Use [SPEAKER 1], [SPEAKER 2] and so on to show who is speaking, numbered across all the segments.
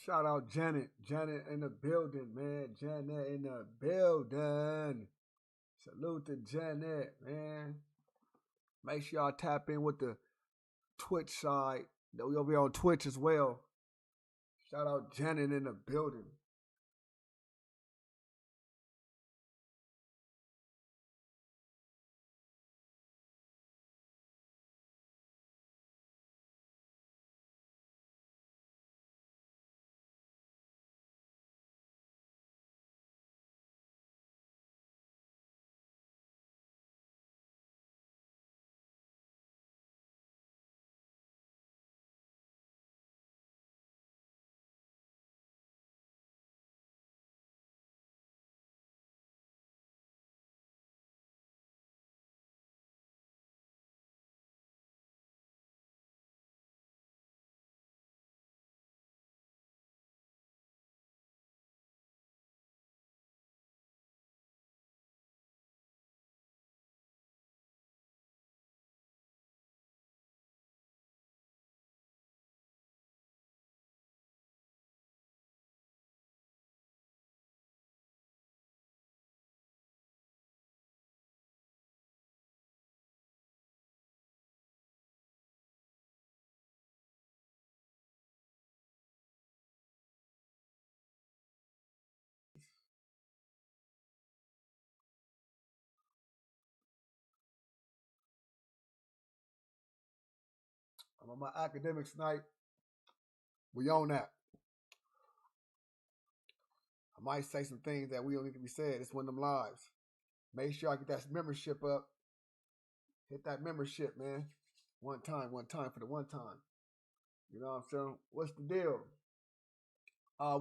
[SPEAKER 1] Shout out Janet. Janet in the building, man. Janet in the building. Salute to Janet, man. Make sure y'all tap in with the Twitch side. We over here on Twitch as well. Shout out Janet in the building. I'm on my academics tonight. We on that. I might say some things that we don't need to be said. It's one of them lives. Make sure I get that membership up. Hit that membership, man. One time for the one time. You know what I'm saying? What's the deal?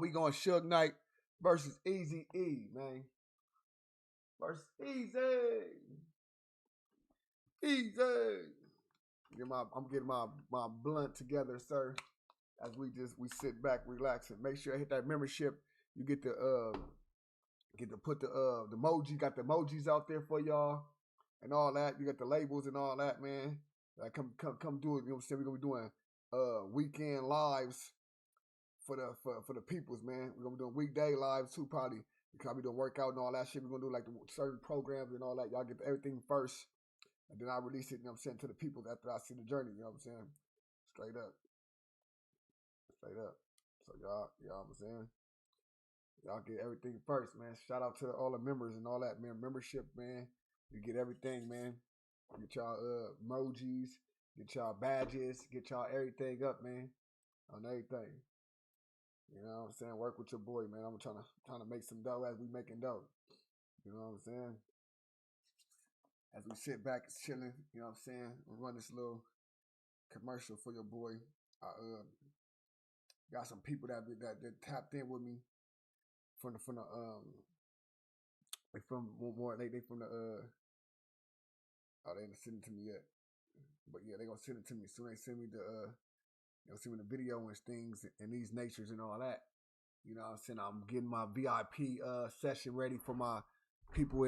[SPEAKER 1] We going Suge Knight versus Eazy-E, man. Versus Eazy. Eazy. I'm getting my blunt together, sir. As we sit back, relaxing. Make sure I hit that membership. You get to put the emoji. Got the emojis out there for y'all and all that. You got the labels and all that, man. Come do it. You know what I'm saying? We're gonna be doing weekend lives for the peoples, man. We're gonna be doing weekday lives too, probably, because I'll be doing workout and all that shit. We're gonna do like the certain programs and all that. Y'all get everything first, and then I release it, you know what I'm saying, to the people after I see the journey, you know what I'm saying? Straight up. So y'all, you know what I'm saying? Y'all get everything first, man. Shout out to all the members and all that, man. Membership, man. You get everything, man. Get y'all emojis, get y'all badges, get y'all everything up, man. On everything. You know what I'm saying? Work with your boy, man. I'm trying to make some dough as we making dough. You know what I'm saying? As we sit back and chilling, you know what I'm saying? We'll run this little commercial for your boy. I got some people that tapped in with me from the they from the they didn't send it to me yet, but yeah, they gonna send it to me soon. They send me they'll send me the video and things and these natures and all that. You know what I'm saying? I'm getting my VIP session ready for my people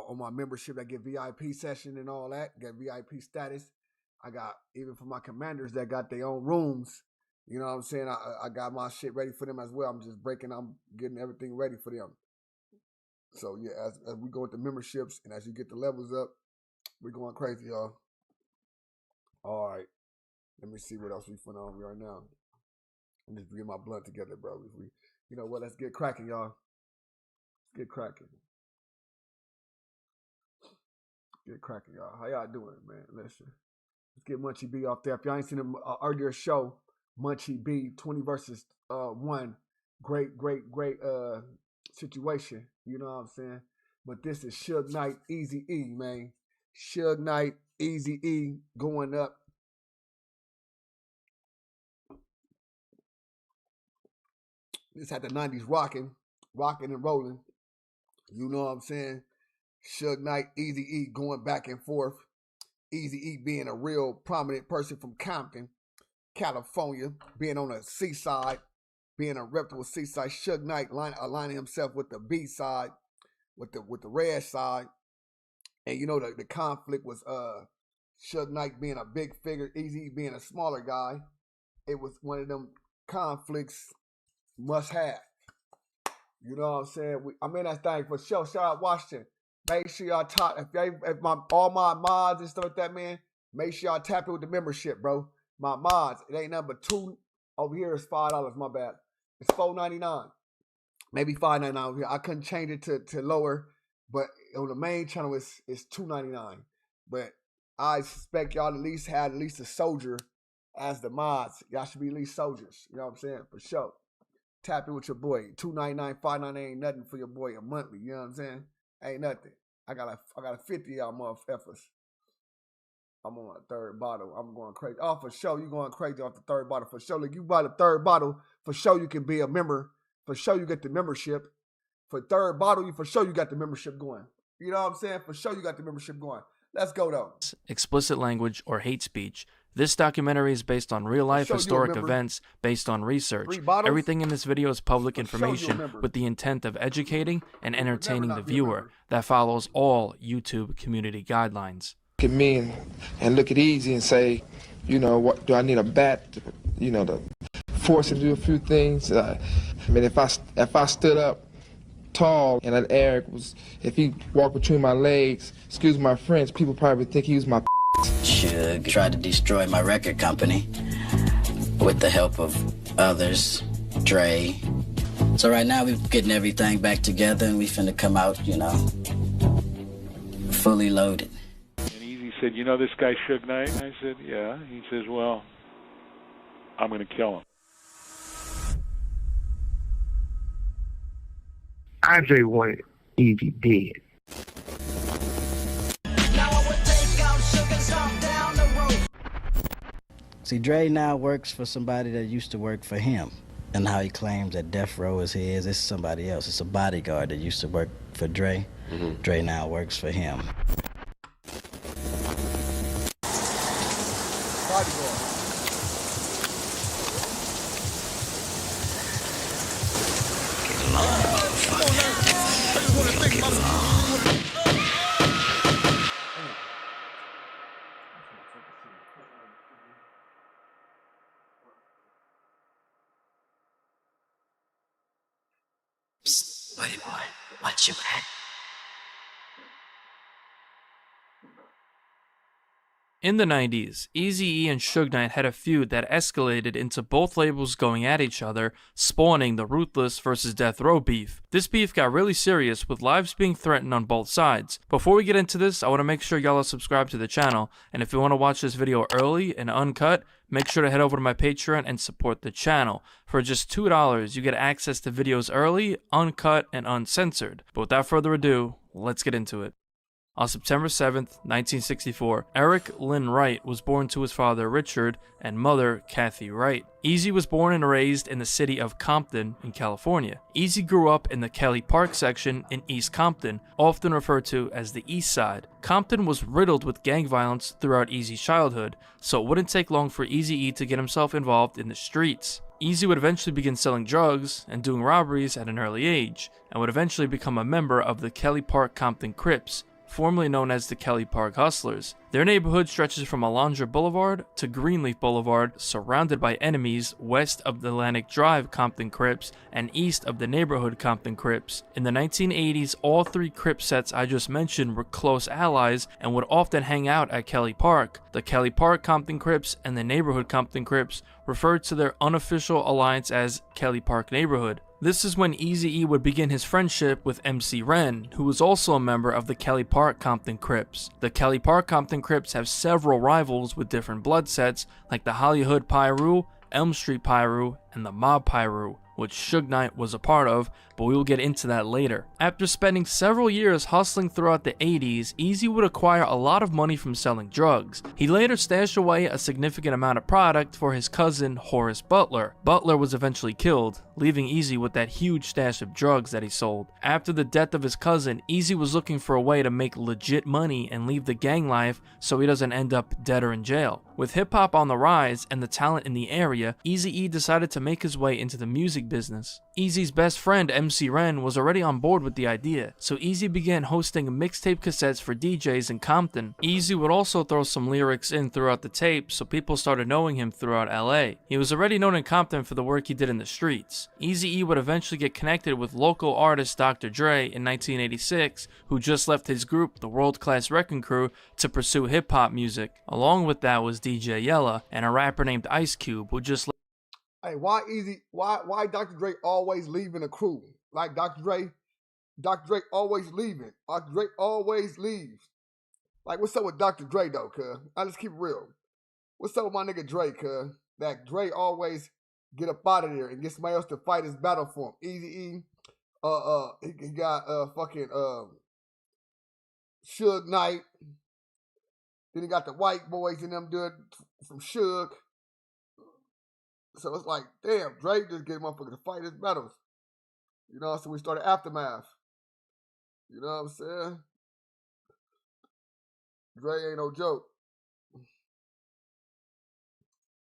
[SPEAKER 1] on my membership that get VIP session and all that, get VIP status. I got, even for my commanders that got their own rooms, you know what I'm saying? I got my shit ready for them as well. I'm getting everything ready for them. So yeah, as we go with the memberships and as you get the levels up, we're going crazy, y'all. All right. Let me see what else we put on right now. I'm just getting my blunt together, bro. You know what? Let's get cracking, y'all. Let's get cracking. Get cracking, y'all. How y'all doing, man? Listen. Let's get Munchie B off there. If y'all ain't seen the earlier show, Munchie B, 20 versus 1. Great situation. You know what I'm saying? But this is Suge Knight, Eazy-E, man. Suge Knight, Eazy-E going up. This had the 90s rocking and rolling. You know what I'm saying? Suge Knight, Eazy-E going back and forth. Eazy-E being a real prominent person from Compton, California, being on the seaside, being a reputable seaside. Suge Knight aligning himself with the B side, with the red side. And you know the conflict was Suge Knight being a big figure, Eazy being a smaller guy. It was one of them conflicts Must have. You know what I'm saying? I'm in that thing for sure. Shout out Washington. Make sure y'all tap. All my mods and stuff like that, man. Make sure y'all tap in with the membership, bro. My mods. It ain't number $2. Over here is $5. My bad. It's $4.99. Maybe $5.99 over here. I couldn't change it to lower, but on the main channel it's $2.99. But I suspect y'all at least had a soldier as the mods. Y'all should be at least soldiers. You know what I'm saying? For sure. Tap in with your boy. $2.99, $5.99 ain't nothing for your boy a monthly. You know what I'm saying? Ain't nothing. I got a 50 y'all motherfuckers. I'm on a third bottle. I'm going crazy. Oh, for sure, you going crazy off the third bottle. For sure, like you buy the third bottle, for sure you can be a member. For sure you get the membership. For third bottle, for sure you got the membership going. You know what I'm saying? For sure you got the membership going. Let's go though.
[SPEAKER 2] Explicit language or hate speech. This documentary is based on real-life historic events based on research. Everything in this video is public information with the intent of educating and entertaining the viewer that follows all YouTube community guidelines.
[SPEAKER 3] Look at me and look at Eazy and say, you know, what do I need a bat, to force him to do a few things? I mean, if I stood up tall and that Eric if he walked between my legs, excuse my French, people probably think he was my
[SPEAKER 4] Suge tried to destroy my record company with the help of others, Dre. So right now we're getting everything back together and we finna come out, fully loaded.
[SPEAKER 5] And Eazy said, you know this guy Suge Knight? I said, yeah. He says, well, I'm gonna kill him.
[SPEAKER 6] Andre wanted Eazy dead.
[SPEAKER 4] See, Dre now works for somebody that used to work for him. And how he claims that Death Row is his, it's somebody else. It's a bodyguard that used to work for Dre. Mm-hmm. Dre now works for him.
[SPEAKER 1] Bodyguard.
[SPEAKER 4] Get along, motherfucker. Get along. Psst, buddy boy, watch your back.
[SPEAKER 2] In the 90s, Eazy-E and Suge Knight had a feud that escalated into both labels going at each other, spawning the Ruthless vs. Death Row beef. This beef got really serious, with lives being threatened on both sides. Before we get into this, I want to make sure y'all are subscribed to the channel, and if you want to watch this video early and uncut, make sure to head over to my Patreon and support the channel. For just $2, you get access to videos early, uncut, and uncensored. But without further ado, let's get into it. On September 7th, 1964, Eric Lynn Wright was born to his father Richard and mother Kathy Wright. Eazy was born and raised in the city of Compton in California. Eazy grew up in the Kelly Park section in East Compton, often referred to as the East Side. Compton was riddled with gang violence throughout Eazy's childhood, so it wouldn't take long for Eazy-E to get himself involved in the streets. Eazy would eventually begin selling drugs and doing robberies at an early age, and would eventually become a member of the Kelly Park Compton Crips, formerly known as the Kelly Park Hustlers. Their neighborhood stretches from Alondra Boulevard to Greenleaf Boulevard, surrounded by enemies west of the Atlantic Drive Compton Crips and east of the neighborhood Compton Crips. In the 1980s, all three Crip sets I just mentioned were close allies and would often hang out at Kelly Park. The Kelly Park Compton Crips and the neighborhood Compton Crips referred to their unofficial alliance as Kelly Park Neighborhood. This is when Eazy-E would begin his friendship with MC Ren, who was also a member of the Kelly Park Compton Crips. The Kelly Park Compton Crips have several rivals with different blood sets, like the Hollywood Pyru, Elm Street Pyru, and the Mob Pyru, which Suge Knight was a part of, but we will get into that later. After spending several years hustling throughout the 80s, Eazy would acquire a lot of money from selling drugs. He later stashed away a significant amount of product for his cousin Horace Butler. Butler was eventually killed, leaving Eazy with that huge stash of drugs that he sold. After the death of his cousin, Eazy was looking for a way to make legit money and leave the gang life so he doesn't end up dead or in jail. With hip-hop on the rise and the talent in the area, Eazy-E decided to make his way into the music business. Eazy's best friend MC Ren was already on board with the idea, so Eazy began hosting mixtape cassettes for DJs in Compton. Eazy would also throw some lyrics in throughout the tape, so people started knowing him throughout LA. He was already known in Compton for the work he did in the streets. Eazy-E would eventually get connected with local artist Dr. Dre in 1986, who just left his group, the World Class Wrecking Crew, to pursue hip-hop music. Along with that was DJ Yella and a rapper named Ice Cube, who just
[SPEAKER 1] Hey, why Dr. Dre always leaving a crew? Like Dr. Dre always leaving. Dr. Dre always leaves. Like, what's up with Dr. Dre though, cuz? I just keep it real. What's up with my nigga Dre, cuz? That Dre always get up out of there and get somebody else to fight his battle for him. Eazy-E, he got fucking Suge Knight. Then he got the white boys and them dude from Suge. So it's like, damn, Dre just get motherfuckers to fight his battles. You know, so we started Aftermath. You know what I'm saying? Dre ain't no joke.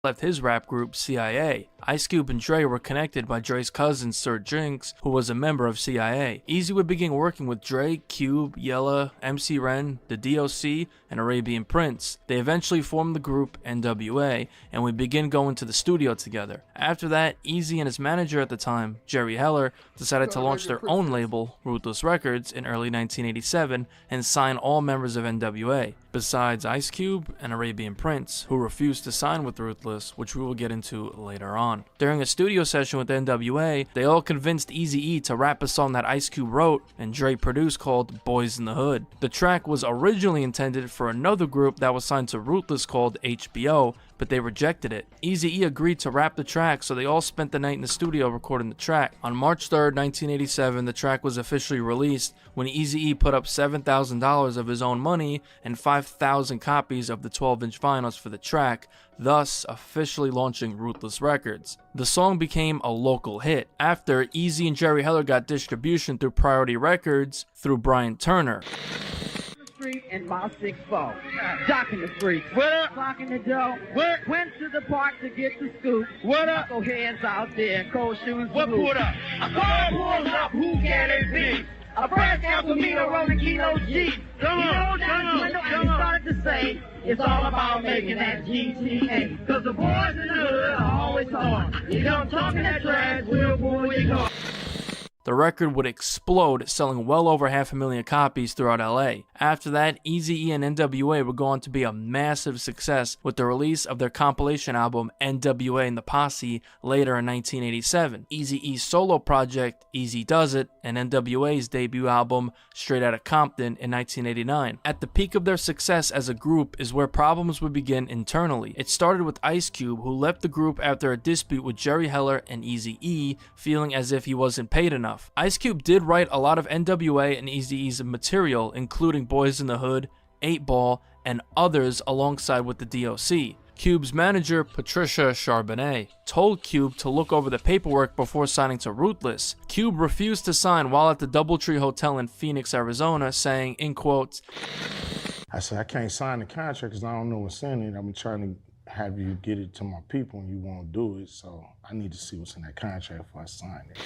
[SPEAKER 2] left his rap group CIA. Ice Cube and Dre were connected by Dre's cousin Sir Jinx, who was a member of CIA. Eazy would begin working with Dre, Cube, Yella, MC Ren, the DOC, and Arabian Prince. They eventually formed the group N.W.A, and would begin going to the studio together. After that, Eazy and his manager at the time, Jerry Heller, decided to launch their own label, Ruthless Records, in early 1987 and sign all members of N.W.A, besides Ice Cube and Arabian Prince, who refused to sign with Ruthless, which we will get into later on. During a studio session with N.W.A, they all convinced Eazy-E to rap a song that Ice Cube wrote and Dre produced called Boys in the Hood. The track was originally intended for another group that was signed to Ruthless called HBO, but they rejected it. Eazy-E agreed to rap the track, so they all spent the night in the studio recording the track. On March 3rd, 1987, the track was officially released when Eazy-E put up $7,000 of his own money and 5,000 copies of the 12-inch vinyls for the track, thus officially launching Ruthless Records. The song became a local hit. After, Eazy and Jerry Heller got distribution through Priority Records through Brian Turner.
[SPEAKER 7] And my 6'4", jocking the freak, what up, clocking the dough, what, went to the park to get the scoop, what up, go hands out there, cold shoes, what put up, a car pulls up, who can it be, a brass council meter rolling kilo G, come on, started to say, it's all about making that GTA, cause the boys in the hood are always hard, you don't talk in that trash, we'll pull your car.
[SPEAKER 2] The record would explode, selling well over 500,000 copies throughout LA. After that, Eazy-E and N.W.A would go on to be a massive success with the release of their compilation album N.W.A and the Posse later in 1987, Eazy-E's solo project Eazy Does It, and N.W.A.'s debut album Straight Outta Compton in 1989. At the peak of their success as a group is where problems would begin internally. It started with Ice Cube, who left the group after a dispute with Jerry Heller and Eazy-E, feeling as if he wasn't paid enough. Ice Cube did write a lot of N.W.A and Eazy-E's material, including Boys in the Hood, 8 Ball, and others alongside with the DOC. Cube's manager, Patricia Charbonnet, told Cube to look over the paperwork before signing to Ruthless. Cube refused to sign while at the Doubletree Hotel in Phoenix, Arizona, saying, in quotes,
[SPEAKER 8] I said, I can't sign the contract because I don't know what's in it. I'm trying to have you get it to my people and you won't do it, so I need to see what's in that contract before I sign it.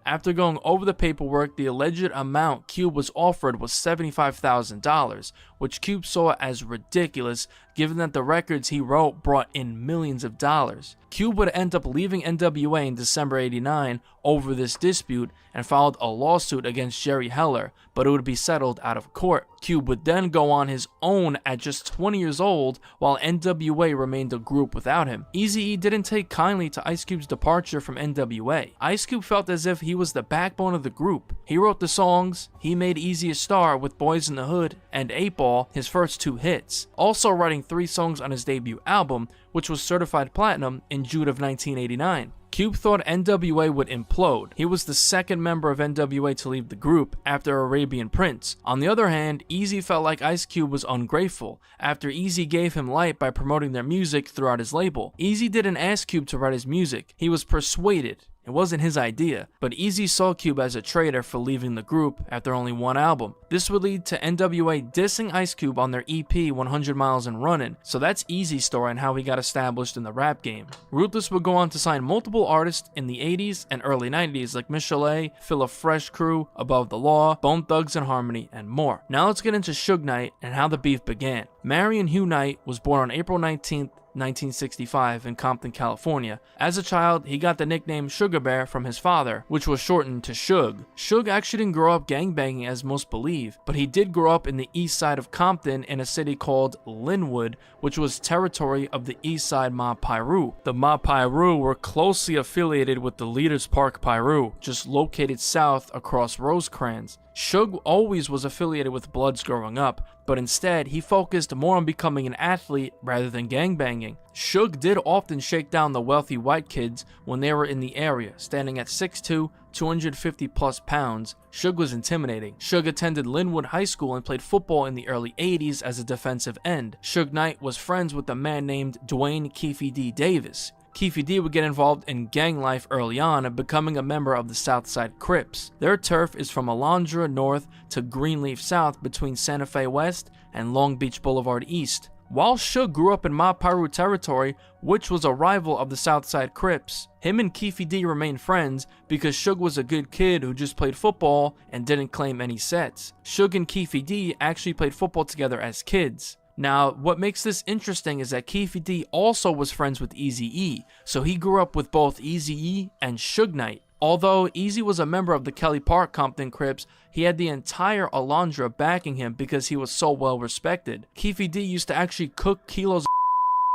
[SPEAKER 2] After going over the paperwork, the alleged amount Cube was offered was $75,000, which Cube saw as ridiculous given that the records he wrote brought in millions of dollars. Cube would end up leaving N.W.A in December '89 over this dispute and filed a lawsuit against Jerry Heller, but it would be settled out of court. Cube would then go on his own at just 20 years old, while N.W.A remained a group without him. Eazy-E didn't take kindly to Ice Cube's departure from N.W.A. Ice Cube felt as if he was the backbone of the group. He wrote the songs, he made Eazy a star with Boys in the Hood and 8 Ball his first 2 hits, also writing 3 songs on his debut album, which was certified platinum in June of 1989. Cube thought N.W.A would implode. He was the second member of N.W.A to leave the group after Arabian Prince. On the other hand, Eazy felt like Ice Cube was ungrateful after Eazy gave him light by promoting their music throughout his label. Eazy didn't ask Cube to write his music. He was persuaded It wasn't his idea, but Eazy saw Cube as a traitor for leaving the group after only one album. This would lead to N.W.A dissing Ice Cube on their EP 100 Miles and Runnin', so that's Eazy's story on how he got established in the rap game. Ruthless would go on to sign multiple artists in the 80s and early 90s like SHOUTOUT, Phila Fresh Crew, Above the Law, Bone Thugs and Harmony, and more. Now let's get into Suge Knight and how the beef began. Marion Hugh Knight was born on April 19th, 1965 in Compton, California. As a child, he got the nickname Sugar Bear from his father, which was shortened to Suge. Suge actually didn't grow up gangbanging as most believe, but he did grow up in the east side of Compton in a city called Linwood, which was territory of the East Side Mob Piru. The Mob Piru were closely affiliated with the Leaders Park Piru, just located south across Rosecrans. Suge always was affiliated with Bloods growing up, but instead he focused more on becoming an athlete rather than gangbanging. Suge did often shake down the wealthy white kids when they were in the area, standing at 6'2", 250 plus pounds. Suge was intimidating. Suge attended Linwood High School and played football in the early 80s as a defensive end. Suge Knight was friends with a man named Dwayne Keefe D. Davis. Keefe D would get involved in gang life early on, becoming a member of the Southside Crips. Their turf is from Alondra North to Greenleaf South between Santa Fe West and Long Beach Boulevard East. While Suge grew up in Mob Piru territory, which was a rival of the Southside Crips, him and Keefe D remained friends because Suge was a good kid who just played football and didn't claim any sets. Suge and Keefe D actually played football together as kids. Now, what makes this interesting is that Keefe D also was friends with Eazy-E, so he grew up with both Eazy-E and Suge Knight. Although Eazy was a member of the Kelly Park Compton Crips, he had the entire Alondra backing him because he was so well respected. Keefe D used to actually cook kilos of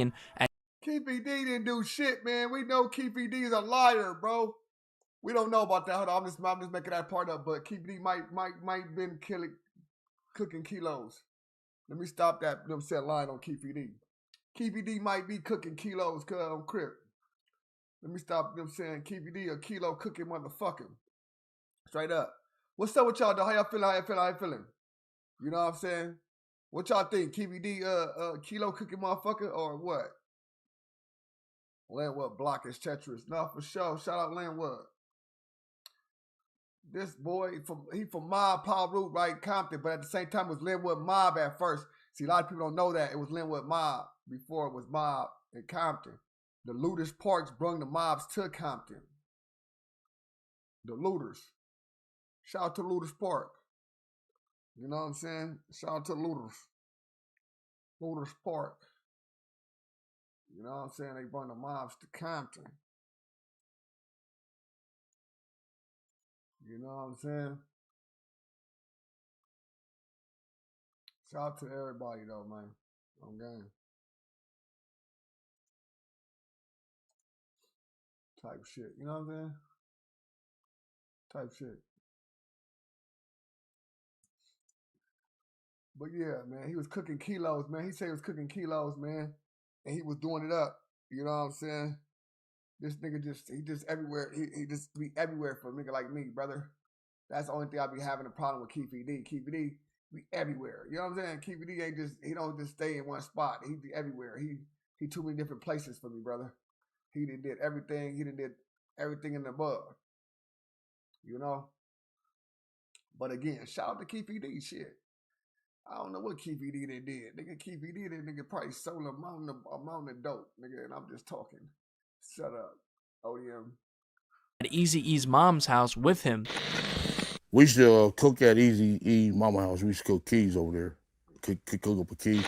[SPEAKER 2] and
[SPEAKER 1] Keefe D didn't do shit, man. We know Keefe D is a liar, bro. We don't know about that. Hold on, I'm just making that part up, but Keefe D might been cooking kilos. Let me stop that line on Keefe D. Keefe D might be cooking kilos on Crip. Let me stop them saying Keefe D a kilo cooking motherfucker. Straight up. What's up with y'all though? How y'all feeling? You know what I'm saying? What y'all think? Keefe D kilo cooking motherfucker or what? Landwood block is Tetris. No, for sure. Shout out Landwood. This boy, he from Mob, Paul Root, right, Compton, but at the same time it was Linwood Mob at first. See, a lot of people don't know that. It was Linwood Mob before it was Mob in Compton. The Looters Parks brung the mobs to Compton. The Looters. Shout out to Looters Park. You know what I'm saying? Shout out to Looters. Looters Park. You know what I'm saying? They brought the mobs to Compton. You know what I'm saying? Shout out to everybody though, man. On game. Type shit. You know what I'm saying? Type shit. But yeah, man, he was cooking kilos, man. He said he was cooking kilos, man. And he was doing it up. You know what I'm saying? This nigga he just everywhere. He just be everywhere for a nigga like me, brother. That's the only thing I be having a problem with Keefe D. Keefe D be everywhere. You know what I'm saying? Keefe D he don't just stay in one spot. He be everywhere. He too many different places for me, brother. He did everything. He did everything in the above. You know? But again, shout out to Keefe D shit. I don't know what Keefe D did. Nigga, Keefe D, that nigga probably sold a mountain of dope, nigga, and I'm just talking. Shut up, ODM.
[SPEAKER 2] at Eazy-E's mom's house with him.
[SPEAKER 9] We used to cook at Eazy-E mama house. We used to cook keys over there. Cook up a key.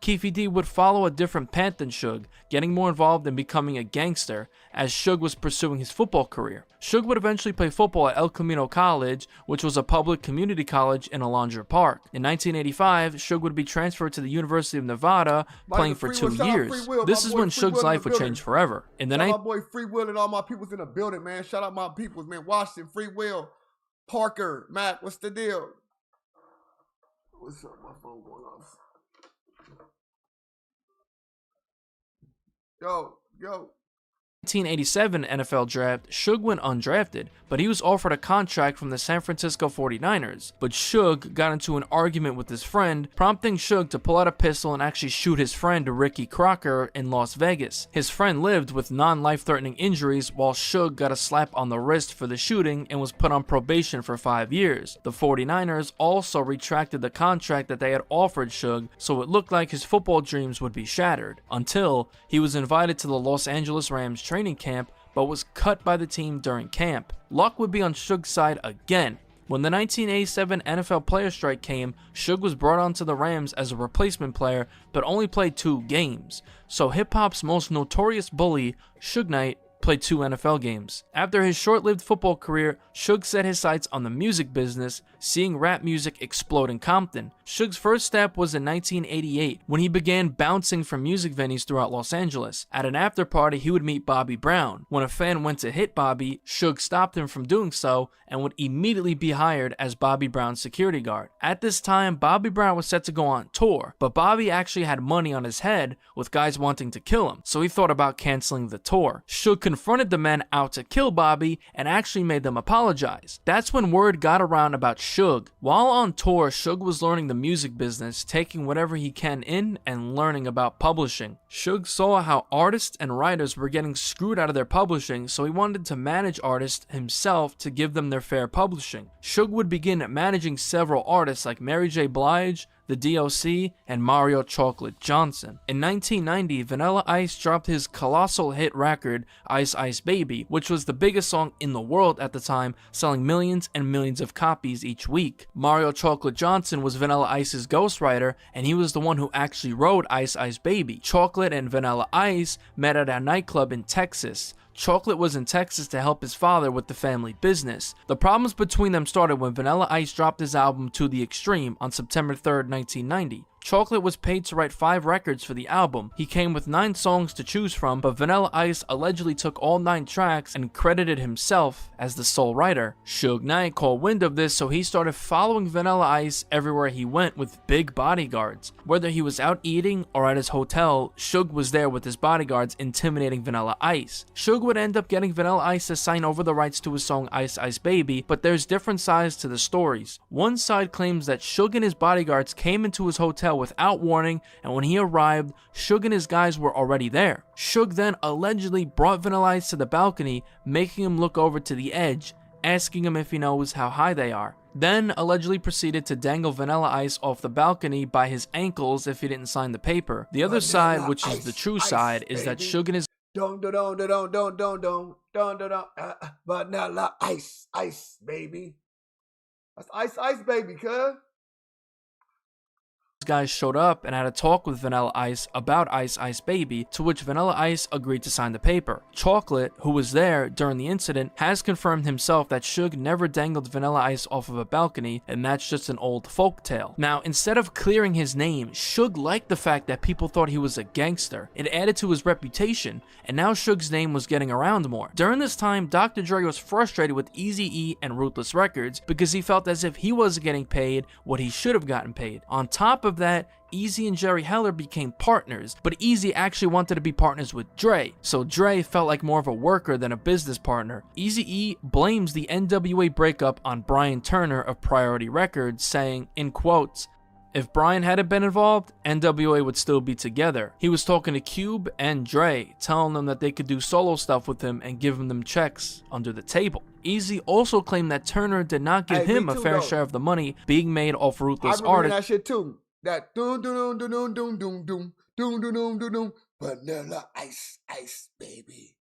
[SPEAKER 2] Keefe D would follow a different path than Suge, getting more involved in becoming a gangster as Suge was pursuing his football career. Suge would eventually play football at El Camino College, which was a public community college in Alondra Park. In 1985, Suge would be transferred to the University of Nevada, playing for 2 years. This is when Suge's life would change forever. In the
[SPEAKER 1] shout out my boy Free Will and all my peoples in the building, man. Shout out my peoples, man. Washington, Free Will, Parker, Matt, what's the deal? What's up? My phone going off. Yo.
[SPEAKER 2] 1987 NFL draft, Suge went undrafted, but he was offered a contract from the San Francisco 49ers. But Suge got into an argument with his friend, prompting Suge to pull out a pistol and actually shoot his friend Ricky Crocker in Las Vegas. His friend lived with non-life-threatening injuries, while Suge got a slap on the wrist for the shooting and was put on probation for 5 years. The 49ers also retracted the contract that they had offered Suge, so it looked like his football dreams would be shattered, until he was invited to the Los Angeles Rams training camp, but was cut by the team during camp. Luck would be on Suge's side again. When the 1987 NFL player strike came, Suge was brought onto the Rams as a replacement player, but only played 2 games. So hip-hop's most notorious bully, Suge Knight, played 2 NFL games. After his short-lived football career, Suge set his sights on the music business, seeing rap music explode in Compton. Suge's first step was in 1988, when he began bouncing from music venues throughout Los Angeles. At an after party, he would meet Bobby Brown. When a fan went to hit Bobby, Suge stopped him from doing so and would immediately be hired as Bobby Brown's security guard. At this time, Bobby Brown was set to go on tour, but Bobby actually had money on his head with guys wanting to kill him, so he thought about canceling the tour. Suge confronted the men out to kill Bobby and actually made them apologize. That's when word got around about Suge. While on tour, Suge was learning the music business, taking whatever he can in and learning about publishing. Suge saw how artists and writers were getting screwed out of their publishing, so he wanted to manage artists himself to give them their fair publishing. Suge would begin managing several artists like Mary J. Blige, the D.O.C., and Mario Chocolate Johnson. In 1990, Vanilla Ice dropped his colossal hit record, Ice Ice Baby, which was the biggest song in the world at the time, selling millions and millions of copies each week. Mario Chocolate Johnson was Vanilla Ice's ghostwriter, and he was the one who actually wrote Ice Ice Baby. Chocolate and Vanilla Ice met at a nightclub in Texas. Chocolate was in Texas to help his father with the family business. The problems between them started when Vanilla Ice dropped his album To The Extreme on September 3rd, 1990. Chocolate was paid to write 5 records for the album. He came with 9 songs to choose from, but Vanilla Ice allegedly took all 9 tracks and credited himself as the sole writer. Suge Knight caught wind of this, so he started following Vanilla Ice everywhere he went with big bodyguards. Whether he was out eating or at his hotel, Suge was there with his bodyguards intimidating Vanilla Ice. Suge would end up getting Vanilla Ice to sign over the rights to his song Ice Ice Baby, but there's different sides to the stories. One side claims that Suge and his bodyguards came into his hotel without warning, and when he arrived, Suge and his guys were already there. Suge then allegedly brought Vanilla Ice to the balcony, making him look over to the edge, asking him if he knows how high they are. Then allegedly proceeded to dangle Vanilla Ice off the balcony by his ankles if he didn't sign the paper. The other side, which is the true side, is that Suge and his
[SPEAKER 1] Vanilla Ice, Ice Baby. That's Ice Ice Baby, cuz.
[SPEAKER 2] guys showed up and had a talk with Vanilla Ice about Ice Ice Baby, to which Vanilla Ice agreed to sign the paper. Chocolate, who was there during the incident, has confirmed himself that Suge never dangled Vanilla Ice off of a balcony, and that's just an old folktale. Now, instead of clearing his name, Suge liked the fact that people thought he was a gangster. It added to his reputation, and now Suge's name was getting around more. During this time, Dr. Dre was frustrated with Eazy-E and Ruthless Records because he felt as if he wasn't getting paid what he should have gotten paid. On top of that, Eazy and Jerry Heller became partners, but Eazy actually wanted to be partners with Dre, so Dre felt like more of a worker than a business partner. Eazy-E blames the N.W.A breakup on Brian Turner of Priority Records, saying, in quotes, "If Brian hadn't been involved, N.W.A would still be together. He was talking to Cube and Dre, telling them that they could do solo stuff with him and giving them checks under the table." Eazy also claimed that Turner did not give him a fair share of the money being made off Ruthless artists.
[SPEAKER 1] That shit too. That doom doom doom doom doom doom doom doom doom doom doom Vanilla Ice Ice Baby.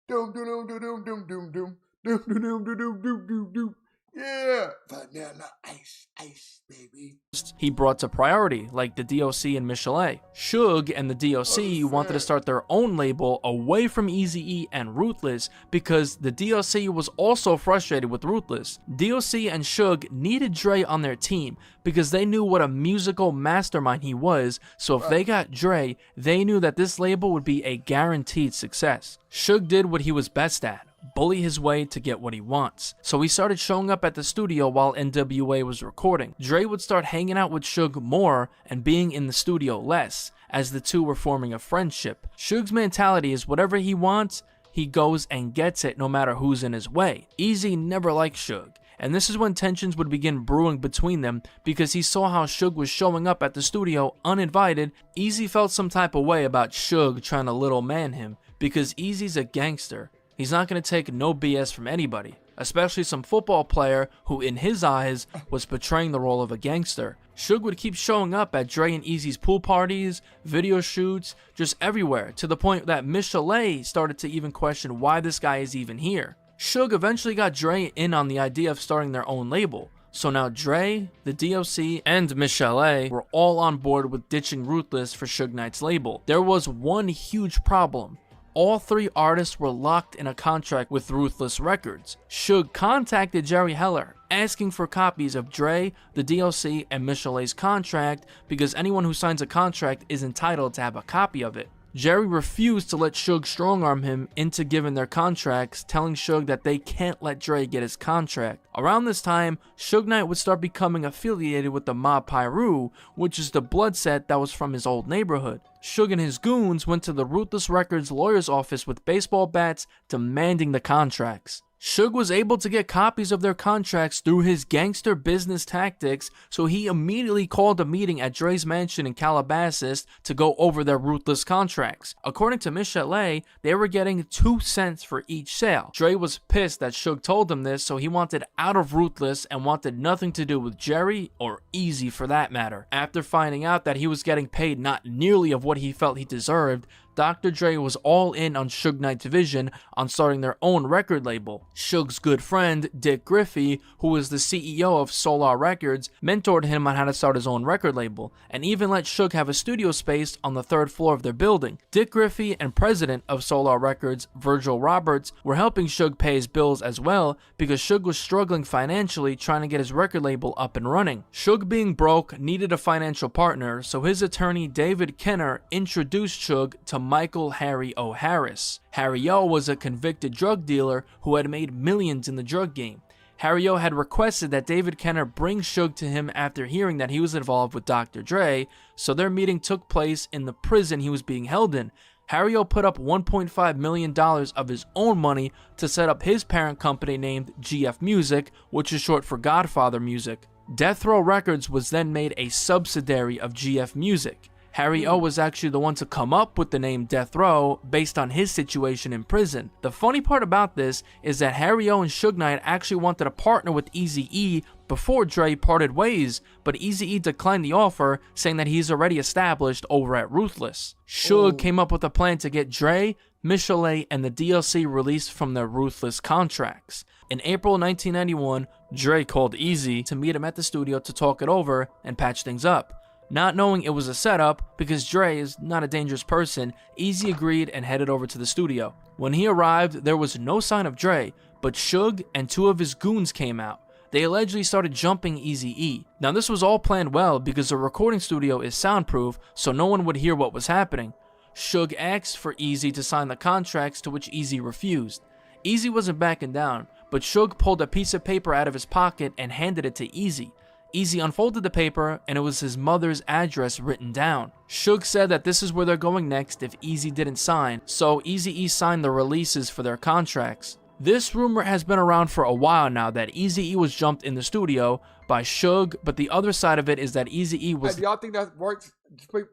[SPEAKER 1] Doom doom doom doom doom doom doom doom doom doom doom doom doom. Yeah, Vanilla Ice Ice Baby.
[SPEAKER 2] He brought to Priority, like the D.O.C. and Michelet. Suge and the D.O.C. wanted to start their own label away from Eazy-E and Ruthless because the D.O.C. was also frustrated with Ruthless. D.O.C. and Suge needed Dre on their team because they knew what a musical mastermind he was, so if they got Dre, they knew that this label would be a guaranteed success. Suge did what he was best at: bully his way to get what he wants. So he started showing up at the studio while N.W.A was recording. Dre would start hanging out with Suge more and being in the studio less, as the two were forming a friendship. Suge's mentality is whatever he wants, he goes and gets it no matter who's in his way. Eazy never liked Suge, and this is when tensions would begin brewing between them because he saw how Suge was showing up at the studio uninvited. Eazy felt some type of way about Suge trying to little man him because Eazy's a gangster. He's not going to take no BS from anybody, especially some football player who in his eyes was portraying the role of a gangster. Suge would keep showing up at Dre and Eazy's pool parties, video shoots, just everywhere, to the point that SHOUTOUT started to even question why this guy is even here. Suge eventually got Dre in on the idea of starting their own label, so now Dre, the DOC, and SHOUTOUT were all on board with ditching Ruthless for Suge Knight's label. There was one huge problem. All three artists were locked in a contract with Ruthless Records. Suge contacted Jerry Heller, asking for copies of Dre, the DOC, and SHOUTOUT's contract because anyone who signs a contract is entitled to have a copy of it. Jerry refused to let Suge strong-arm him into giving their contracts, telling Suge that they can't let Dre get his contract. Around this time, Suge Knight would start becoming affiliated with the Mob Piru, which is the blood set that was from his old neighborhood. Suge and his goons went to the Ruthless Records lawyer's office with baseball bats, demanding the contracts. Suge was able to get copies of their contracts through his gangster business tactics, so he immediately called a meeting at Dre's mansion in Calabasas to go over their Ruthless contracts. According to SHOUTOUT, they were getting 2 cents for each sale. Dre was pissed that Suge told him this, so he wanted out of Ruthless and wanted nothing to do with Jerry or Eazy for that matter. After finding out that he was getting paid not nearly of what he felt he deserved, Dr. Dre was all in on Suge Knight's vision on starting their own record label. Suge's good friend, Dick Griffey, who was the CEO of Solar Records, mentored him on how to start his own record label, and even let Suge have a studio space on the 3rd floor of their building. Dick Griffey and president of Solar Records, Virgil Roberts, were helping Suge pay his bills as well because Suge was struggling financially trying to get his record label up and running. Suge being broke needed a financial partner, so his attorney David Kenner introduced Suge to Michael Harry O. Harris. Harry O was a convicted drug dealer who had made millions in the drug game. Harry O had requested that David Kenner bring Suge to him after hearing that he was involved with Dr. Dre, so their meeting took place in the prison he was being held in. Harry O put up $1.5 million of his own money to set up his parent company named GF Music, which is short for Godfather Music. Death Row Records was then made a subsidiary of GF Music. Harry O was actually the one to come up with the name Death Row based on his situation in prison. The funny part about this is that Harry O and Suge Knight actually wanted to partner with Eazy-E before Dre parted ways, but Eazy-E declined the offer, saying that he's already established over at Ruthless. Suge came up with a plan to get Dre, SHOUTOUT, and the DLC released from their Ruthless contracts. In April 1991, Dre called Eazy to meet him at the studio to talk it over and patch things up. Not knowing it was a setup, because Dre is not a dangerous person, Eazy agreed and headed over to the studio. When he arrived, there was no sign of Dre, but Suge and 2 of his goons came out. They allegedly started jumping Eazy-E. Now this was all planned well because the recording studio is soundproof, so no one would hear what was happening. Suge asked for Eazy to sign the contracts, to which Eazy refused. Eazy wasn't backing down, but Suge pulled a piece of paper out of his pocket and handed it to Eazy. Eazy unfolded the paper, and it was his mother's address written down. Suge said that this is where they're going next if Eazy didn't sign, so Eazy-E signed the releases for their contracts. This rumor has been around for a while now that Eazy-E was jumped in the studio by Suge, but the other side of it is that Eazy-E was...
[SPEAKER 1] Hey, do y'all think that works?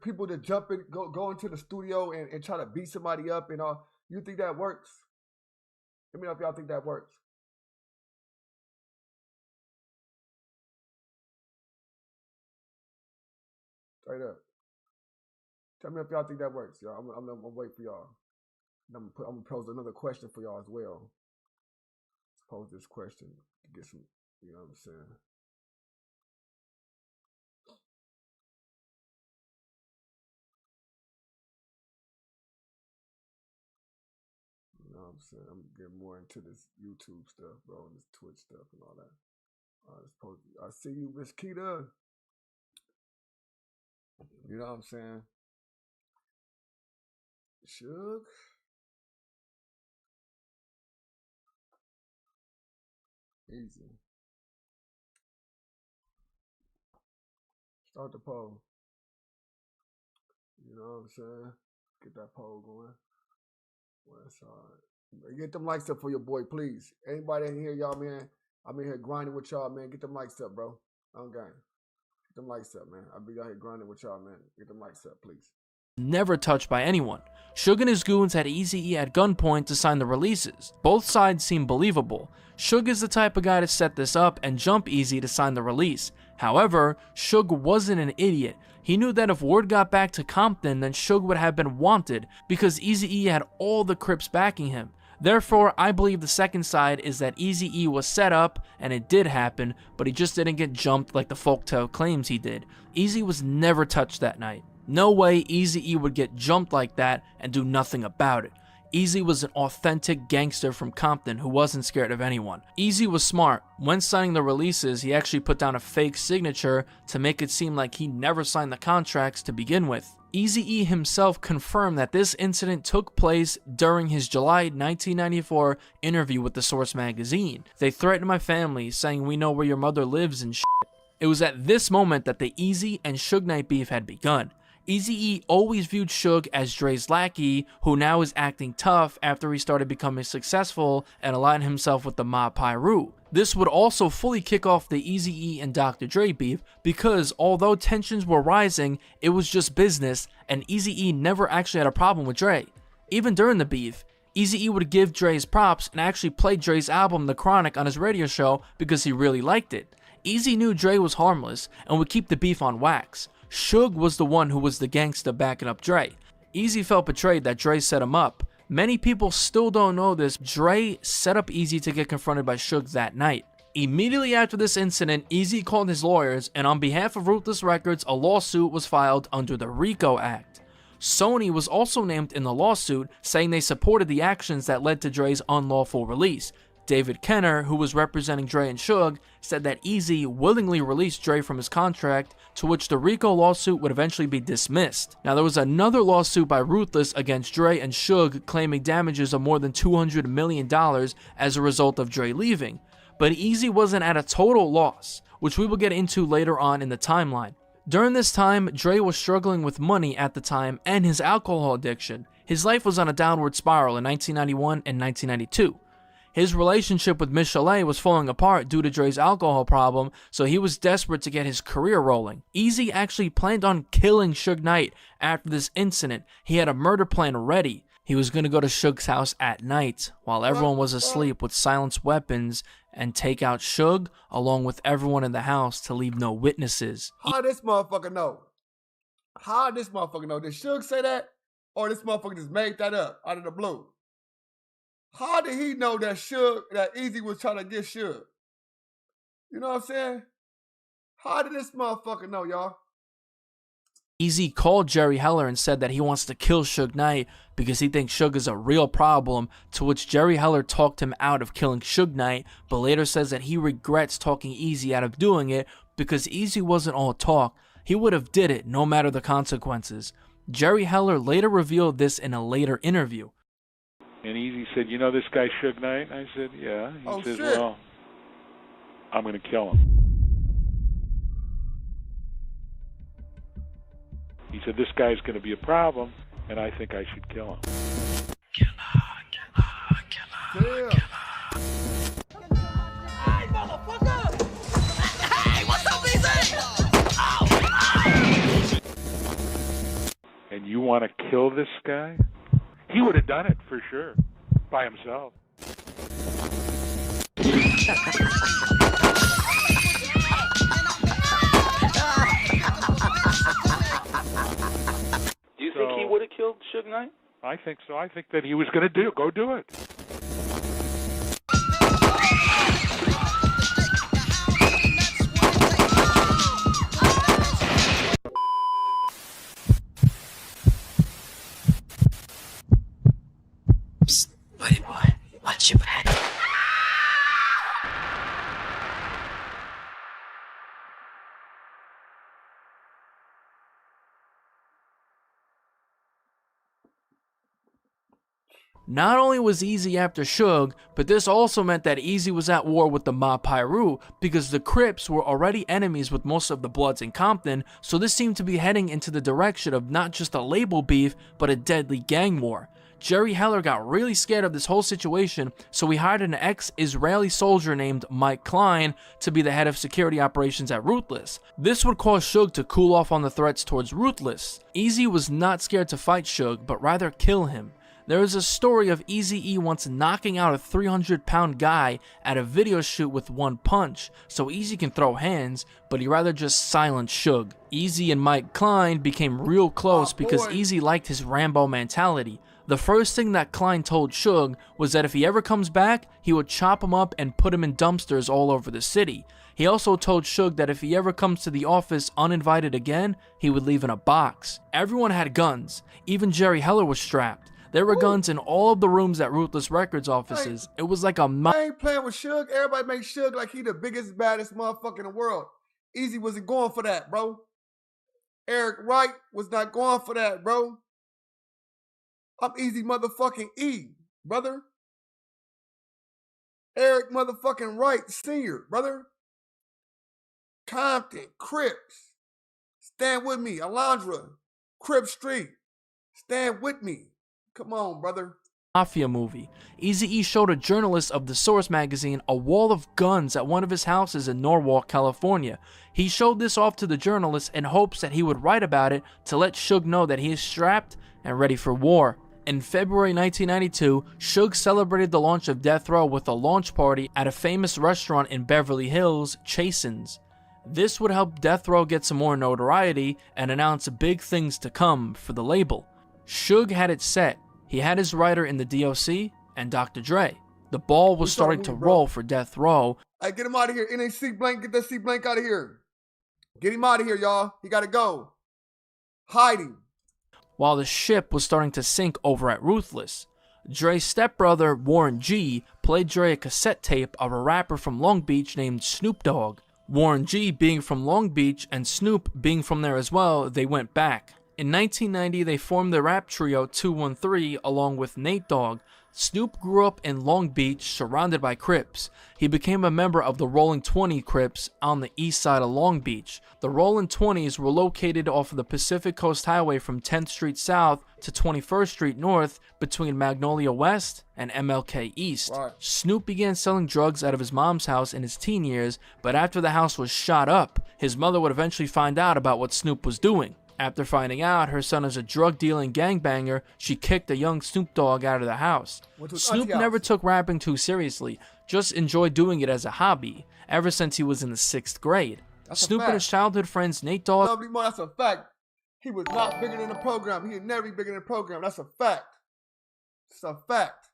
[SPEAKER 1] People to jump in, go into the studio and try to beat somebody up and all. You think that works? Let me know if y'all think that works. Straight up. Tell me if y'all think that works, y'all. I'm gonna wait for y'all. I'm gonna pose another question for y'all as well. Let's pose this question to get some, you know what I'm saying? You know what I'm saying? I'm getting more into this YouTube stuff, bro, and this Twitch stuff and all that. I see you, Miss Keita. You know what I'm saying? Suge. Easy. Start the poll. You know what I'm saying? Get that poll going. West side. Get them likes up for your boy, please. Anybody in here, y'all, man? I'm in here grinding with y'all, man. Get them likes up, bro. I'm gang. Get them likes up, man. I'll be out here grinding with y'all, man. Get them likes up, please.
[SPEAKER 2] Never touched by anyone. Suge and his goons had Eazy-E at gunpoint to sign the releases. Both sides seem believable. Suge is the type of guy to set this up and jump Eazy to sign the release. However, Suge wasn't an idiot. He knew that if word got back to Compton, then Suge would have been wanted because Eazy-E had all the Crips backing him. Therefore, I believe the second side is that Eazy-E was set up, and it did happen, but he just didn't get jumped like the folktale claims he did. Eazy was never touched that night. No way Eazy-E would get jumped like that and do nothing about it. Eazy was an authentic gangster from Compton who wasn't scared of anyone. Eazy was smart. When signing the releases, he actually put down a fake signature to make it seem like he never signed the contracts to begin with. Eazy-E himself confirmed that this incident took place during his July 1994 interview with The Source magazine. They threatened my family, saying we know where your mother lives and shit. It was at this moment that the Eazy and Suge Knight beef had begun. Eazy-E always viewed Suge as Dre's lackey, who now is acting tough after he started becoming successful and aligned himself with the Mob Piru. This would also fully kick off the Eazy-E and Dr. Dre beef because although tensions were rising, it was just business and Eazy-E never actually had a problem with Dre. Even during the beef, Eazy-E would give Dre's props and actually play Dre's album The Chronic on his radio show because he really liked it. Eazy knew Dre was harmless and would keep the beef on wax. Suge was the one who was the gangsta backing up Dre. Eazy felt betrayed that Dre set him up. Many people still don't know this. Dre set up Eazy to get confronted by Suge that night. Immediately after this incident, Eazy called his lawyers, and on behalf of Ruthless Records, a lawsuit was filed under the RICO Act. Sony was also named in the lawsuit, saying they supported the actions that led to Dre's unlawful release. David Kenner, who was representing Dre and Suge, said that Eazy willingly released Dre from his contract, to which the RICO lawsuit would eventually be dismissed. Now, there was another lawsuit by Ruthless against Dre and Suge claiming damages of more than $200 million as a result of Dre leaving. But Eazy wasn't at a total loss, which we will get into later on in the timeline. During this time, Dre was struggling with money at the time and his alcohol addiction. His life was on a downward spiral in 1991 and 1992. His relationship with Miss Chalet was falling apart due to Dre's alcohol problem, so he was desperate to get his career rolling. Eazy actually planned on killing Suge Knight after this incident. He had a murder plan ready. He was going to go to Suge's house at night while everyone was asleep with silenced weapons and take out Suge along with everyone in the house to leave no witnesses.
[SPEAKER 1] How this motherfucker know? How this motherfucker know? Did Suge say that? Or this motherfucker just made that up out of the blue? How did he know that Eazy was trying to get Suge? You know what I'm saying? How did this motherfucker know, y'all?
[SPEAKER 2] Eazy called Jerry Heller and said that he wants to kill Suge Knight because he thinks Suge is a real problem, to which Jerry Heller talked him out of killing Suge Knight, but later says that he regrets talking Eazy out of doing it because Eazy wasn't all talk. He would have did it no matter the consequences. Jerry Heller later revealed this in a later interview.
[SPEAKER 5] And Eazy said, you know this guy Suge Knight? I said, yeah. He says,
[SPEAKER 1] shit.
[SPEAKER 5] well, I'm going to kill him. He said, this guy's going to be a problem, and I think I should kill him.
[SPEAKER 1] Yeah.
[SPEAKER 7] Hey, motherfucker! Hey, what's up, Eazy?
[SPEAKER 5] And you want to kill this guy? He would have done it for sure, by himself.
[SPEAKER 10] Do you think he would have killed Suge Knight?
[SPEAKER 5] I think so. I think that he was going to go do it.
[SPEAKER 4] Psst, buddy boy, watch your back.
[SPEAKER 2] Not only was Eazy after Suge, but this also meant that Eazy was at war with the Mob Piru because the Crips were already enemies with most of the Bloods in Compton, so this seemed to be heading into the direction of not just a label beef, but a deadly gang war. Jerry Heller got really scared of this whole situation, so he hired an ex-Israeli soldier named Mike Klein to be the head of security operations at Ruthless. This would cause Suge to cool off on the threats towards Ruthless. Eazy was not scared to fight Suge, but rather kill him. There is a story of Eazy-E once knocking out a 300-pound guy at a video shoot with one punch, so Eazy can throw hands, but he rather just silenced Suge. Eazy and Mike Klein became real close because Eazy liked his Rambo mentality. The first thing that Klein told Suge was that if he ever comes back, he would chop him up and put him in dumpsters all over the city. He also told Suge that if he ever comes to the office uninvited again, he would leave in a box. Everyone had guns. Even Jerry Heller was strapped. There were guns in all of the rooms at Ruthless Records offices. It was like a
[SPEAKER 1] I ain't playing with Suge. Everybody make Suge like he the biggest, baddest motherfucker in the world. Eazy wasn't going for that, bro. Eric Wright was not going for that, bro. I'm Eazy motherfucking E, brother. Eric motherfucking Wright Sr., brother. Compton, Crips. Stand with me. Alondra, Crip Street. Stand with me. Come on, brother.
[SPEAKER 2] Mafia movie. Eazy-E showed a journalist of The Source magazine a wall of guns at one of his houses in Norwalk, California. He showed this off to the journalist in hopes that he would write about it to let Suge know that he is strapped and ready for war. In February 1992, Suge celebrated the launch of Death Row with a launch party at a famous restaurant in Beverly Hills, Chasen's. This would help Death Row get some more notoriety and announce big things to come for the label. Suge had it set. He had his writer in the DOC and Dr. Dre. The ball was starting to roll for Death Row.
[SPEAKER 1] Hey, get him out of here. NAC Blank, get that C Blank out of here. Get him out of here, y'all. He gotta go. Hide him.
[SPEAKER 2] While the ship was starting to sink over at Ruthless, Dre's stepbrother, Warren G, played Dre a cassette tape of a rapper from Long Beach named Snoop Dogg. Warren G being from Long Beach and Snoop being from there as well, they went back. In 1990, they formed the rap trio 213 along with Nate Dogg. Snoop grew up in Long Beach, surrounded by Crips. He became a member of the Rolling 20 Crips on the east side of Long Beach. The Rolling 20s were located off of the Pacific Coast Highway from 10th Street South to 21st Street North between Magnolia West and MLK East.
[SPEAKER 1] Right.
[SPEAKER 2] Snoop began selling drugs out of his mom's house in his teen years, but after the house was shot up, his mother would eventually find out about what Snoop was doing. After finding out her son is a drug-dealing gangbanger, she kicked a young Snoop Dogg out of the house. Snoop never took rapping too seriously, just enjoyed doing it as a hobby, ever since he was in the 6th grade. Snoop and his childhood friends Nate Dogg...
[SPEAKER 1] That's a fact. He was not bigger than the program. He would never be bigger than the program. That's a fact. It's a fact.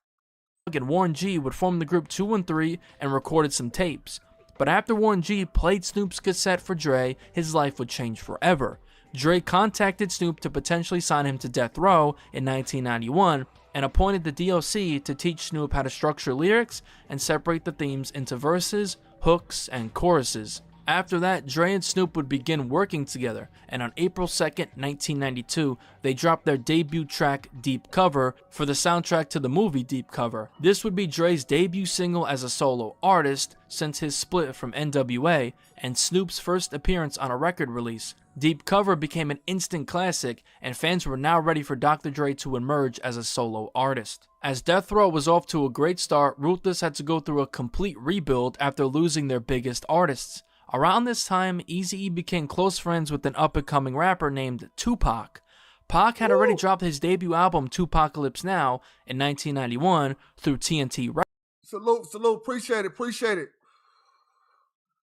[SPEAKER 2] And Warren G would form the group 213 and recorded some tapes. But after Warren G played Snoop's cassette for Dre, his life would change forever. Dre contacted Snoop to potentially sign him to Death Row in 1991 and appointed the DOC to teach Snoop how to structure lyrics and separate the themes into verses, hooks, and choruses. After that, Dre and Snoop would begin working together, and on April 2nd, 1992, they dropped their debut track, Deep Cover, for the soundtrack to the movie Deep Cover. This would be Dre's debut single as a solo artist since his split from N.W.A. and Snoop's first appearance on a record release. Deep Cover became an instant classic, and fans were now ready for Dr. Dre to emerge as a solo artist. As Death Row was off to a great start, Ruthless had to go through a complete rebuild after losing their biggest artists. Around this time, Eazy-E became close friends with an up-and-coming rapper named Tupac. Pac had already dropped his debut album, Tupacalypse Now, in 1991 through TNT Records.
[SPEAKER 1] Salute, appreciate it.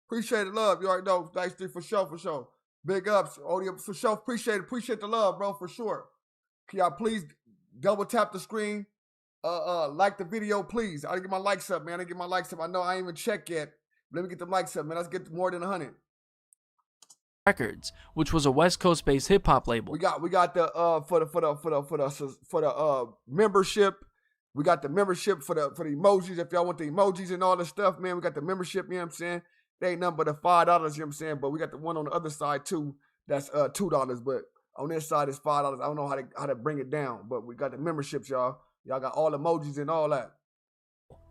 [SPEAKER 1] Appreciate it, love. You already know, Dice 3 for sure. Big ups, audio for sure. Appreciate the love, bro, for sure. Can y'all please double tap the screen, like the video, please. I didn't get my likes up, man. I know I ain't even checked yet. Let me get the likes up, man. Let's get more than 100.
[SPEAKER 2] Records, which was a West Coast-based hip-hop label.
[SPEAKER 1] We got the for the membership. We got the membership for the emojis. If y'all want the emojis and all the stuff, man, we got the membership. You know what I'm saying? They ain't nothing but the $5. You know what I'm saying? But we got the one on the other side too. That's $2. But on this side it's $5. I don't know how to bring it down. But we got the memberships, y'all. Y'all got all emojis and all that.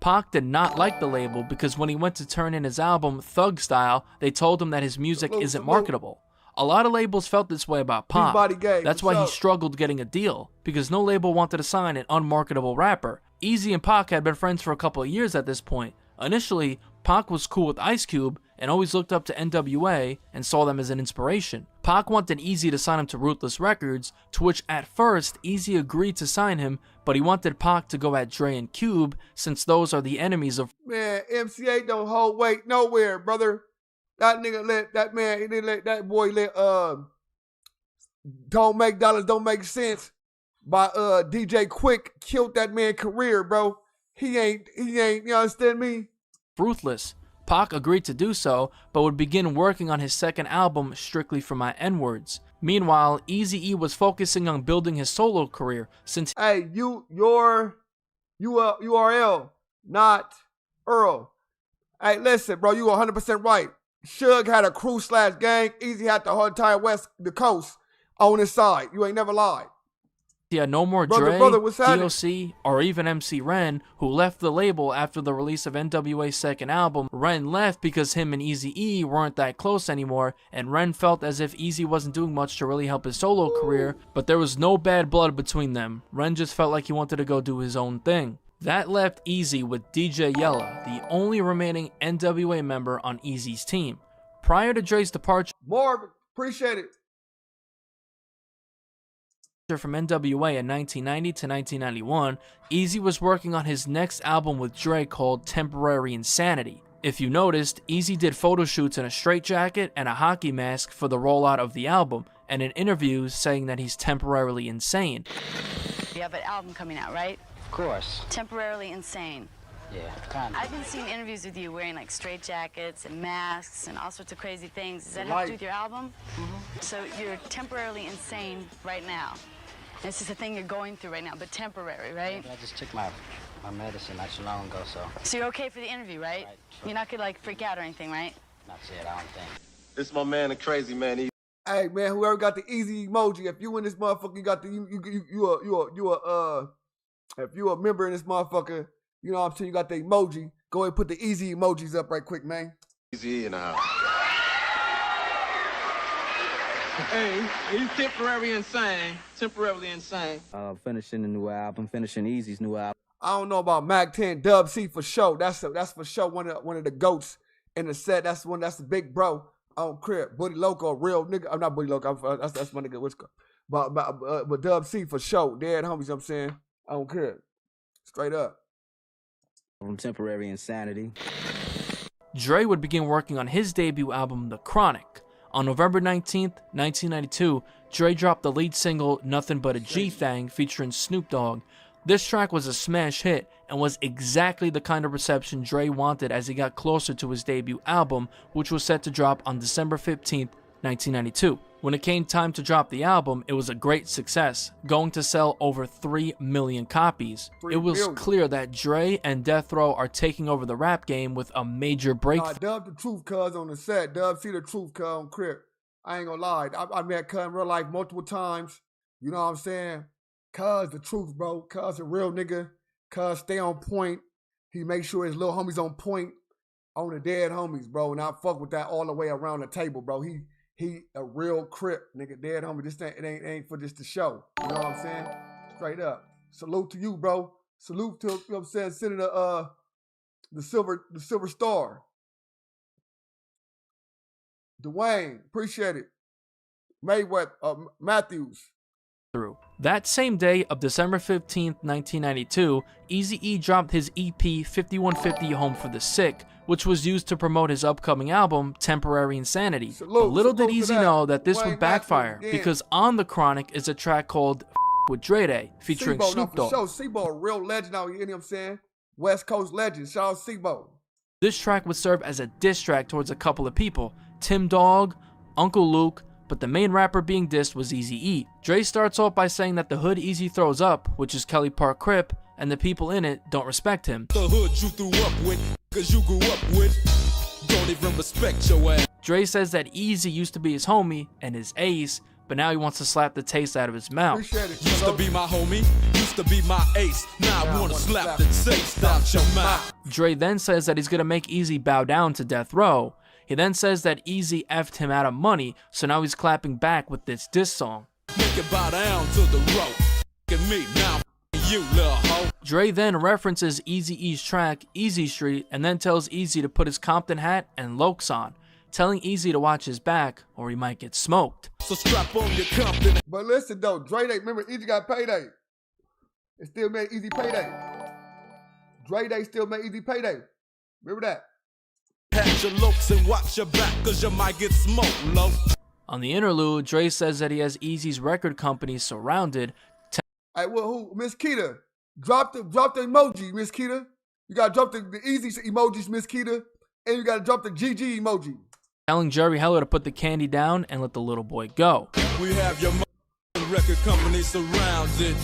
[SPEAKER 2] Pac did not like the label because when he went to turn in his album, Thug Style, they told him that his music isn't marketable. A lot of labels felt this way about Pac. That's why he struggled getting a deal, because no label wanted to sign an unmarketable rapper. Eazy and Pac had been friends for a couple of years at this point. Initially, Pac was cool with Ice Cube and always looked up to N.W.A. and saw them as an inspiration. Pac wanted Eazy to sign him to Ruthless Records, to which at first Eazy agreed to sign him, but he wanted Pac to go at Dre and Cube since those are the enemies of—
[SPEAKER 1] Man, MCA don't hold weight nowhere, brother. That nigga let that man, he didn't let that boy let Don't Make Dollars Don't Make Sense by DJ Quick killed that man's career, bro. He ain't, you understand me?
[SPEAKER 2] Ruthless. Pac agreed to do so, but would begin working on his second album Strictly for My N-Words. Meanwhile, Eazy-E was focusing on building his solo career since—
[SPEAKER 1] Hey, your URL, not Earl. Hey, listen, bro, you 100% right. Suge had a crew / gang. Eazy had the whole entire the coast on his side. You ain't never lied.
[SPEAKER 2] He had no more Dre, DOC, or even MC Ren, who left the label after the release of N.W.A.'s second album. Ren left because him and Eazy-E weren't that close anymore, and Ren felt as if Eazy wasn't doing much to really help his solo career, but there was no bad blood between them. Ren just felt like he wanted to go do his own thing. That left Eazy with DJ Yella, the only remaining N.W.A. member on Eazy's team. Prior to Dre's departure—
[SPEAKER 1] Marvin, appreciate it.
[SPEAKER 2] From N.W.A. in 1990 to 1991, Eazy was working on his next album with Dre called Temporary Insanity. If you noticed, Eazy did photo shoots in a straitjacket and a hockey mask for the rollout of the album, and in interviews saying that he's temporarily insane.
[SPEAKER 11] You have an album coming out, right?
[SPEAKER 4] Of course.
[SPEAKER 11] Temporarily Insane.
[SPEAKER 4] Yeah, kind of.
[SPEAKER 11] I've been seeing interviews with you wearing like straitjackets and masks and all sorts of crazy things. Does that have to do with your album? Mm-hmm. So you're temporarily insane right now. And it's just a thing you're going through right now, but temporary, right?
[SPEAKER 4] Yeah, I just took my medicine not too long ago, so.
[SPEAKER 11] So you're okay for the interview, right? You're not gonna like freak out or anything, right?
[SPEAKER 4] Not yet, I don't think.
[SPEAKER 12] This is my man, the crazy man.
[SPEAKER 1] Hey man, whoever got the Eazy emoji, if you in this motherfucker, you got the if you a member in this motherfucker, you know what I'm saying, you got the emoji. Go ahead and put the Eazy emojis up right quick, man.
[SPEAKER 12] Eazy in the house.
[SPEAKER 13] Hey, he's temporarily insane. Temporarily insane.
[SPEAKER 4] Finishing the new album, finishing Eazy's new album.
[SPEAKER 1] I don't know about Mac 10 Dub C for sure. That's for sure one of the goats in the set. That's the big bro on Crib. Buddy Loco, real nigga. I'm not Buddy Loco. That's my nigga. But Dub C for sure. Dead homies. You know what I'm saying, on Crib. Straight up.
[SPEAKER 4] From Temporary Insanity.
[SPEAKER 2] Dre would begin working on his debut album, The Chronic. On November 19th, 1992, Dre dropped the lead single Nothing But a G-Thang featuring Snoop Dogg. This track was a smash hit and was exactly the kind of reception Dre wanted as he got closer to his debut album, which was set to drop on December 15th, 1992. When it came time to drop the album, it was a great success, going to sell over 3 million copies. It was clear that Dre and Death Row are taking over the rap game with a major breakthrough.
[SPEAKER 1] Dub the truth, cuz on the set. Dub see the truth, cuz on Crib. I ain't gonna lie. I met cuz in real life multiple times. You know what I'm saying? Cuz the truth, bro. Cuz a real nigga. Cuz stay on point. He make sure his little homies on point on the dead homies, bro. And I fuck with that all the way around the table, bro. He a real Crip, nigga, dead homie. This ain't for just the show. You know what I'm saying? Straight up. Salute to you, bro. Salute to, you know what I'm saying, Senator the Silver Star. Dwayne, appreciate it. Mayweather, Matthews.
[SPEAKER 2] Through. That same day of December 15th, 1992, Eazy-E dropped his EP 5150 Home for the Sick, which was used to promote his upcoming album, Temporary Insanity. But little did Eazy know that this would backfire, because on The Chronic is a track called with Dre Day, featuring Snoop Dogg.
[SPEAKER 1] Sebo, a real legend out here, you know what I'm saying? West Coast legend, shout out Sebo.
[SPEAKER 2] This track would serve as a diss track towards a couple of people, Tim Dog, Uncle Luke, but the main rapper being dissed was Eazy-E. Dre starts off by saying that the hood Eazy throws up, which is Kelly Park Crip, and the people in it don't respect him.
[SPEAKER 14] The hood you threw up with, cause you grew up with, don't even respect your ass.
[SPEAKER 2] Dre says that Eazy used to be his homie and his ace, but now he wants to slap the taste out of his mouth.
[SPEAKER 14] Used to be my homie, used to be my ace, now I wanna slap the taste out your mouth.
[SPEAKER 2] Dre then says that he's gonna make Eazy bow down to Death Row. He then says that Eazy effed him out of money, so now he's clapping back with this diss song.
[SPEAKER 14] Make it bow down to the rope. Look at me now, you little hoe.
[SPEAKER 2] Dre then references Eazy-E's track, Easy Street, and then tells Eazy to put his Compton hat and Lokes on, telling Eazy to watch his back or he might get smoked.
[SPEAKER 14] So strap on your Compton.
[SPEAKER 1] But listen though, Dre Day, remember Eazy got payday. It still made Eazy payday. Dre Day still made Eazy payday. Remember that.
[SPEAKER 14] Pat your looks and watch your back, cause you might get smoked, low.
[SPEAKER 2] On the interlude, Dre says that he has Eazy's record company surrounded.
[SPEAKER 1] Hey, well, who? Miss Keita. Drop the emoji, Miss Keita. You gotta drop the Eazy emojis, Miss Keita. And you gotta drop the GG emoji.
[SPEAKER 2] Telling Jerry Heller to put the candy down and let the little boy go.
[SPEAKER 14] We have your record company surrounded.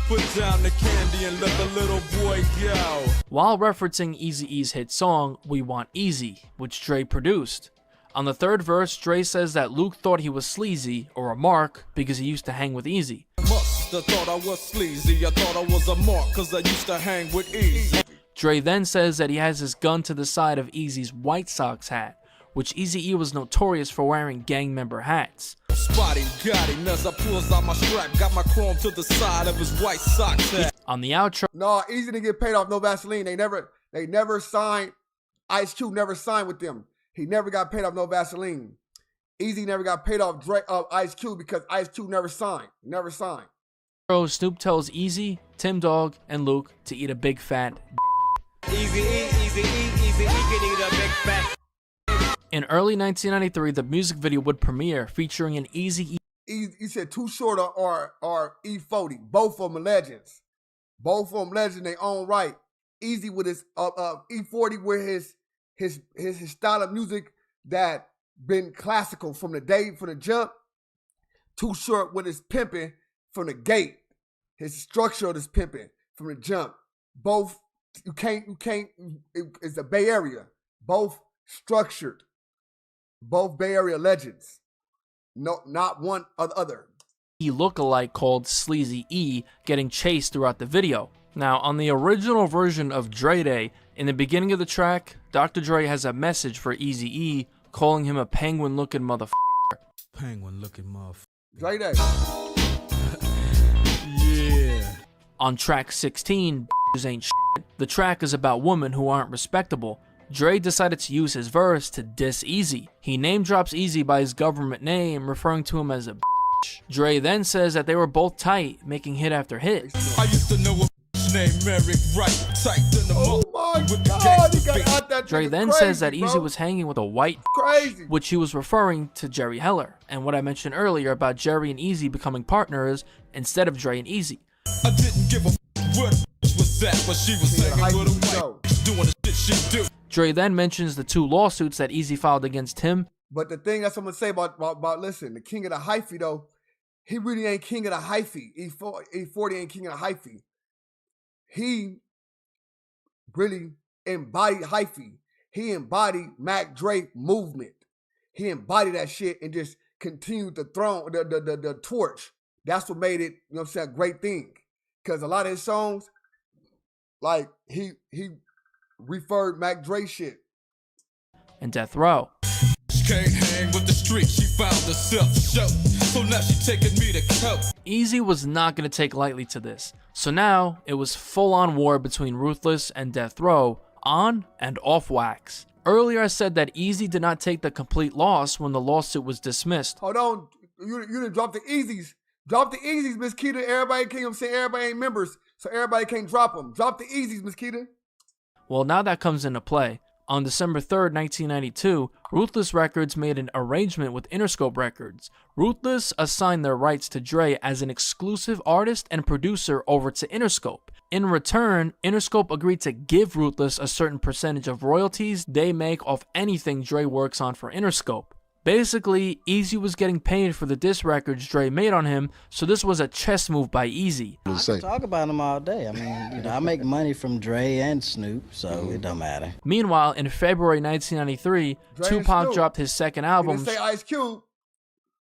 [SPEAKER 14] Put down the candy and let the little boy go.
[SPEAKER 2] While referencing Eazy-E's hit song, We Want Eazy, which Dre produced. On the third verse, Dre says that Luke thought he was sleazy, or a mark, because he used to hang with Eazy.
[SPEAKER 14] Must have thought I was sleazy. I thought I was a mark, cause I used to hang with Eazy.
[SPEAKER 2] Dre then says that he has his gun to the side of Eazy's White Sox hat, which Eazy-E was notorious for wearing gang member hats.
[SPEAKER 14] Spotty got him as I pulls out my strap, got my chrome to the side of his White Sox hat.
[SPEAKER 2] On the outro,
[SPEAKER 1] no, Eazy didn't get paid off no Vaseline. They never signed. Ice Cube never signed with them. He never got paid off no Vaseline. Eazy never got paid off Ice Cube because Ice Cube never signed. Never signed.
[SPEAKER 2] Snoop tells Eazy, Tim Dog, and Luke to eat a big fat.
[SPEAKER 13] Eazy-E can eat a big fat.
[SPEAKER 2] In early 1993, the music video would premiere featuring an Eazy-E.
[SPEAKER 1] He said Too Short or E40. Both of them legends. Both of them legends in their own right. Eazy with his E40 with his style of music that been classical from the jump. Too Short with his pimping from the gate. His structure of his pimping from the jump. Both you can't. It's the Bay Area. Both structured. Both Bay Area legends. No, not one or the other.
[SPEAKER 2] Look-alike called Sleazy E getting chased throughout the video. Now, on the original version of Dre Day, in the beginning of the track, Dr. Dre has a message for Eazy-E, calling him a penguin-looking motherfucker.
[SPEAKER 14] Penguin-looking motherfucker.
[SPEAKER 1] Dre Day.
[SPEAKER 14] Yeah.
[SPEAKER 2] On track 16, ain't shit. The track is about women who aren't respectable. Dre decided to use his verse to diss Eazy. He name drops Eazy by his government name, referring to him as a bitch. Dre then says that they were both tight, making hit after hit.
[SPEAKER 14] I used to know a bitch named Merrick Wright, tight in the
[SPEAKER 1] oh my God, he got out that
[SPEAKER 2] Dre then
[SPEAKER 1] crazy,
[SPEAKER 2] says that
[SPEAKER 1] bro.
[SPEAKER 2] Eazy was hanging with a white
[SPEAKER 1] crazy,
[SPEAKER 2] which he was referring to Jerry Heller, and what I mentioned earlier about Jerry and Eazy becoming partners instead of Dre and Eazy.
[SPEAKER 14] I didn't give a what was that, but she was hanging with a white doing the shit she do.
[SPEAKER 2] Dre then mentions the 2 lawsuits that Eazy filed against him.
[SPEAKER 1] But the thing that's what I'm gonna say about listen, the king of the hyphy though, he really ain't king of the hyphy. E40 ain't king of the hyphy. He really embodied hyphy. He embodied Mac Dre movement. He embodied that shit and just continued the throne, the torch. That's what made it, you know what I'm saying, a great thing. Because a lot of his songs, like he referred Mac Dre shit.
[SPEAKER 2] And Death Row.
[SPEAKER 14] She can't hang with the street, she found herself show. So now she taking me to court.
[SPEAKER 2] Eazy was not going to take lightly to this. So now it was full-on war between Ruthless and Death Row, on and off wax. Earlier I said that Eazy did not take the complete loss when the lawsuit was dismissed.
[SPEAKER 1] Hold on, you didn't drop the Eazys. Drop the Eazys, Miss Keita. Everybody can't, I'm saying everybody ain't members, so everybody can't drop them. Drop the Eazys, Miss Keita.
[SPEAKER 2] Well, now that comes into play. On December 3rd, 1992, Ruthless Records made an arrangement with Interscope Records. Ruthless assigned their rights to Dre as an exclusive artist and producer over to Interscope. In return, Interscope agreed to give Ruthless a certain percentage of royalties they make off anything Dre works on for Interscope. Basically, Eazy was getting paid for the diss records Dre made on him, so this was a chess move by Eazy.
[SPEAKER 4] I can talk about him all day. I mean, you know, I make money from Dre and Snoop, so it don't matter.
[SPEAKER 2] Meanwhile, in February 1993, Tupac dropped his second album,
[SPEAKER 1] Say Ice Cube.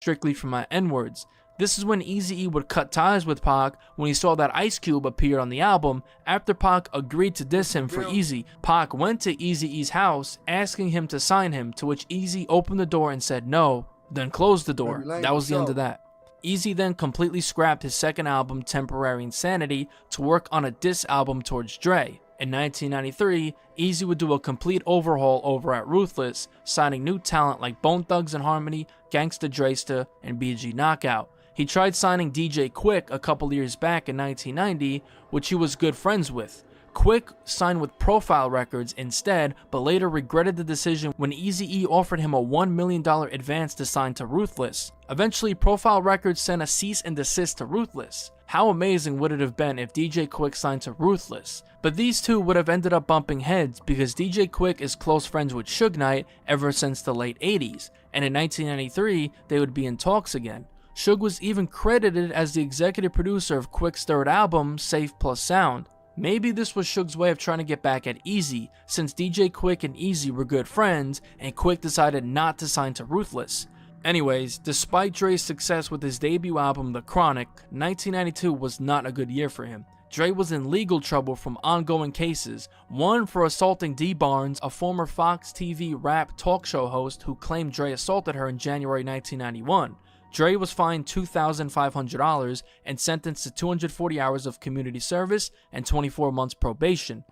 [SPEAKER 2] Strictly for My N-Words. This is when Eazy-E would cut ties with Pac when he saw that Ice Cube appeared on the album. After Pac agreed to diss him for Eazy, Pac went to Eazy-E's house asking him to sign him, to which Eazy opened the door and said no, then closed the door. That was the end of that. Eazy then completely scrapped his second album, Temporary Insanity, to work on a diss album towards Dre. In 1993, Eazy would do a complete overhaul over at Ruthless, signing new talent like Bone Thugs and Harmony, Gangsta Dresta, and BG Knockout. He tried signing DJ Quick a couple years back in 1990, which he was good friends with. Quick signed with Profile Records instead, but later regretted the decision when Eazy-E offered him a $1 million advance to sign to Ruthless. Eventually, Profile Records sent a cease and desist to Ruthless. How amazing would it have been if DJ Quick signed to Ruthless? But these two would have ended up bumping heads because DJ Quick is close friends with Suge Knight ever since the late 80s, and in 1993, they would be in talks again. Suge was even credited as the executive producer of Quick's third album, Safe Plus Sound. Maybe this was Suge's way of trying to get back at Eazy, since DJ Quick and Eazy were good friends, and Quick decided not to sign to Ruthless. Anyways, despite Dre's success with his debut album, The Chronic, 1992 was not a good year for him. Dre was in legal trouble from ongoing cases, one for assaulting Dee Barnes, a former Fox TV rap talk show host who claimed Dre assaulted her in January 1991. Dre was fined $2,500 and sentenced to 240 hours of community service and 24 months probation.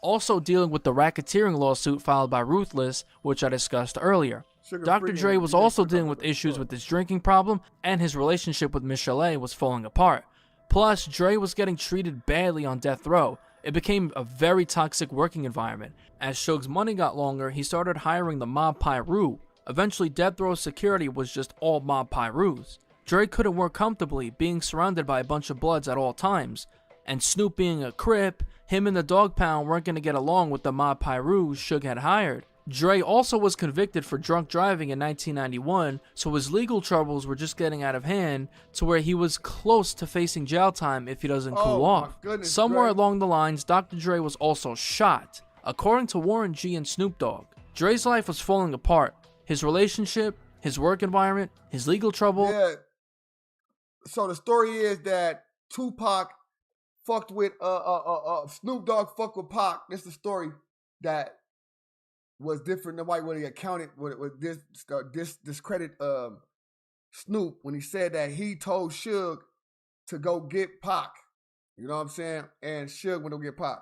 [SPEAKER 2] Also dealing with the racketeering lawsuit filed by Ruthless, which I discussed earlier. Dr. Dre was also dealing with issues with his drinking problem, and his relationship with Michelle was falling apart. Plus, Dre was getting treated badly on death row. It became a very toxic working environment. As Suge's money got longer, he started hiring the Mob Piru. Eventually, death row security was just all Mob Pirus. Dre couldn't work comfortably, being surrounded by a bunch of Bloods at all times. And Snoop being a Crip, him and the Dog Pound weren't going to get along with the Mob Pirus Suge had hired. Dre also was convicted for drunk driving in 1991, so his legal troubles were just getting out of hand to where he was close to facing jail time if he doesn't cool off. Somewhere along the lines, Dr. Dre was also shot. According to Warren G and Snoop Dogg, Dre's life was falling apart. His relationship, his work environment, his legal trouble.
[SPEAKER 1] Yeah. So the story is that Tupac fucked with Snoop Dogg fucked with Pac. That's the story that was different than what he accounted with discredit Snoop when he said that he told Suge to go get Pac. You know what I'm saying? And Suge went to get Pac.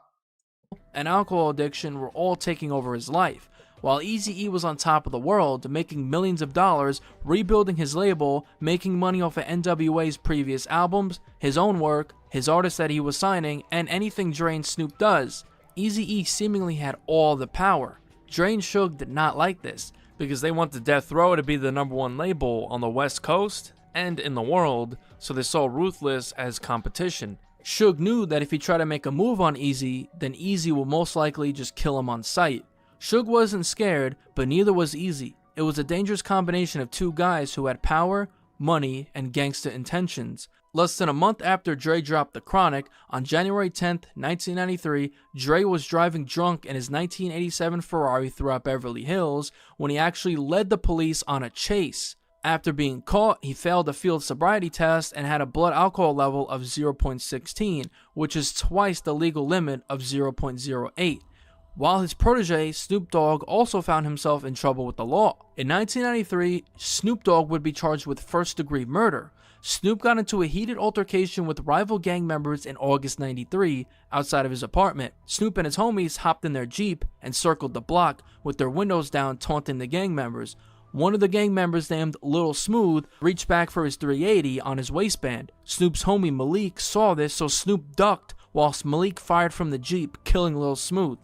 [SPEAKER 2] And alcohol addiction were all taking over his life. While Eazy-E was on top of the world, making millions of dollars, rebuilding his label, making money off of N.W.A.'s previous albums, his own work, his artists that he was signing, and anything Dre and Snoop does, Eazy-E seemingly had all the power. Dre and Suge did not like this, because they wanted Death Row to be the #1 label on the West Coast and in the world, so they saw Ruthless as competition. Suge knew that if he tried to make a move on Eazy, then Eazy will most likely just kill him on sight. Suge wasn't scared, but neither was Eazy. It was a dangerous combination of two guys who had power, money, and gangsta intentions. Less than a month after Dre dropped The Chronic, on January 10th, 1993, Dre was driving drunk in his 1987 Ferrari throughout Beverly Hills when he actually led the police on a chase. After being caught, he failed a field sobriety test and had a blood alcohol level of 0.16, which is twice the legal limit of 0.08. While his protege, Snoop Dogg, also found himself in trouble with the law. In 1993, Snoop Dogg would be charged with first-degree murder. Snoop got into a heated altercation with rival gang members in August 93 outside of his apartment. Snoop and his homies hopped in their Jeep and circled the block with their windows down, taunting the gang members. One of the gang members, named Little Smooth, reached back for his .380 on his waistband. Snoop's homie Malik saw this, so Snoop ducked whilst Malik fired from the Jeep, killing Little Smooth.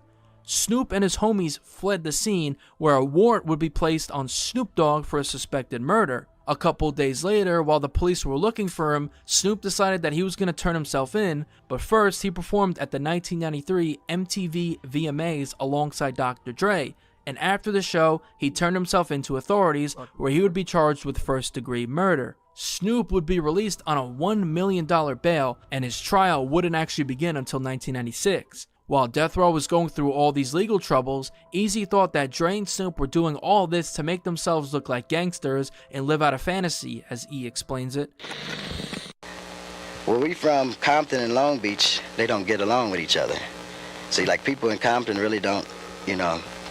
[SPEAKER 2] Snoop and his homies fled the scene, where a warrant would be placed on Snoop Dogg for a suspected murder. A couple days later, while the police were looking for him, Snoop decided that he was going to turn himself in, but first he performed at the 1993 MTV VMAs alongside Dr. Dre, and after the show, he turned himself into authorities, where he would be charged with first-degree murder. Snoop would be released on a $1 million bail, and his trial wouldn't actually begin until 1996. While Death Row was going through all these legal troubles, Eazy thought that Dre and Snoop were doing all this to make themselves look like gangsters and live out a fantasy, as E explains it.
[SPEAKER 4] Well, we from Compton and Long Beach, they don't get along with each other. See, like people in Compton really don't,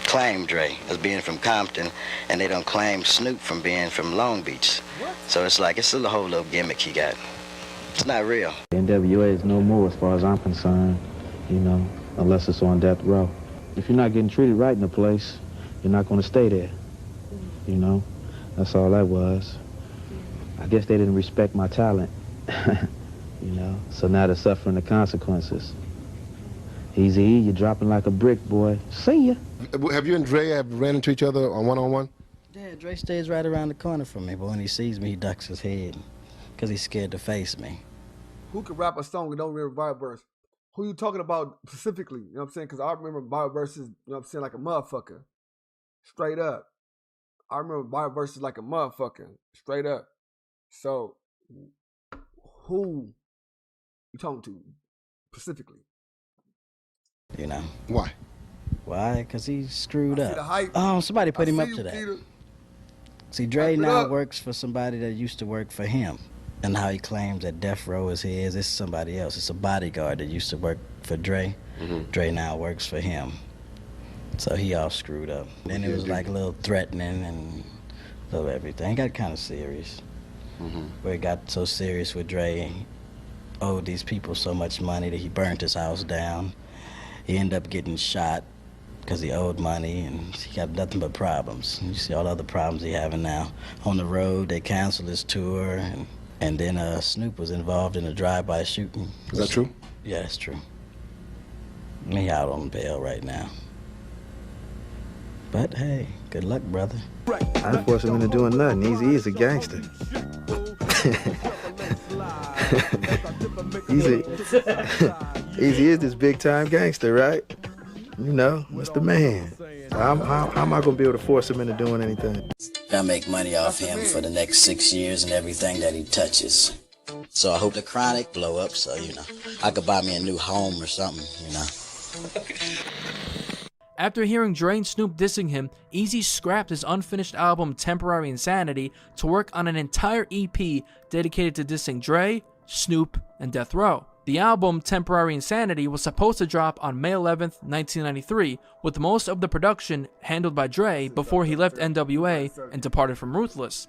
[SPEAKER 4] claim Dre as being from Compton, and they don't claim Snoop from being from Long Beach. What? So it's like, it's still a whole little gimmick he got. It's not real.
[SPEAKER 15] N.W.A is no more as far as I'm concerned, unless it's on death row. If you're not getting treated right in the place, you're not going to stay there, That's all that was. I guess they didn't respect my talent, So now they're suffering the consequences. Eazy-E, you're dropping like a brick, boy. See ya.
[SPEAKER 12] Have you and Dre ran into each other on one-on-one?
[SPEAKER 4] Yeah, Dre stays right around the corner from me, but when he sees me, he ducks his head because he's scared to face me.
[SPEAKER 1] Who could rap a song and don't remember Bible verse? Who you talking about specifically? You know what I'm saying? Because I remember Bible verses, like a motherfucker. Straight up. I remember Bible verses like a motherfucker. Straight up. So, who you talking to specifically?
[SPEAKER 12] Why?
[SPEAKER 4] Why? Because he's screwed
[SPEAKER 1] I see the
[SPEAKER 4] up.
[SPEAKER 1] hype.
[SPEAKER 4] Oh, somebody put him up
[SPEAKER 1] you,
[SPEAKER 4] to that.
[SPEAKER 1] Peter.
[SPEAKER 4] See, Dre
[SPEAKER 1] Hype it
[SPEAKER 4] now
[SPEAKER 1] up.
[SPEAKER 4] works for somebody that used to work for him. And how he claims that Death Row is his, it's somebody else. It's a bodyguard that used to work for Dre.
[SPEAKER 12] Mm-hmm.
[SPEAKER 4] Dre now works for him. So he all screwed up. Then it was like a little threatening and a little everything. It got kind of serious.
[SPEAKER 12] Mm-hmm.
[SPEAKER 4] Where it got so serious with Dre, he owed these people so much money that he burned his house down. He ended up getting shot because he owed money, and he got nothing but problems. You see all the other problems he having now. On the road, they canceled his tour, and then Snoop was involved in a drive-by shooting.
[SPEAKER 12] Is that true?
[SPEAKER 4] Yeah, that's true. He out on bail right now. But hey, good luck, brother.
[SPEAKER 15] I didn't force him into doing nothing. Eazy is a gangster. Eazy is this big-time gangster, right? That's the man. How am I going to be able to force him into doing anything?
[SPEAKER 4] I make money off him for the next 6 years and everything that he touches. So I hope the Chronic blow up so, I could buy me a new home or something,
[SPEAKER 2] After hearing Dre and Snoop dissing him, Eazy scrapped his unfinished album Temporary Insanity to work on an entire EP dedicated to dissing Dre, Snoop, and Death Row. The album Temporary Insanity was supposed to drop on May 11th, 1993, with most of the production handled by Dre before he left N.W.A and departed from Ruthless.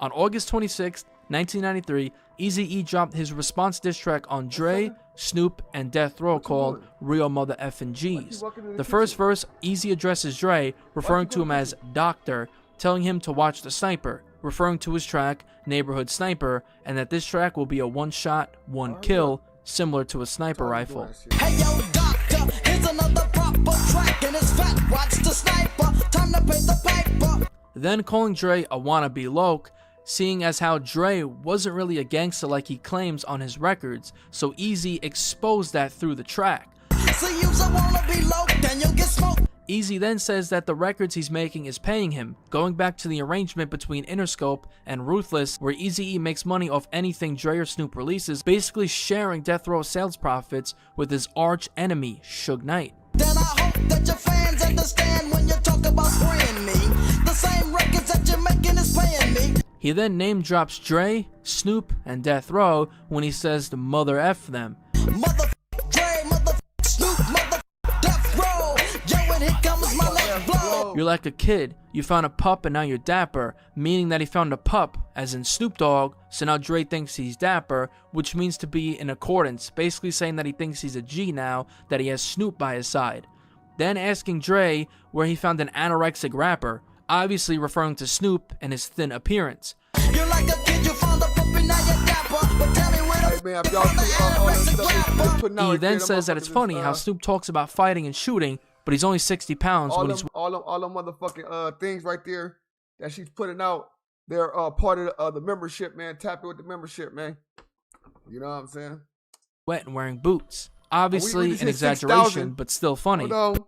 [SPEAKER 2] On August 26th, 1993, Eazy-E dropped his response diss track on Dre, Snoop, and Death Row called Real Mother Effin' G's. The first verse, Eazy addresses Dre, referring to him as Doctor, telling him to watch the sniper, referring to his track, Neighborhood Sniper, and that this track will be a one-shot, one-kill, similar to a sniper rifle.
[SPEAKER 16] Hey yo, doctor, here's another proper track, and it's fat, watch the sniper, time to pay the piper.
[SPEAKER 2] Then calling Dre a wannabe loc, seeing as how Dre wasn't really a gangster like he claims on his records, so Eazy exposed that through the track.
[SPEAKER 16] See you's a wannabe loc, then you'll get smoked.
[SPEAKER 2] Eazy then says that the records he's making is paying him, going back to the arrangement between Interscope and Ruthless, where Eazy-E makes money off anything Dre or Snoop releases, basically sharing Death Row sales profits with his arch enemy, Suge Knight.
[SPEAKER 16] Then I hope that your fans understand when you talk about spraying me. The same records that you're making is paying me.
[SPEAKER 2] He then name drops Dre, Snoop, and Death Row when he says to mother F them.
[SPEAKER 16] Mother Dre, mother Snoop, mother Death Row. Yo, and here comes my left blow.
[SPEAKER 2] You're like a kid, you found a pup and now you're dapper, meaning that he found a pup, as in Snoop Dogg, so now Dre thinks he's dapper, which means to be in accordance, basically saying that he thinks he's a G now, that he has Snoop by his side. Then asking Dre where he found an anorexic rapper, obviously referring to Snoop and his thin appearance.
[SPEAKER 16] You're like a kid, you found a puppy, now you're dapper, but tell me where
[SPEAKER 2] He then says that it's funny how Snoop talks about fighting and shooting, but he's only 60 pounds when he's...
[SPEAKER 1] All them motherfucking things right there that she's putting out, they're part of the membership, man. Tap in with the membership, man. You know what I'm saying?
[SPEAKER 2] Wet and wearing boots. Obviously
[SPEAKER 1] we
[SPEAKER 2] an exaggeration, but still funny.
[SPEAKER 1] Hold on.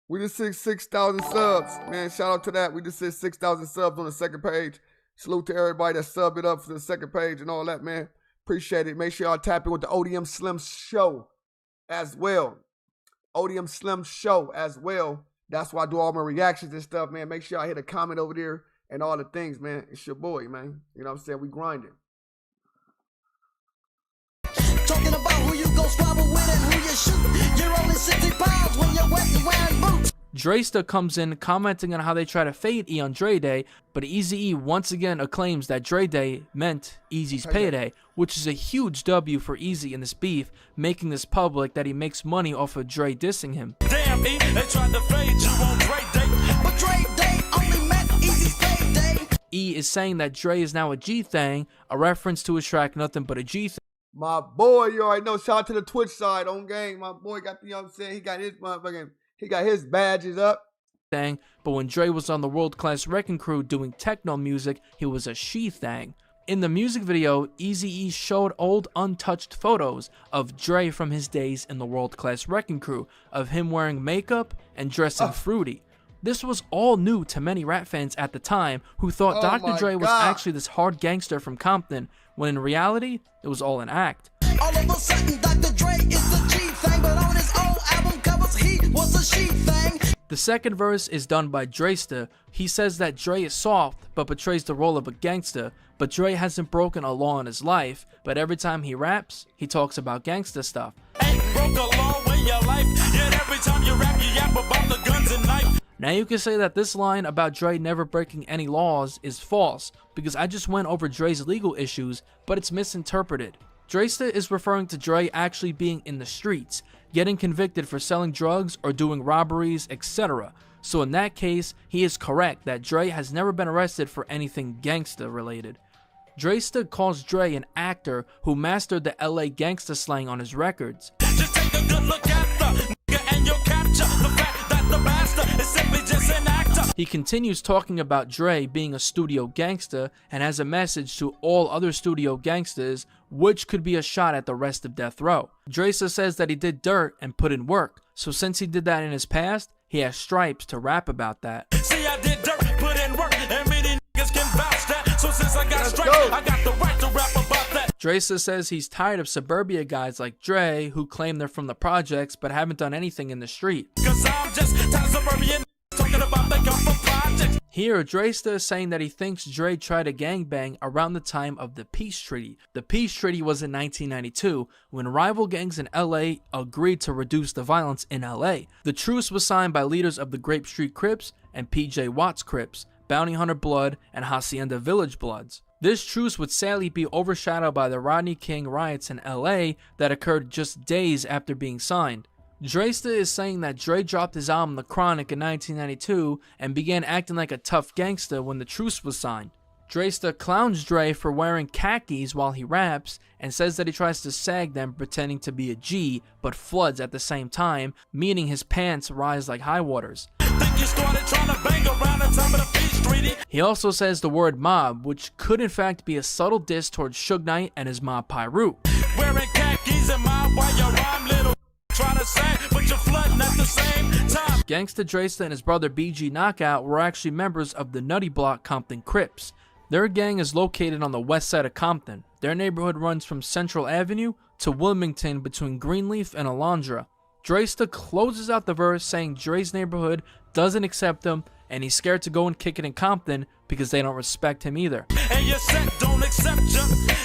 [SPEAKER 1] We just hit 6,000 subs. Man, shout out to that. We just hit 6,000 subs on the second page. Salute to everybody that subbed it up for the second page and all that, man. Appreciate it. Make sure y'all tap in with the ODM Slim Show as well. Odium Slim Show as well. That's why I do all my reactions and stuff, man. Make sure y'all hit a comment over there and all the things, man. It's your boy, man. You know what I'm saying? We grinding.
[SPEAKER 16] Talking about who you go squabble with and who you shoot. You're only 60 pounds when you're wet and wearing boots.
[SPEAKER 2] Dresta comes in commenting on how they try to fade E on Dre Day, but Eazy-E once again acclaims that Dre Day meant Eazy's payday, which is a huge W for Eazy in this beef, making this public that he makes money off of Dre dissing him.
[SPEAKER 14] Damn, E, they tried to fade you on Dre Day.
[SPEAKER 16] But Dre Day only meant Eazy's payday.
[SPEAKER 2] E is saying that Dre is now a G thing, a reference to his track Nothing But a G Thing.
[SPEAKER 1] My boy, you already know, shout out to the Twitch side on game. My boy got the, you know what I'm saying? He got his badges up.
[SPEAKER 2] Thing, but when Dre was on the world-class Wrecking Crew doing techno music, he was a she thing. In the music video, Eazy-E showed old untouched photos of Dre from his days in the world-class Wrecking Crew, of him wearing makeup and dressing fruity. This was all new to many rap fans at the time who thought Dr. Dre was actually this hard gangster from Compton, when in reality, it was all an act.
[SPEAKER 16] All of a sudden, Dr. Dre is the G thing, but on his old album covers, he was a she thing.
[SPEAKER 2] The second verse is done by Dresta. He says that Dre is soft, but portrays the role of a gangster, but Dre hasn't broken a law in his life, but every time he raps, he talks about gangster stuff.
[SPEAKER 14] Ain't broke a law in your life, yet every time you rap, you yap about the guns and knife.
[SPEAKER 2] Now you can say that this line about Dre never breaking any laws is false, because I just went over Dre's legal issues, but it's misinterpreted. Dresta is referring to Dre actually being in the streets, getting convicted for selling drugs or doing robberies, etc. So in that case, he is correct that Dre has never been arrested for anything gangsta related. Dresta calls Dre an actor who mastered the LA gangsta slang on his records.
[SPEAKER 14] Just take a good look at the nigga and you'll capture the fact that the bastard is simply just an actor.
[SPEAKER 2] He continues talking about Dre being a studio gangsta and has a message to all other studio gangsters, which could be a shot at the rest of Death Row. Dresta says that he did dirt and put in work, so since he did that in his past, he has stripes to rap about that.
[SPEAKER 14] See, I did dirt, put in work, and many niggas can vouch that. So since I got stripes, I got the right to rap about that.
[SPEAKER 2] Dresta says he's tired of suburbia guys like Dre who claim they're from the projects but haven't done anything in the street.
[SPEAKER 14] Cause I'm just tired of suburban talking about they come from projects.
[SPEAKER 2] Here, Dresta is saying that he thinks Dre tried a gangbang around the time of the Peace Treaty. The Peace Treaty was in 1992, when rival gangs in LA agreed to reduce the violence in LA. The truce was signed by leaders of the Grape Street Crips and PJ Watts Crips, Bounty Hunter Blood, and Hacienda Village Bloods. This truce would sadly be overshadowed by the Rodney King riots in LA that occurred just days after being signed. Dresta is saying that Dre dropped his album The Chronic in 1992 and began acting like a tough gangster when the truce was signed. Dresta clowns Dre for wearing khakis while he raps and says that he tries to sag them pretending to be a G but floods at the same time, meaning his pants rise like high waters. He also says the word mob, which could in fact be a subtle diss towards Suge Knight and his mob Pyru.
[SPEAKER 14] Wearing khakis and mob while you rhyme little trying to say, but you're flooding at the same time.
[SPEAKER 2] Gangsta Dresta and his brother BG Knockout were actually members of the Nutty Block Compton Crips. Their gang is located on the west side of Compton. Their neighborhood runs from Central Avenue to Wilmington between Greenleaf and Alondra. Dresta closes out the verse saying Dre's neighborhood doesn't accept him and he's scared to go and kick it in Compton because they don't respect him either.
[SPEAKER 14] And your set don't accept you.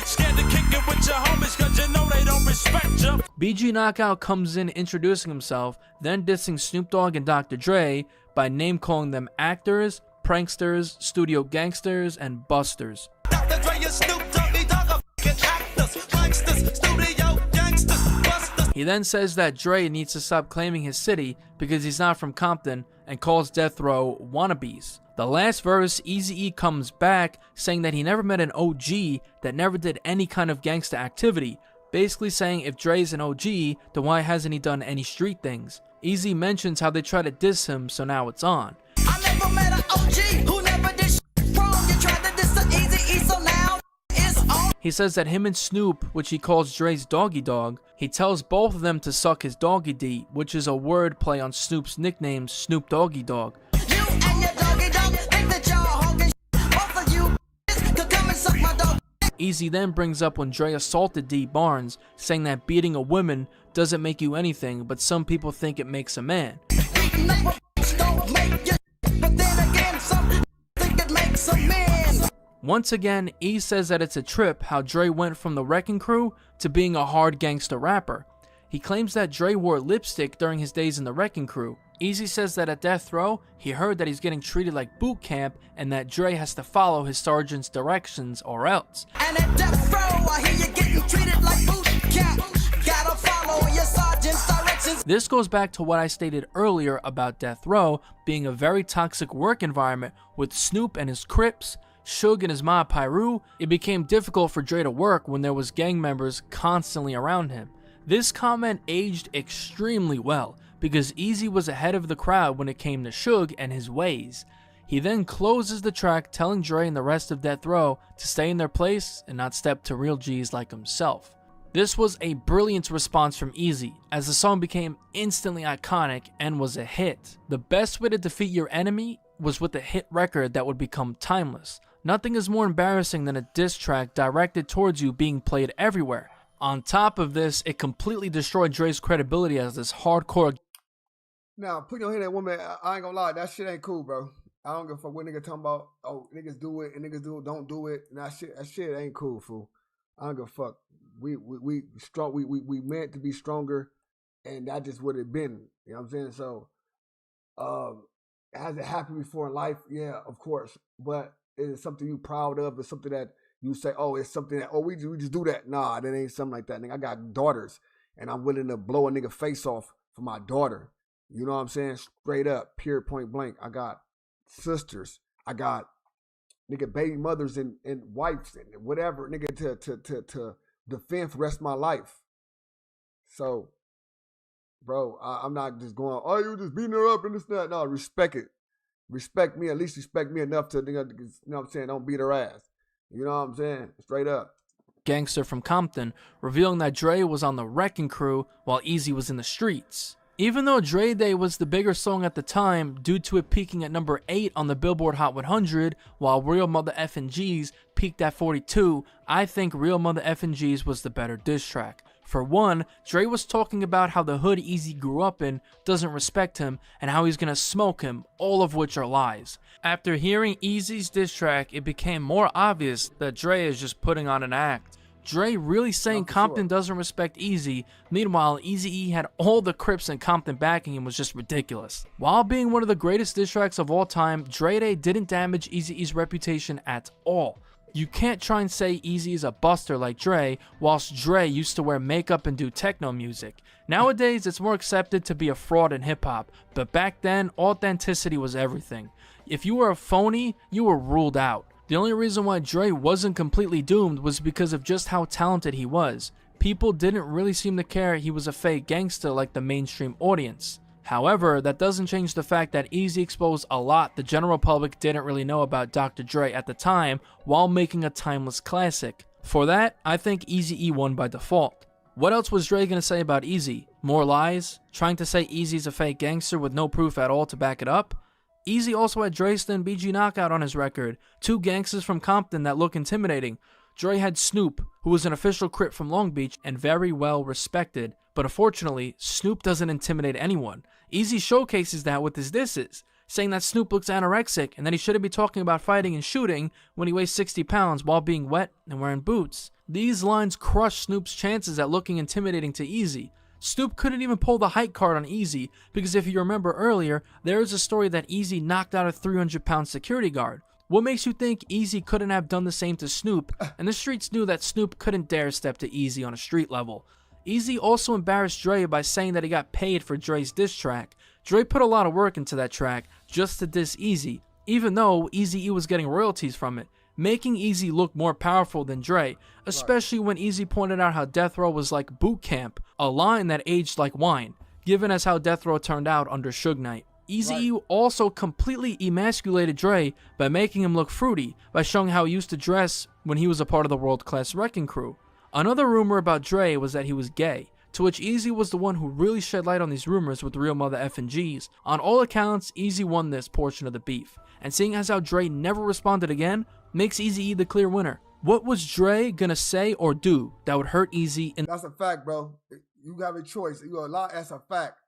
[SPEAKER 14] Scared to kick it with your homies cause you know they don't respect you.
[SPEAKER 2] BG Knockout comes in introducing himself, then dissing Snoop Dogg and Dr. Dre by name calling them actors, pranksters, studio gangsters, and busters.
[SPEAKER 14] Dr. Dre and Snoop Dogg, they dog actors, pranksters, studio gangsters, busters.
[SPEAKER 2] He then says that Dre needs to stop claiming his city because he's not from Compton and calls Death Row wannabes. The last verse, Eazy-E comes back saying that he never met an OG that never did any kind of gangsta activity, basically saying if Dre's an OG, then why hasn't he done any street things? Eazy mentions how they try to diss him, so now it's on.
[SPEAKER 16] I never met an OG who never did shit wrong. You tried to diss the Eazy-E, so now it's on.
[SPEAKER 2] He says that him and Snoop, which he calls Dre's doggy dog, he tells both of them to suck his doggy D, which is a word play on Snoop's nickname, Snoop Doggy Dog.
[SPEAKER 16] You and your doggy dog think that y'all hogging shit. Both of you could come and suck my dog.
[SPEAKER 2] Eazy then brings up when Dre assaulted D Barnes, saying that beating a woman doesn't make you anything, but some people think it makes a man. Once again, E says that it's a trip how Dre went from the Wrecking Crew to being a hard gangster rapper. He claims that Dre wore lipstick during his days in the Wrecking Crew. Eazy says that at Death Row, he heard that he's getting treated like boot camp and that Dre has to follow his sergeant's directions or else.
[SPEAKER 16] And at Death Row, I hear you getting treated like boot camp. Gotta follow your sergeant's directions.
[SPEAKER 2] This goes back to what I stated earlier about Death Row being a very toxic work environment with Snoop and his Crips, Suge and his Mob Piru. It became difficult for Dre to work when there was gang members constantly around him. This comment aged extremely well because Eazy was ahead of the crowd when it came to Suge and his ways. He then closes the track telling Dre and the rest of Death Row to stay in their place and not step to real G's like himself. This was a brilliant response from Eazy, as the song became instantly iconic and was a hit. The best way to defeat your enemy was with a hit record that would become timeless. Nothing is more embarrassing than a diss track directed towards you being played everywhere. On top of this, it completely destroyed Dre's credibility as this hardcore.
[SPEAKER 1] Now, put your hand at woman, I ain't gonna lie, that shit ain't cool, bro. I don't give a fuck what nigga talking about, oh, niggas do it and niggas don't do it. That shit ain't cool, fool. I don't give a fuck. We strong, we meant to be stronger, and that just would have been, you know what I'm saying? So, has it happened before in life? Yeah, of course. But it is something you proud of. It's something that you say, oh, it's something that, oh, we just do that. Nah, that ain't something like that, nigga. I got daughters, and I'm willing to blow a nigga face off for my daughter. You know what I'm saying? Straight up, pure point blank. I got sisters. I got nigga baby mothers and wives and whatever, nigga, to defend for the rest of my life. So, bro, I'm not just going, oh, you just beating her up and this and that. No, respect it. Respect me. At least respect me enough to, nigga, you know what I'm saying? Don't beat her ass. You know what I'm saying? Straight up.
[SPEAKER 2] Gangster from Compton, revealing that Dre was on the Wrecking Crew while Eazy was in the streets. Even though Dre Day was the bigger song at the time due to it peaking at number 8 on the Billboard Hot 100, while Real Mother Effin' G's peaked at 42, I think Real Mother Effin' G's was the better diss track. For one, Dre was talking about how the hood Eazy grew up in doesn't respect him and how he's gonna smoke him, all of which are lies. After hearing Eazy's diss track, it became more obvious that Dre is just putting on an act. Dre really saying Compton doesn't respect Eazy, meanwhile Eazy-E had all the Crips in Compton backing him was just ridiculous. While being one of the greatest diss tracks of all time, Dre Day didn't damage Eazy-E's reputation at all. You can't try and say Eazy is a buster like Dre, whilst Dre used to wear makeup and do techno music. Nowadays, it's more accepted to be a fraud in hip-hop, but back then, authenticity was everything. If you were a phony, you were ruled out. The only reason why Dre wasn't completely doomed was because of just how talented he was. People didn't really seem to care he was a fake gangster like the mainstream audience. However, that doesn't change the fact that Eazy exposed a lot the general public didn't really know about Dr. Dre at the time while making a timeless classic. For that, I think Eazy-E won by default. What else was Dre gonna say about Eazy? More lies? Trying to say Eazy's a fake gangster with no proof at all to back it up? Eazy also had Dresden and BG Knockout on his record, two gangsters from Compton that look intimidating. Dre had Snoop, who was an official Crip from Long Beach and very well respected, but unfortunately, Snoop doesn't intimidate anyone. Eazy showcases that with his disses, saying that Snoop looks anorexic and that he shouldn't be talking about fighting and shooting when he weighs 60 pounds while being wet and wearing boots. These lines crush Snoop's chances at looking intimidating to Eazy. Snoop couldn't even pull the height card on Eazy because if you remember earlier, there is a story that Eazy knocked out a 300-pound security guard. What makes you think Eazy couldn't have done the same to Snoop, and the streets knew that Snoop couldn't dare step to Eazy on a street level. Eazy also embarrassed Dre by saying that he got paid for Dre's diss track. Dre put a lot of work into that track just to diss Eazy, even though Eazy-E was getting royalties from it, making Eazy look more powerful than Dre, especially when Eazy pointed out how Death Row was like boot camp, a line that aged like wine, given as how Death Row turned out under Suge Knight. Eazy-E also completely emasculated Dre by making him look fruity, by showing how he used to dress when he was a part of the world-class Wrecking Crew. Another rumor about Dre was that he was gay, to which Eazy was the one who really shed light on these rumors with Real Mother Effin' G's. On all accounts, Eazy won this portion of the beef, and seeing as how Dre never responded again, makes Eazy-E the clear winner. What was Dre gonna say or do that would hurt Eazy?
[SPEAKER 1] That's a fact, bro. You have a choice. You are allowed. That's a fact.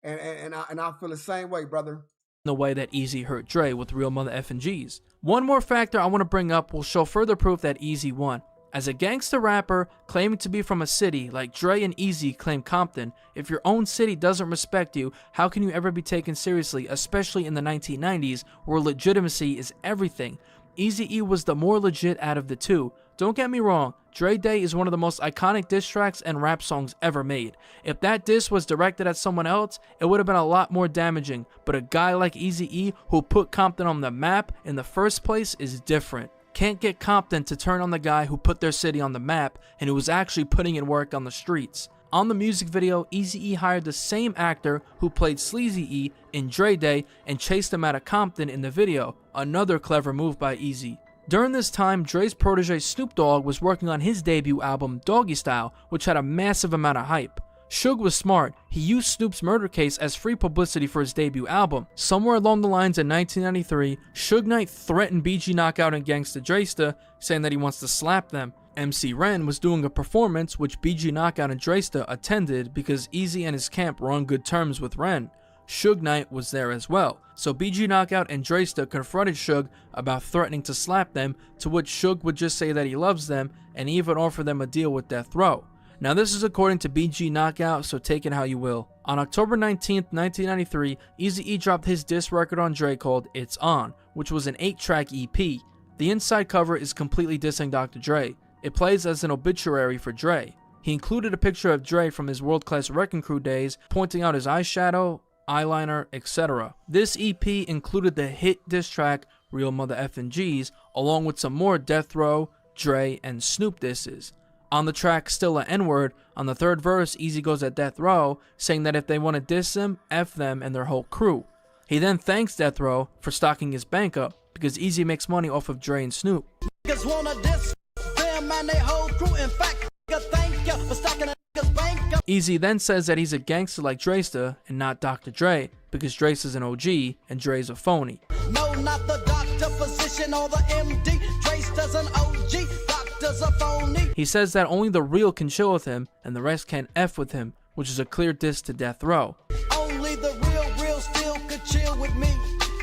[SPEAKER 1] And I feel the same way, brother.
[SPEAKER 2] The way that Eazy hurt Dre with Real Mother F and G's. One more factor I want to bring up will show further proof that Eazy won. As a gangster rapper claiming to be from a city like Dre and Eazy claim Compton, if your own city doesn't respect you, how can you ever be taken seriously, especially in the 1990s where legitimacy is everything? Eazy-E was the more legit out of the two. Don't get me wrong, Dre Day is one of the most iconic diss tracks and rap songs ever made. If that diss was directed at someone else, it would have been a lot more damaging, but a guy like Eazy-E who put Compton on the map in the first place is different. Can't get Compton to turn on the guy who put their city on the map and who was actually putting in work on the streets. On the music video, Eazy-E hired the same actor who played Sleazy-E in Dre Day and chased him out of Compton in the video, another clever move by Eazy. During this time, Dre's protege Snoop Dogg was working on his debut album Doggy Style, which had a massive amount of hype. Suge was smart. He used Snoop's murder case as free publicity for his debut album. Somewhere along the lines in 1993, Suge Knight threatened BG Knockout and Gangsta Dresta, saying that he wants to slap them. MC Ren was doing a performance which BG Knockout and Dresta attended because Eazy and his camp were on good terms with Ren. Suge Knight was there as well, so BG Knockout and Dresta confronted Suge about threatening to slap them, to which Suge would just say that he loves them and even offer them a deal with Death Row. Now this is according to BG Knockout, so take it how you will. On October 19th, 1993, Eazy-E dropped his diss record on Dre called It's On, which was an 8-track EP. The inside cover is completely dissing Dr. Dre. It plays as an obituary for Dre. He included a picture of Dre from his world-class Wrecking Crew days, pointing out his eyeshadow, eyeliner, etc. This EP included the hit diss track Real Mother F and G's, along with some more Death Row, Dre, and Snoop disses. On the track Still a N-Word, on the third verse, Eazy goes at Death Row, saying that if they want to diss him, F them and their whole crew. He then thanks Death Row for stocking his bank up, because Eazy makes money off of Dre and Snoop.
[SPEAKER 16] Niggas wanna diss them and they whole crew. In fact, thank you for stocking a nigga's bank up.
[SPEAKER 2] Eazy then says that he's a gangster like Dresta and not Dr. Dre, because Dresta's an OG and Dre's a phony.
[SPEAKER 16] No, not the doctor, physician, or the MD. Dresta's an OG, doctor's a phony.
[SPEAKER 2] He says that only the real can chill with him and the rest can't F with him, which is a clear diss to Death Row.
[SPEAKER 16] Only the real still could chill with me,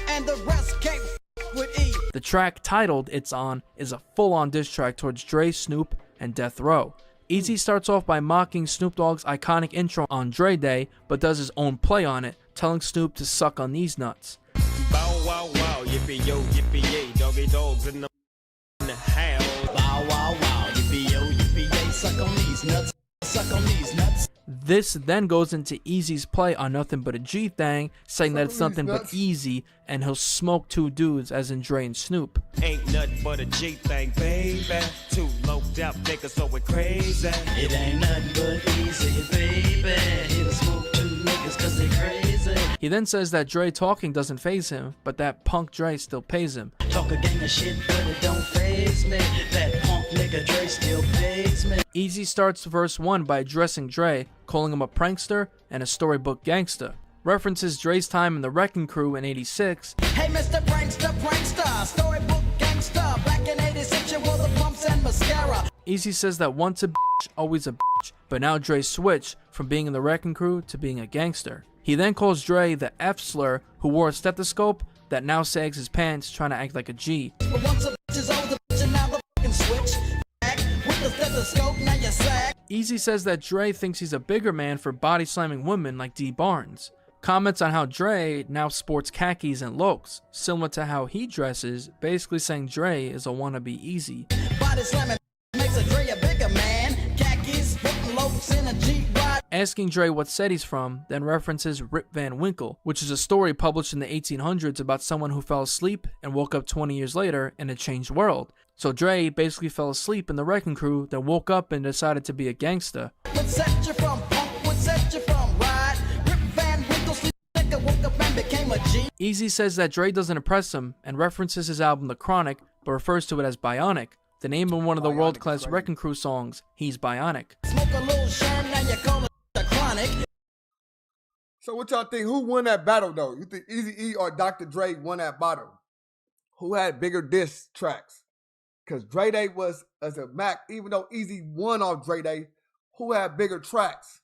[SPEAKER 16] and the rest can't f with E.
[SPEAKER 2] The track titled It's On is a full-on diss track towards Dre, Snoop, and Death Row. Eazy starts off by mocking Snoop Dogg's iconic intro on Dre Day, but does his own play on it, telling Snoop to suck on these nuts.
[SPEAKER 13] Bow wow wow, yippee yo, yippee yay, doggy dogs in the house.
[SPEAKER 16] Bow wow wow, yippee yo, yippee yay, suck on these nuts, suck on these nuts.
[SPEAKER 2] This then goes into Eazy's play on Nothing But a G Thing, saying that it's nothing but easy and he'll smoke two dudes, as in Dre and Snoop.
[SPEAKER 13] Ain't nothing but a G thing, baby. Too loped out niggas, so we're crazy.
[SPEAKER 16] It ain't nothing but easy, baby. It'll smoke two niggas cause they crazy.
[SPEAKER 2] He then says that Dre talking doesn't faze him, but that punk Dre still pays him.
[SPEAKER 16] Talk a gang of shit, but it don't faze me. That punk nigga Dre still pays me.
[SPEAKER 2] Eazy starts verse 1 by addressing Dre, calling him a prankster and a storybook gangster. References Dre's time in the Wrecking Crew in '86.
[SPEAKER 16] Hey, Mr. Prankster, prankster, storybook gangster. Back in '86, you wore the pumps and mascara.
[SPEAKER 2] Eazy says that once a bitch, always a bitch, but now Dre switched from being in the Wrecking Crew to being a gangster. He then calls Dre the F slur who wore a stethoscope that now sags his pants trying to act like a G.
[SPEAKER 16] But once a bitch is older, bitch, and now the fucking switch. With the stethoscope, now you sag.
[SPEAKER 2] Eazy says that Dre thinks he's a bigger man for body slamming women like D Barnes. Comments on how Dre now sports khakis and lokes, similar to how he dresses, basically saying Dre is a wannabe Eazy.
[SPEAKER 16] Body slamming makes a Dre a bigger man. Khakis, putting lokes in a G-ride.
[SPEAKER 2] Asking Dre what set he's from, then references Rip Van Winkle, which is a story published in the 1800s about someone who fell asleep and woke up 20 years later in a changed world. So Dre basically fell asleep in the Wrecking Crew, then woke up and decided to be a gangster.
[SPEAKER 16] What set you from punk? What set you from ride? Rip Van Winkle sleep nigga woke up and became a G.
[SPEAKER 2] Eazy says that Dre doesn't impress him and references his album The Chronic, but refers to it as Bionic, the name of one of the world-class Wrecking Crew songs, He's Bionic.
[SPEAKER 16] Smoke a little sherm, now you call it The Chronic.
[SPEAKER 1] So what y'all think? Who won that battle though? You think Eazy-E or Dr. Dre won that battle? Who had bigger diss tracks? Because Dre Day was as a Mac, even though Eazy won off Dre Day, who had bigger tracks?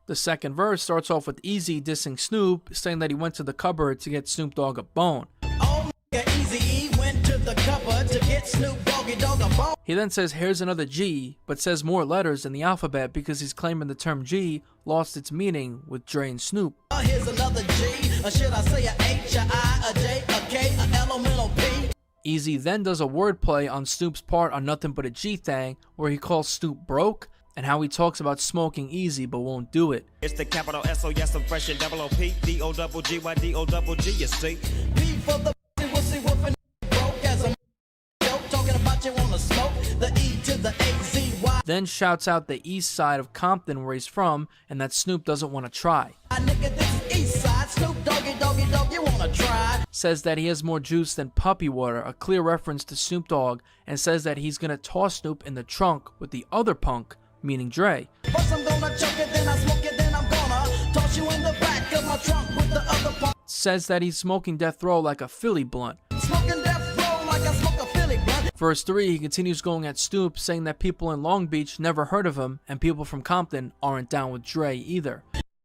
[SPEAKER 2] The second verse starts off with Eazy dissing Snoop, saying that he went to the cupboard to get Snoop Dogg a bone.
[SPEAKER 16] Oh, Eazy-E went to the cupboard to get Snoop Doggy Dogg a bone.
[SPEAKER 2] He then says, here's another G, but says more letters in the alphabet because he's claiming the term G lost its meaning with Dre and Snoop.
[SPEAKER 16] Here's another G, or should I say a H, a I, a J, a K, a L, O, P?
[SPEAKER 2] Eazy then does a wordplay on Snoop's part on Nothing But a G Thang, where he calls Snoop broke, and how he talks about smoking easy but won't do it.
[SPEAKER 13] It's the capital S-O, yes, I'm fresh and double O-P, D-O-double-G-Y, D-O-double-G, you see.
[SPEAKER 16] P for the wussy whooping broke as a joke, talking about you wanna smoke, the E to the A-Z-Y.
[SPEAKER 2] Then shouts out the east side of Compton where he's from, and that Snoop doesn't want to try.
[SPEAKER 16] Nigga, this is east side, Snoop Doggy Doggy Dogg, you wanna try?
[SPEAKER 2] Says that he has more juice than puppy water, a clear reference to Snoop Dogg, and says that he's gonna toss Snoop in the trunk with the other punk, meaning Dre.
[SPEAKER 16] First I'm gonna choke it, then I smoke it, then I'm gonna toss you in the back of my trunk with the other punk.
[SPEAKER 2] Says that he's smoking death row like a Philly blunt.
[SPEAKER 16] Smoking death row like I smoke a Philly blunt.
[SPEAKER 2] Verse 3, he continues going at Snoop, saying that people in Long Beach never heard of him, and people from Compton aren't down with Dre either.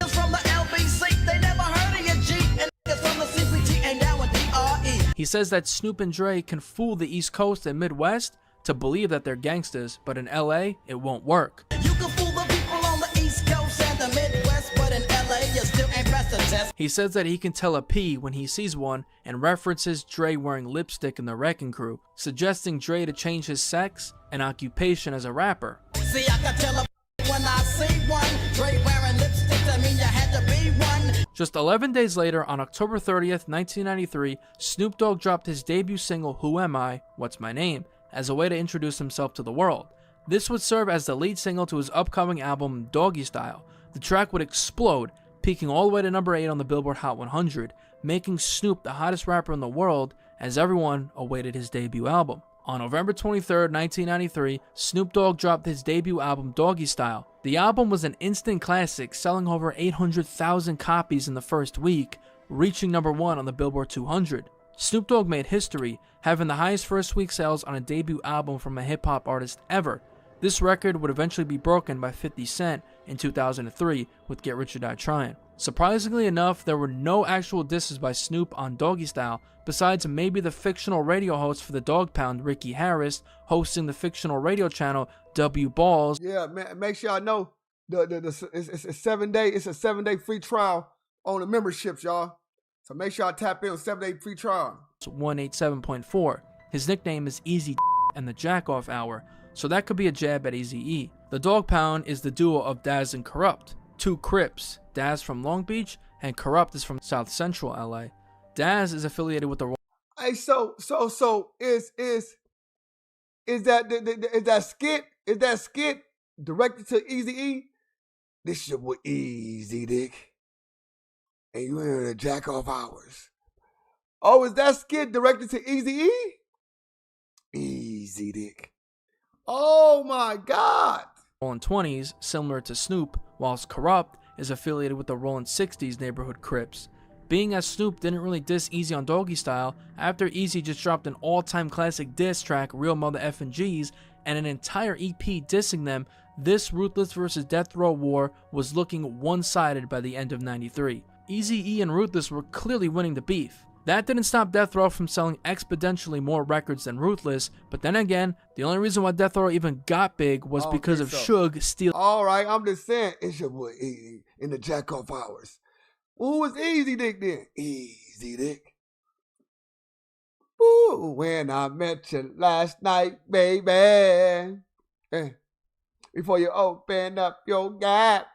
[SPEAKER 16] From the LBC, they never heard of your G, and niggas from the CPT ain't down with DRE.
[SPEAKER 2] He says that Snoop and Dre can fool the East Coast and Midwest to believe that they're gangsters, but in LA, it won't work.
[SPEAKER 16] You can fool the people on the East Coast and the Midwest, but in LA, you still ain't passed the test.
[SPEAKER 2] He says that he can tell a P when he sees one, and references Dre wearing lipstick in the Wrecking Crew, suggesting Dre to change his sex and occupation as a rapper.
[SPEAKER 16] See, I can tell a when I see one, Dre wearing lipstick, that mean you had to be one.
[SPEAKER 2] Just 11 days later, on October 30th, 1993, Snoop Dogg dropped his debut single, Who Am I? What's My Name? As a way to introduce himself to the world. This would serve as the lead single to his upcoming album, Doggy Style. The track would explode, peaking all the way to number 8 on the Billboard Hot 100, making Snoop the hottest rapper in the world as everyone awaited his debut album. On November 23rd, 1993, Snoop Dogg dropped his debut album, Doggy Style. The album was an instant classic, selling over 800,000 copies in the first week, reaching number 1 on the Billboard 200. Snoop Dogg made history, having the highest first week sales on a debut album from a hip-hop artist ever. This record would eventually be broken by 50 Cent in 2003 with Get Rich or Die Trying. Surprisingly enough, there were no actual disses by Snoop on Doggy Style, besides maybe the fictional radio host for the Dog Pound, Ricky Harris, hosting the fictional radio channel W Balls.
[SPEAKER 1] Yeah, man, make sure y'all know it's a 7-day free trial on the memberships, y'all. So make sure I tap in on 7-day free trial.
[SPEAKER 2] 187.4. His nickname is Easy and the Jackoff Hour, so that could be a jab at Eazy-E. The Dog Pound is the duo of Daz and Corrupt, two Crips. Daz from Long Beach and Corrupt is from South Central LA. Daz is affiliated with the.
[SPEAKER 1] Hey, so is that skit directed to Eazy-E? This your boy Easy Dick, and you in the Jack Off Hours. Oh, is that skit directed to Eazy-E? Easy Dick. Oh my God.
[SPEAKER 2] Rolling 20s, similar to Snoop, whilst Corrupt is affiliated with the Rolling 60s neighborhood Crips. Being as Snoop didn't really diss Eazy on Doggy Style, after Eazy just dropped an all-time classic diss track, Real Mother Effin' G's, and an entire EP dissing them, this Ruthless vs. Death Row war was looking one-sided by the end of '93. Eazy-E and Ruthless were clearly winning the beef. That didn't stop Death Row from selling exponentially more records than Ruthless, but then again, the only reason why Death Row even got big was because of Suge stealing.
[SPEAKER 1] Alright, I'm just saying, it's your boy Eazy in the Jack Off Hours. Who was Easy Dick then? Easy Dick. Ooh, when I met you last night, baby. Before you open up your gap.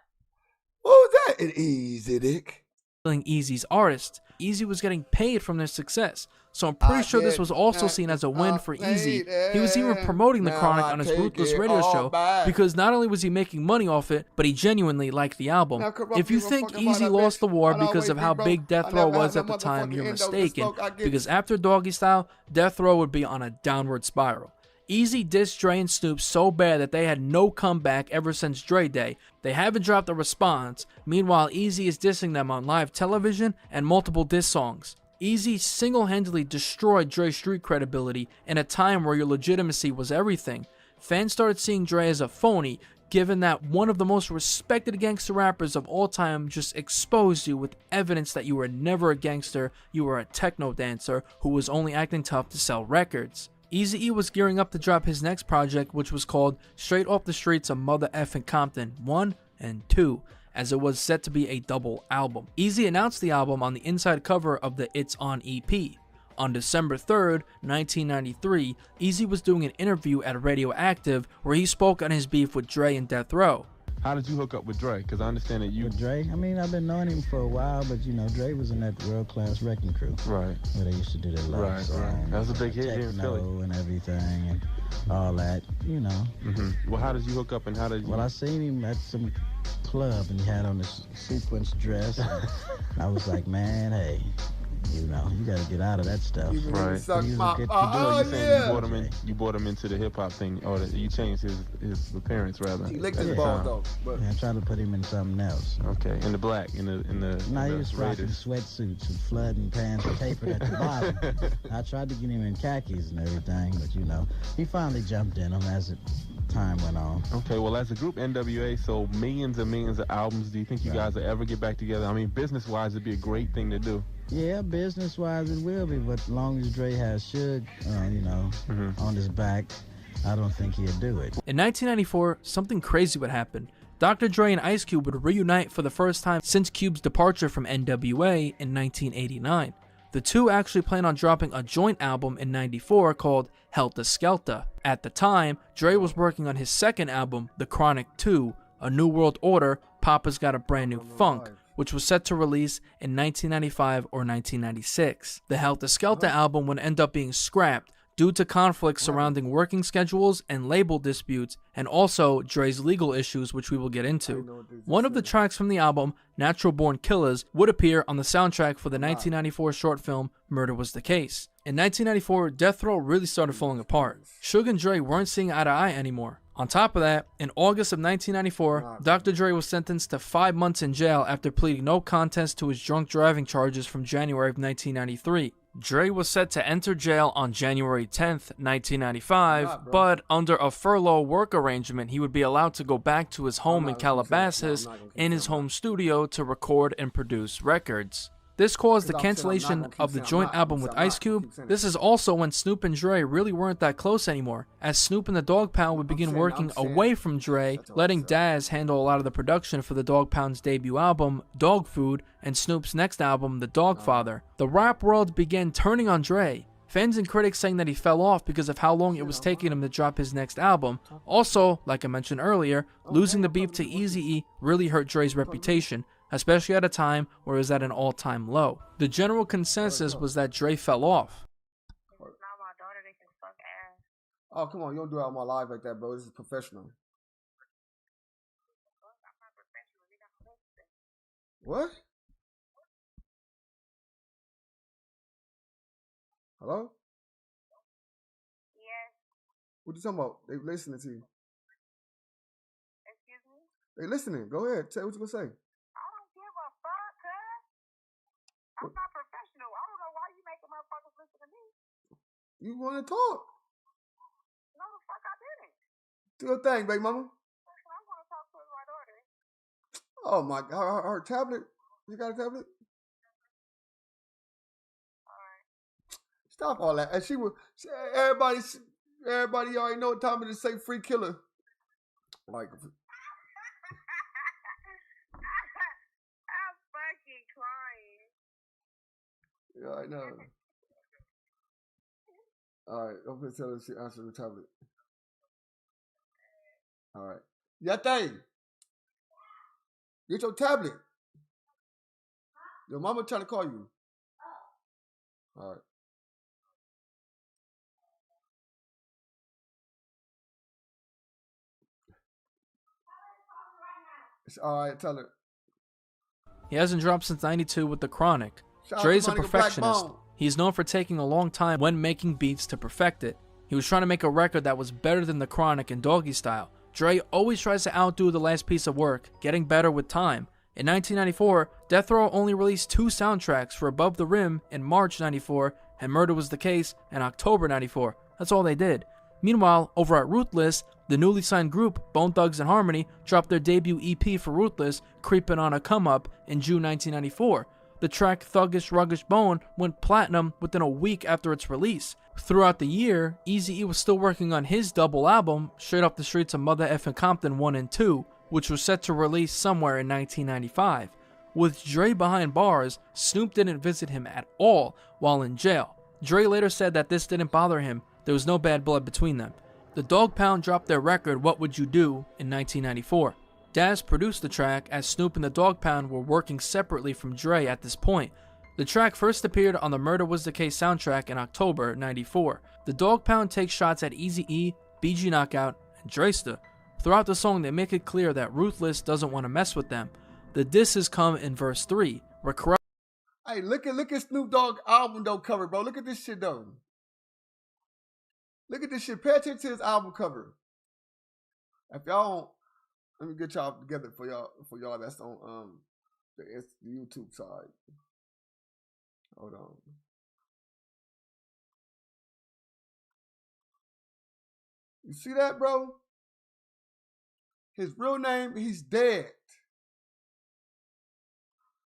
[SPEAKER 1] What was that? An Easy Dick.
[SPEAKER 2] Eazy's artists. Eazy was getting paid from their success, so I'm pretty sure this was also seen as a win for Eazy. He was even promoting the Chronic on his Ruthless radio show because not only was he making money off it, but he genuinely liked the album. If you think Eazy lost the war because of how big Death Row was at the time, you're mistaken, because after Doggy Style, Death Row would be on a downward spiral. Eazy dissed Dre and Snoop so bad that they had no comeback ever since Dre Day. They haven't dropped a response. Meanwhile, Eazy is dissing them on live television and multiple diss songs. Eazy single-handedly destroyed Dre's street credibility in a time where your legitimacy was everything. Fans started seeing Dre as a phony, given that one of the most respected gangster rappers of all time just exposed you with evidence that you were never a gangster, you were a techno dancer who was only acting tough to sell records. Eazy-E was gearing up to drop his next project, which was called Straight Off the Streets of Mother Effing Compton 1 and 2, as it was set to be a double album. Eazy announced the album on the inside cover of the It's On EP. On December 3rd, 1993, Eazy was doing an interview at Radioactive where he spoke on his beef with Dre and Death Row.
[SPEAKER 17] How did you hook up with Dre? Because I understand that you...
[SPEAKER 4] With Dre? I mean, I've been knowing him for a while, but you know, Dre was in that world-class wrecking crew.
[SPEAKER 17] Right.
[SPEAKER 4] Where they used to do their love
[SPEAKER 17] right.
[SPEAKER 4] song.
[SPEAKER 17] That was a big hit here in Philly.
[SPEAKER 4] And everything and all that, you know.
[SPEAKER 17] Well, how did you hook up and how did you...
[SPEAKER 4] Well, I seen him at some club and he had on this sequence dress. And I was like, man, hey, you know, you got to get out of that stuff.
[SPEAKER 17] Right.
[SPEAKER 1] So you
[SPEAKER 17] brought him into the hip hop thing, or you changed his appearance rather.
[SPEAKER 1] He licked his balls though. But
[SPEAKER 4] yeah, I tried to put him in something else.
[SPEAKER 17] Okay, in the black, in the.
[SPEAKER 4] No, he was rocking sweatsuits and flooding pants tapered at the bottom. I tried to get him in khakis and everything, but you know, he finally jumped in them as time went on.
[SPEAKER 17] Okay, well, as a group, N.W.A, so millions and millions of albums. Do you think you guys will ever get back together? I mean, business-wise, it'd be a great thing to do.
[SPEAKER 4] Yeah, business-wise it will be, but as long as Dre has Suge, you know, on his back, I don't think he'll do it.
[SPEAKER 2] In 1994, something crazy would happen. Dr. Dre and Ice Cube would reunite for the first time since Cube's departure from N.W.A in 1989. The two actually plan on dropping a joint album in '94 called Helter Skelter. At the time, Dre was working on his second album, The Chronic 2, A New World Order, Papa's Got a Brand New Funk, which was set to release in 1995 or 1996. The Helter Skelter album would end up being scrapped due to conflicts surrounding working schedules and label disputes, and also Dre's legal issues, which we will get into. One of the tracks from the album, Natural Born Killers, would appear on the soundtrack for the 1994 short film Murder Was the Case. In 1994, Death Row really started falling apart. Suge and Dre weren't seeing eye to eye anymore. On top of that, in August of 1994, Dr. Dre was sentenced to 5 months in jail after pleading no contest to his drunk driving charges from January of 1993. Dre was set to enter jail on January 10th, 1995, but under a furlough work arrangement, he would be allowed to go back to his home in Calabasas in his home studio to record and produce records. This caused the cancellation of the joint album with Ice Cube. This is also when Snoop and Dre really weren't that close anymore, as Snoop and the Dogg Pound would begin working away from Dre, letting Daz handle a lot of the production for the Dogg Pound's debut album, Dog Food, and Snoop's next album, The Dogfather. The rap world began turning on Dre. Fans and critics saying that he fell off because of how long it was taking him to drop his next album. Also, like I mentioned earlier, losing the beef to Eazy-E really hurt Dre's reputation, especially at a time where it was at an all-time low. The general consensus was that Dre fell off.
[SPEAKER 1] Oh, come on, you don't do it on my live like that, bro. This is professional. What? Hello?
[SPEAKER 18] Yes.
[SPEAKER 1] What you talking about? They listening to you.
[SPEAKER 18] Excuse me?
[SPEAKER 1] They listening. Go ahead. Say what you gonna say.
[SPEAKER 18] I don't give a fuck, cuz. I'm not professional. I don't know why you making motherfuckers listen to me.
[SPEAKER 1] You wanna talk?
[SPEAKER 18] No, the fuck I didn't.
[SPEAKER 1] Do your thing, baby mama.
[SPEAKER 18] I want to talk to my daughter.
[SPEAKER 1] Oh my God, her tablet. You got a tablet? Stop all that. And everybody already know what time it is to say free killer. Like,
[SPEAKER 18] I'm fucking crying.
[SPEAKER 1] Yeah, I know. All right, I'm gonna tell her she answered the tablet. All right. Yate, get your tablet. Your mama trying to call you. All right. It's all right, tell her.
[SPEAKER 2] He hasn't dropped since '92 with The Chronic.
[SPEAKER 1] Shout out
[SPEAKER 2] Dre's
[SPEAKER 1] to
[SPEAKER 2] a
[SPEAKER 1] my nigga
[SPEAKER 2] perfectionist.
[SPEAKER 1] Black Bone.
[SPEAKER 2] He's known for taking a long time when making beats to perfect it. He was trying to make a record that was better than The Chronic and Doggy Style. Dre always tries to outdo the last piece of work, getting better with time. In 1994, Death Row only released 2 soundtracks for Above the Rim in March '94 and Murder Was the Case in October '94. That's all they did. Meanwhile, over at Ruthless, The newly signed group, Bone Thugs and Harmony, dropped their debut EP for Ruthless, Creepin' on a Come Up, in June 1994. The track Thuggish Ruggish Bone went platinum within a week after its release. Throughout the year, Eazy-E was still working on his double album, Straight Off the Streets of Mother Effin' Compton 1 and 2, which was set to release somewhere in 1995. With Dre behind bars, Snoop didn't visit him at all while in jail. Dre later said that this didn't bother him, there was no bad blood between them. The Dog Pound dropped their record What Would You Do in 1994. Daz produced the track as Snoop and the Dog Pound were working separately from Dre at this point. The track first appeared on the Murder Was the Case soundtrack in October 94. The Dog Pound takes shots at Eazy-E, BG Knockout, and Dresta. Throughout the song they make it clear that Ruthless doesn't want to mess with them. The disses come in verse 3, where Corrupt...
[SPEAKER 1] Hey, look at Snoop Dogg album though cover, bro. Look at this shit though. Look at this shit. Pay attention to his album cover. If y'all don't, let me get y'all together for y'all that's on the YouTube side. Hold on. You see that, bro? His real name, he's dead.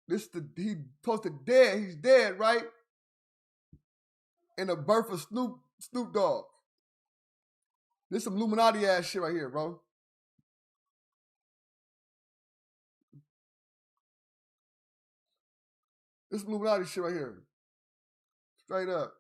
[SPEAKER 1] He posted dead. He's dead, right? In the birth of Snoop Dogg. This some Illuminati ass shit right here, bro. This is Illuminati shit right here. Straight up.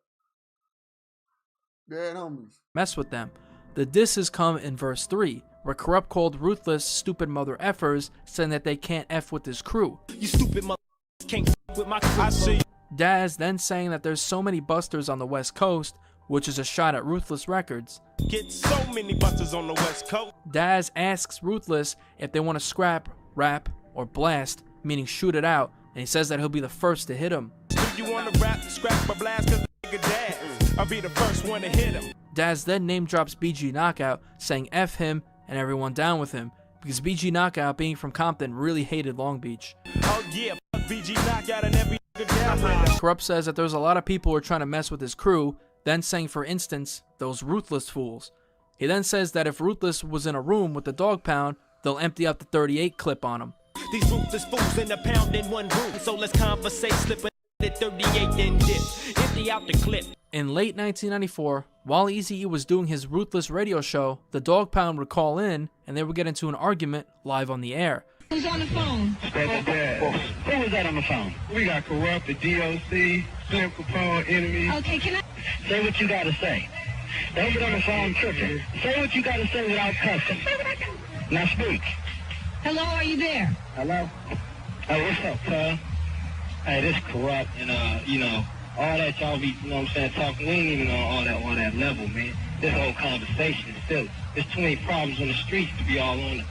[SPEAKER 1] Dead homies.
[SPEAKER 2] Mess with them. The disses come in verse 3, where Corrupt called Ruthless stupid mother effers, saying that they can't F with his crew.
[SPEAKER 13] You stupid mother can't F with my crew. I see.
[SPEAKER 2] Daz then saying that there's so many busters on the West Coast, which is a shot at Ruthless Records.
[SPEAKER 13] Get so many busters on the West Coast.
[SPEAKER 2] Daz asks Ruthless if they want to scrap, rap, or blast, meaning shoot it out, and he says that he'll be the first to hit him.
[SPEAKER 13] You want to rap, scrap, or blast, cause the nigga Daz, I'll be the first one to hit him.
[SPEAKER 2] Daz then name drops BG Knockout, saying F him and everyone down with him, because BG Knockout, being from Compton, really hated Long Beach.
[SPEAKER 13] Oh yeah, fuck BG Knockout and every nigga down with him.
[SPEAKER 2] Corrupt says that there's a lot of people who are trying to mess with his crew, then saying, for instance, those Ruthless fools. He then says that if Ruthless was in a room with the Dog Pound, they'll empty out the 38 clip on him.
[SPEAKER 13] These ruthless fools in a pound in one room, so let's conversate, slip it 38 then dip, empty out the clip.
[SPEAKER 2] In late 1994, while Eazy-E was doing his Ruthless radio show, the Dog Pound would call in, and they would get into an argument live on the air.
[SPEAKER 7] Who's on the phone?
[SPEAKER 19] That's Dad. Who was that on the phone? We got Corrupt, the DOC, Slim Capone, Enemy.
[SPEAKER 7] Okay, can I...
[SPEAKER 19] Say what you gotta say. Don't get on the phone tripping. Say what you gotta say without cussing. Now speak.
[SPEAKER 7] Hello, are you there?
[SPEAKER 19] Hello? Hey, what's up, cuz? Hey, this Corrupt, and, you know, all that y'all be, you know what I'm saying, talking, we ain't even on all that level, man. This whole conversation is still, there's too many problems on the streets to be all on the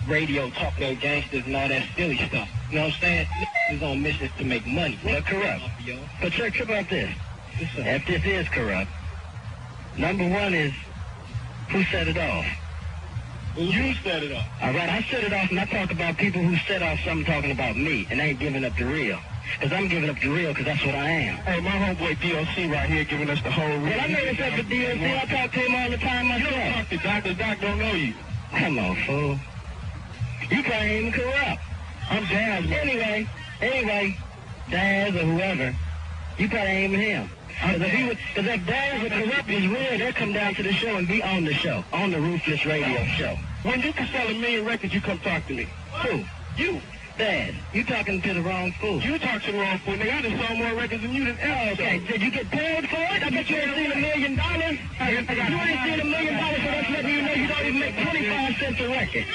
[SPEAKER 19] radio talking to gangsters and all that silly stuff. You know what I'm saying? Is on missions to make money. But Corrupt. But check about this. If this is Corrupt, number one is, who set it off? You set it off. All right, I set it off, and I talk about people who set off something talking about me, and they ain't giving up the real. Because I'm giving up the real, because that's what I am. Hey, my homeboy DOC right here giving us the whole real. Well, I know what's up with DOC. I talk to him all the time myself. You don't talk to Doc. The Doc don't know you. Come on, fool. You probably ain't even Corrupt. I'm Daz. Anyway, Daz or whoever, you probably ain't even him. Because if Daz or Corrupt is real, they'll come down to the show and be on the show, on the Ruthless radio show. When you can sell 1 million records, you come talk to me. Who? You. Dad, you talking to the wrong fool. You talk to the wrong fool. Nigga, I just sold more records than you than ever. Okay, did you get paid for it? I bet you ain't seen $1 million. You ain't seen $1 million, so that's letting you know you don't even make 25 cents a record.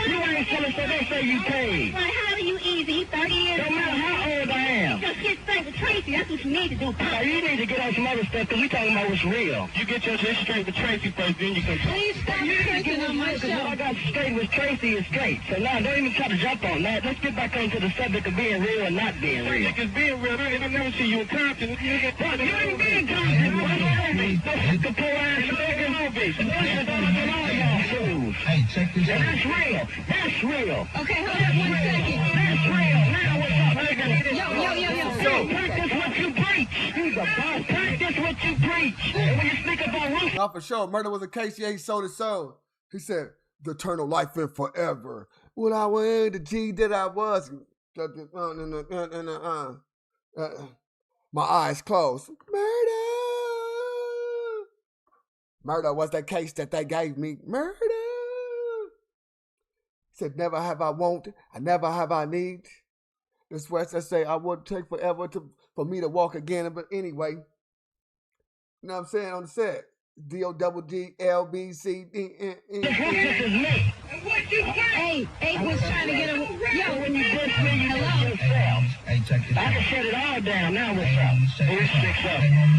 [SPEAKER 19] You ain't selling, so don't say you paid.
[SPEAKER 7] Well, how are you, Easy? 30 years
[SPEAKER 19] Don't matter how old I am.
[SPEAKER 7] Just get straight with Tracy. That's what you need to do.
[SPEAKER 19] So you need to get on some other stuff, because we talking about what's real. You get your shit straight with Tracy first, then you can talk.
[SPEAKER 7] Please stop cursing on my show.
[SPEAKER 19] What I got straight with Tracy is straight. So now, don't even try to jump on that. Let's get back onto the subject of being real and not being real. Because being real, I never see you in Compton. You ain't been in Compton. The poor ass nigga. Hey, check this out. That's real. That's real.
[SPEAKER 7] Okay, hold on 1 second.
[SPEAKER 19] That's real. Now what's up, nigga?
[SPEAKER 7] Yo.
[SPEAKER 19] Practice what you preach. He's a boss. Practice what you preach. And when you speak about Ruthless.
[SPEAKER 1] Not for sure. Murder Was a Case, yeah, he sold his soul. He said, the eternal life and forever. When I was the G that I was, my eyes closed. Murder was the case that they gave me. Murder. He said, never have I wanted, I never have I need. This West, I say, I would take forever for me to walk again. But anyway, you know what I'm saying on the set. D-O-double-G-L-B-C-D-N-E.
[SPEAKER 7] Hey, was trying to get a... Yo, when you just
[SPEAKER 19] hello? Hey, check it out. I can shut it all down now. What's up? Here's 6-0.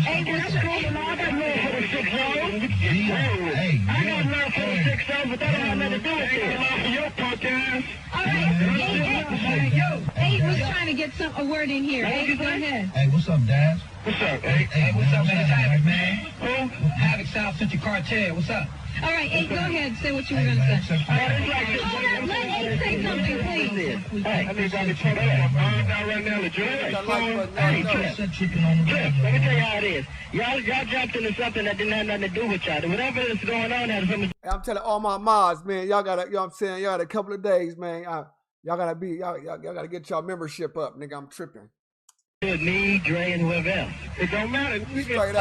[SPEAKER 7] Hey, what's going on?
[SPEAKER 19] I got love for the 6-0. I got love for the 6-0, but that don't have nothing to do with it. I got love for your punk ass.
[SPEAKER 7] All right. Hey, was trying to get a word in here. Hey, go ahead.
[SPEAKER 19] Hey, what's up, Dad? What's up, hey, what's up, man? It's Havoc, man. Who? Havoc South Central Cartel. What's up?
[SPEAKER 7] All right, Ace, go ahead. Say what you were going to say. Hold on, let Ace say something, please.
[SPEAKER 19] Hey, I think I can turn up. I'm down right now, the joint. Hey, let me tell you how it is. Y'all jumped into something that didn't have nothing to do with y'all. Whatever is going on has something.
[SPEAKER 1] I'm telling all my mods, man, y'all gotta, you know what I'm saying, y'all got a couple of days, man. Y'all gotta get y'all membership up, nigga. I'm tripping.
[SPEAKER 19] With me, Dre, and whoever else. It don't matter.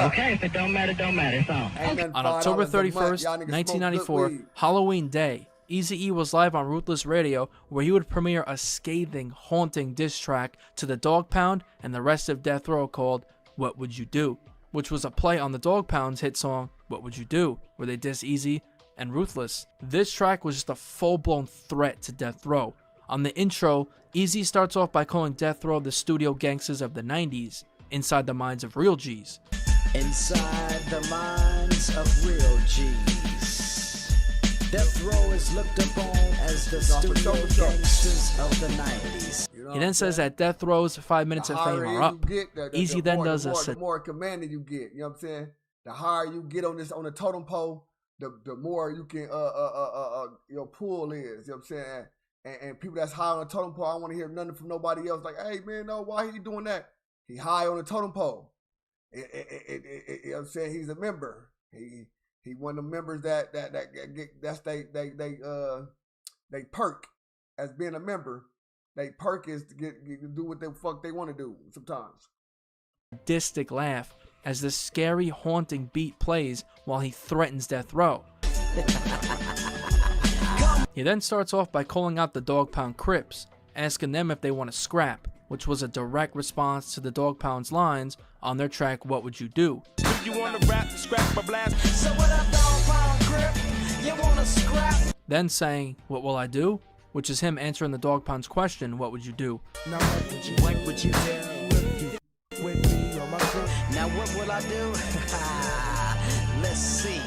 [SPEAKER 19] Okay, if it don't matter, don't matter. It's on.
[SPEAKER 2] On October 31st, 1994, Halloween Day, Eazy-E was live on Ruthless Radio, where he would premiere a scathing, haunting diss track to the Dog Pound and the rest of Death Row called What Would You Do?, which was a play on the Dog Pound's hit song What Would You Do?, where they diss Eazy and Ruthless. This track was just a full-blown threat to Death Row. On the intro, Eazy starts off by calling Death Row the studio gangsters of the 90s, inside the minds of real G's.
[SPEAKER 16] Inside the minds of real G's, Death Row is looked upon as the studio gangsters of the 90s.
[SPEAKER 2] He then says that Death Row's 5 minutes of fame are up. Eazy then does
[SPEAKER 1] the more commanding you get, you know what I'm saying? The higher you get on the totem pole, the more you can your pull is, you know what I'm saying? And people that's high on the totem pole, I don't want to hear nothing from nobody else. Like, hey, man, no, why he doing that? He high on the totem pole. You know what I'm saying? He's a member. He one of the members that's they perk as being a member. They perk is to do what the fuck they want to do sometimes.
[SPEAKER 2] Sadistic laugh as this scary, haunting beat plays while he threatens Death Row. He then starts off by calling out the Dog Pound Crips, asking them if they want to scrap, which was a direct response to the Dog Pound's lines on their track What Would You Do?
[SPEAKER 13] If you want to rap, scrap or blast.
[SPEAKER 16] So what up, Dog Pound Crip? You want to scrap?
[SPEAKER 2] Then saying, what will I do? Which is him answering the Dog Pound's question, what would you do?
[SPEAKER 16] Now what would you do if you with me on my crew? Now what will I do? Let's see.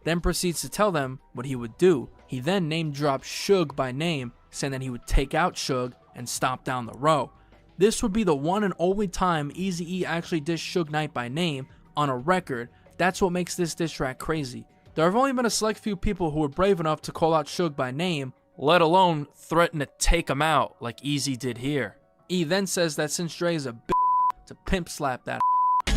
[SPEAKER 2] Then proceeds to tell them what he would do. He then name dropped Suge by name, saying that he would take out Suge and stomp down the row. This would be the one and only time Eazy-E actually dissed Suge Knight by name on a record. That's what makes this diss track crazy. There have only been a select few people who were brave enough to call out Suge by name, let alone threaten to take him out like Eazy did here. E then says that since Dre is a bitch, to pimp slap that.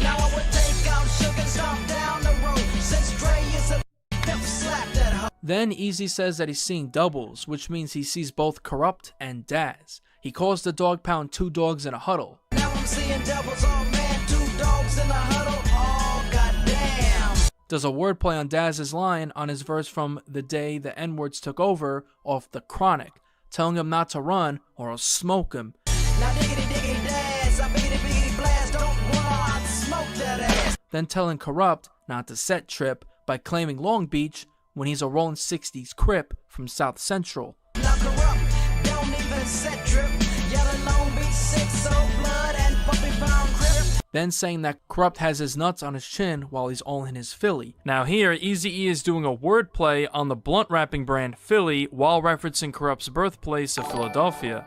[SPEAKER 16] Now I would take out Suge and stomp down the road. Since Dre is a pimp slap that hoe.
[SPEAKER 2] Then Eazy says that he's seeing doubles, which means he sees both Corrupt and Daz. He calls the Dog Pound two dogs in a huddle.
[SPEAKER 16] Now I'm seeing doubles, oh man, two dogs in a huddle, oh goddamn.
[SPEAKER 2] Does a wordplay on Daz's line on his verse from The Day the N-Words Took Over off The Chronic, telling him not to run or I'll smoke him.
[SPEAKER 16] Now diggity diggity Daz, I biggity biggity blast, don't want smoke that ass.
[SPEAKER 2] Then telling Corrupt not to set trip by claiming Long Beach when he's a rolling 60s Crip from South Central.
[SPEAKER 16] Now Corrupt, don't even set trip, yelling Long Beach 6 blood and puppy pound Crip.
[SPEAKER 2] Then saying that Corrupt has his nuts on his chin while he's all in his Philly. Now here, Eazy-E is doing a wordplay on the blunt rapping brand Philly while referencing Corrupt's birthplace of Philadelphia.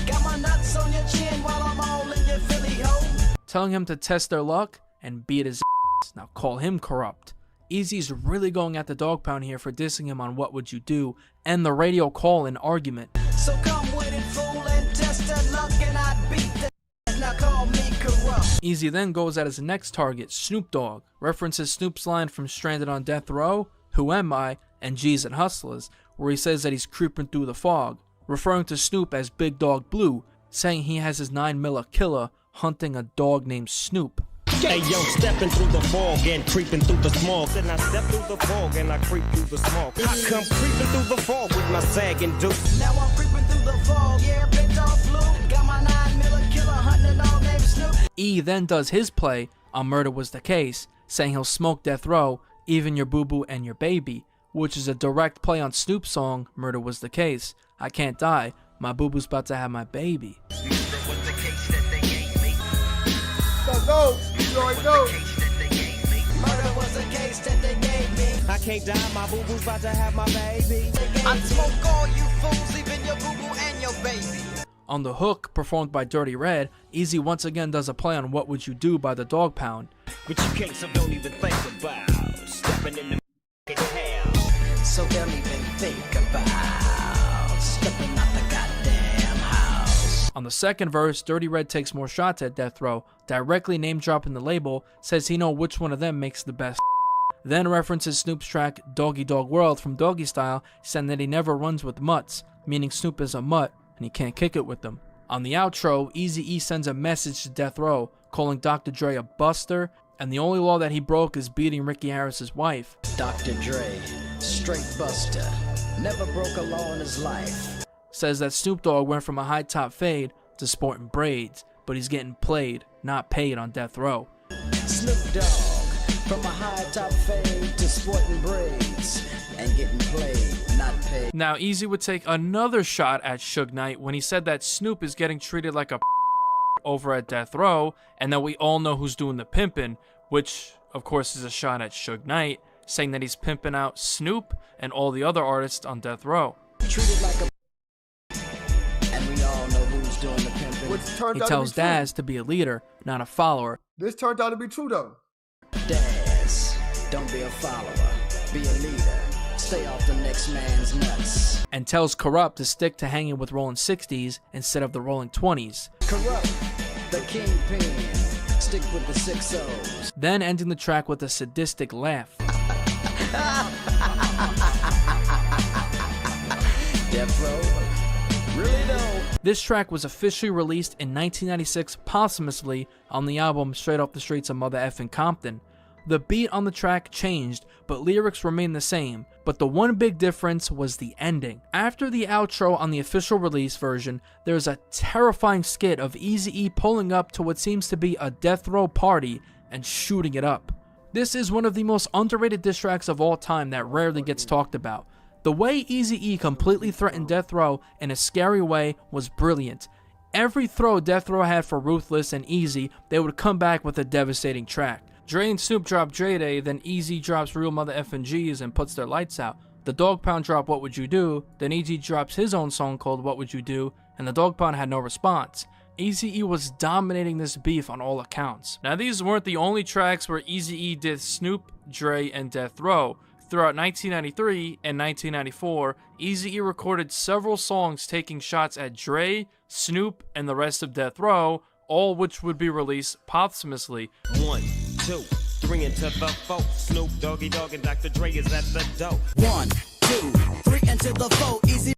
[SPEAKER 16] Got my nuts on your chin while I'm all in your Philly, ho.
[SPEAKER 2] Telling him to test their luck and beat his ass. Now call him Corrupt. Eazy's really going at the Dog Pound here for dissing him on What Would You Do and the radio call-in argument.
[SPEAKER 16] So come with it, fool, and test their luck and I beat the now call me Corrupt.
[SPEAKER 2] Eazy then goes at his next target, Snoop Dogg, references Snoop's line from Stranded on Death Row, Who Am I? and G's and Hustlers, where he says that he's creeping through the fog, referring to Snoop as Big Dog Blue, saying he has his 9mm killer hunting a dog named Snoop.
[SPEAKER 13] Hey yo, stepping through the fog and creeping through the smog. Then I step through the fog and I creep through the smog. I come creeping through the fog with my sagging deuce.
[SPEAKER 16] Now I'm creeping through the fog, yeah, Big Dog Blue. Got my 9mm killer hunting a dog named Snoop.
[SPEAKER 2] E then does his play on Murder Was the Case, saying he'll smoke death row, even your boo-boo and your baby, which is a direct play on Snoop's song, Murder Was the Case. I can't die, my boo-boo's about to have my baby.
[SPEAKER 13] I can't die, my boo-boo's about to have my baby.
[SPEAKER 16] I smoke all you fools, even your boo-boo and your baby.
[SPEAKER 2] On the hook, performed by Dirty Red, Eazy once again does a play on What Would You Do by the Dog Pound.
[SPEAKER 13] But you can't, so don't even think about stepping in the hell.
[SPEAKER 16] So don't even think about stepping out the goddamn house.
[SPEAKER 2] On the second verse, Dirty Red takes more shots at Death Row, directly name-dropping the label, says he know which one of them makes the best. Then references Snoop's track Doggy Dog World from Doggy Style, saying that he never runs with mutts, meaning Snoop is a mutt and he can't kick it with them. On the outro, Eazy-E sends a message to Death Row, calling Dr. Dre a buster, and the only law that he broke is beating Ricky Harris's wife.
[SPEAKER 16] Dr. Dre, straight buster, never broke a law in his life.
[SPEAKER 2] Says that Snoop Dogg went from a high top fade to sporting braids, but he's getting played, not paid on Death Row.
[SPEAKER 16] Snoop Dogg, from a high top fade to sporting braids, and getting played, not paid.
[SPEAKER 2] Now, Eazy would take another shot at Suge Knight when he said that Snoop is getting treated like a over at Death Row, and that we all know who's doing the pimping, which, of course, is a shot at Suge Knight, saying that he's pimping out Snoop and all the other artists on Death Row.
[SPEAKER 16] Treated like a and we all know who's doing the pimping.
[SPEAKER 2] He tells Daz to be a leader, not a follower.
[SPEAKER 1] This turned out to be true, though.
[SPEAKER 16] Daz, don't be a follower, be a leader. Stay off the next man's nuts.
[SPEAKER 2] And tells Corrupt to stick to hanging with Rolling 60s instead of the Rolling 20s.
[SPEAKER 16] Corrupt, the kingpin, stick with the 6-0s.
[SPEAKER 2] Then ending the track with a sadistic laugh.
[SPEAKER 16] Death Row, really though.
[SPEAKER 2] This track was officially released in 1996 posthumously on the album Straight Off the Streets of Mother Effin' Compton. The beat on the track changed, but lyrics remained the same, but the one big difference was the ending. After the outro on the official release version, there's a terrifying skit of Eazy-E pulling up to what seems to be a Death Row party and shooting it up. This is one of the most underrated diss tracks of all time that rarely gets talked about. The way Eazy-E completely threatened Death Row in a scary way was brilliant. Every throw Death Row had for Ruthless and Eazy, they would come back with a devastating track. Dre and Snoop drop Dre Day, then Eazy drops Real Mother Effin' G's and puts their lights out. The Dog Pound drop What Would You Do, then Eazy drops his own song called What Would You Do, and the Dog Pound had no response. Eazy-E was dominating this beef on all accounts. Now these weren't the only tracks where Eazy-E did Snoop, Dre, and Death Row. Throughout 1993 and 1994, Eazy-E recorded several songs taking shots at Dre, Snoop, and the rest of Death Row, all which would be released posthumously.
[SPEAKER 13] 1, 2, 3 into the 4. Snoop Doggy Dogg and Dr. Dre is at the door.
[SPEAKER 16] 1, 2, 3 into the 4. Easy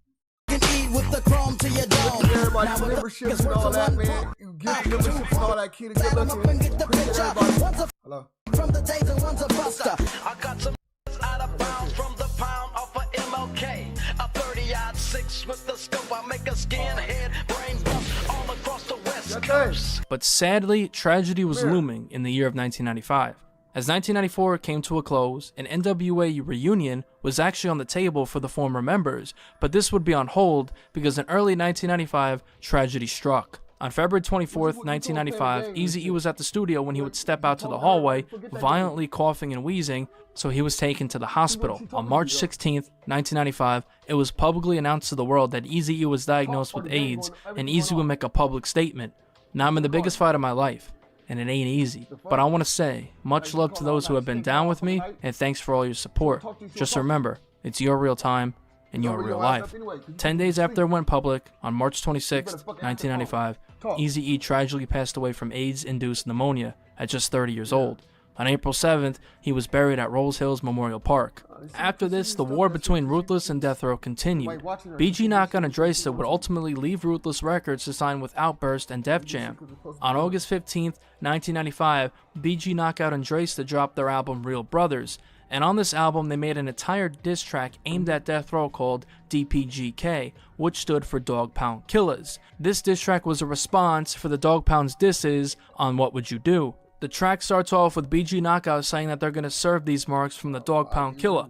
[SPEAKER 16] eat with the chrome to your dome.
[SPEAKER 1] Everybody, memberships and all that, man. You get memberships and all that, kid, and good looking. Appreciate everybody. Hello.
[SPEAKER 16] From the days of one's a buster.
[SPEAKER 7] I got some out of bounds from the pound off of MLK. A 30-06 with the scope. I make a skinhead brain bust all across the West Coast.
[SPEAKER 2] But sadly, tragedy was looming in the year of 1995. As 1994 came to a close, an N.W.A. reunion was actually on the table for the former members, but this would be on hold because in early 1995, tragedy struck. On February 24th, 1995, Eazy-E was at the studio when he would step out to the hallway, violently coughing and wheezing, so he was taken to the hospital. On March 16th, 1995, it was publicly announced to the world that Eazy-E was diagnosed with AIDS, and Eazy would make a public statement. Now I'm in the biggest fight of my life, and it ain't easy. But I want to say, much love to those who have been down with me, and thanks for all your support. Just remember, it's your real time, in your real life. 10 days after it went public, on March 26th, 1995, Eazy-E tragically passed away from AIDS-induced pneumonia at just 30 years old. On April 7th, he was buried at Rolls Hills Memorial Park. After this, the war between Ruthless and Death Row continued. BG Knockout and Dre-Sta would ultimately leave Ruthless Records to sign with Outburst and Def Jam. On August 15th, 1995, BG Knockout and Dre-Sta dropped their album Real Brothers, and on this album they made an entire diss track aimed at Death Row called DPGK, which stood for Dog Pound Killers. This diss track was a response for the Dog Pound's disses on What Would You Do. The track starts off with BG Knockout saying that they're going to serve these marks from the Dog Pound Killer.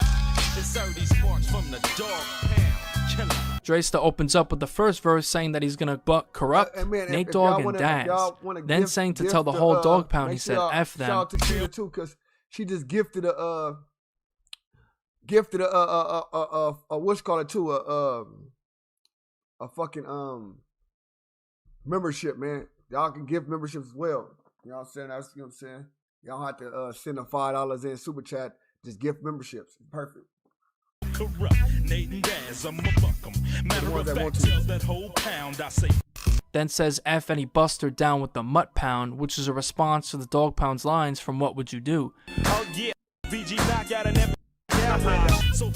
[SPEAKER 2] Dre-Sta opens up with the first verse saying that he's going to butt Corrupt, Nate Dogg, and Daz. Then saying to tell the whole Dog Pound, he said, F them.
[SPEAKER 1] Shout out to Tia too, because she just gifted a what's called it too, a fucking membership, man. Y'all can gift memberships as well. You know what I'm saying? That's, you know what I'm saying? Y'all have to send them $5 in super chat. Just gift memberships. Perfect.
[SPEAKER 2] Then says F and he busts her down with the Mutt Pound, which is a response to the Dog Pound's lines from What Would You Do?
[SPEAKER 13] Oh yeah, BG Knockout and so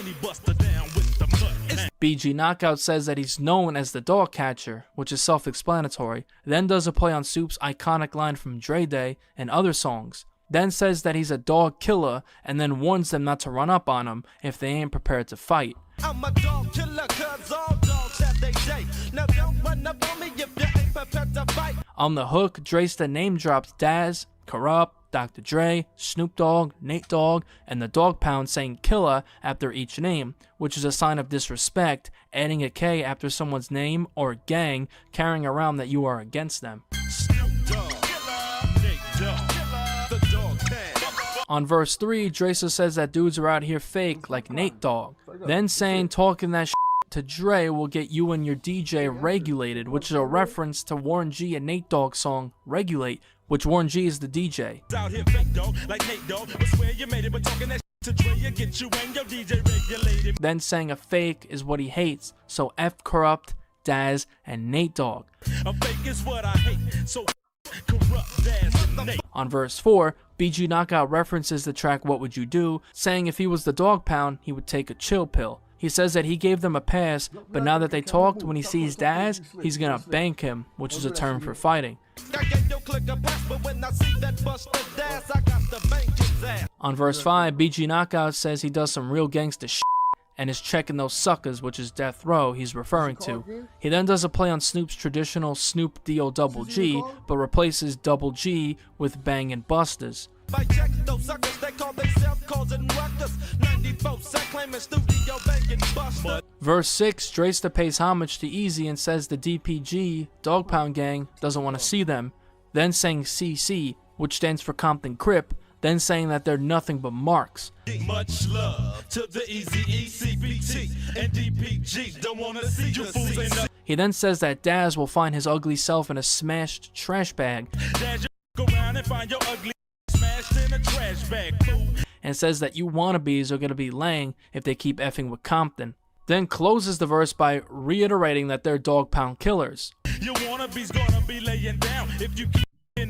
[SPEAKER 13] he bust her down with the Mutt.
[SPEAKER 2] BG Knockout says that he's known as the Dog Catcher, which is self-explanatory, then does a play on Soup's iconic line from Dre Day and other songs, then says that he's a dog killer, and then warns them not to run up on him if they ain't prepared to fight.
[SPEAKER 13] I'm a dog killer, cause all dogs have their day. Now don't run up on me if you ain't prepared to fight.
[SPEAKER 2] On the hook, Dre-Sta name drops Daz, Corrupt, Dr. Dre, Snoop Dogg, Nate Dogg, and the Dog Pound saying killer after each name, which is a sign of disrespect, adding a K after someone's name or gang, carrying around that you are against them.
[SPEAKER 13] Snoop Dogg, killer, Nate Dogg, the Dog Pound.
[SPEAKER 2] On verse 3, Dre-Sta says that dudes are out here fake like Nate Dogg, then saying talking that to Dre will get you and your DJ regulated, which is a reference to Warren G and Nate Dogg's song Regulate, which Warren G is the DJ.
[SPEAKER 13] Out here fake dog, like Nate Dogg, but swear you made it, but talking that to Dre, you get you and your DJ regulated.
[SPEAKER 2] Then saying a fake is what he hates, so F Corrupt, Daz, and Nate Dogg.
[SPEAKER 13] A fake is what I hate, so Corrupt, Daz, and Nate.
[SPEAKER 2] On verse 4, BG Knockout references the track What Would You Do, saying if he was the Dog Pound, he would take a chill pill. He says that he gave them a pass, but now that they talked, when he sees Daz, he's gonna bank him, which is a term for fighting. On verse 5, BG Knockout says he does some real gangsta shit and is checking those suckers, which is Death Row he's referring to. He then does a play on Snoop's traditional Snoop D-O-double-G, but replaces double G with Bang and Busters. Verse 6, Dre-Sta pays homage to Eazy and says the DPG, Dog Pound Gang, doesn't want to see them, then saying CC, which stands for Compton Crip, then saying that they're nothing but marks.
[SPEAKER 13] Much love to the Eazy-E, CPT, and DPG. Don't wanna see you fools ain't.
[SPEAKER 2] He then says that Daz will find his ugly self in a smashed trash bag.
[SPEAKER 13] Daz, go around and find your ugly smashed in a trash bag, fool.
[SPEAKER 2] And says that you wannabes are gonna be laying if they keep effing with Compton. Then closes the verse by reiterating that they're Dog Pound killers.
[SPEAKER 13] Your wannabes gonna be laying down if you keep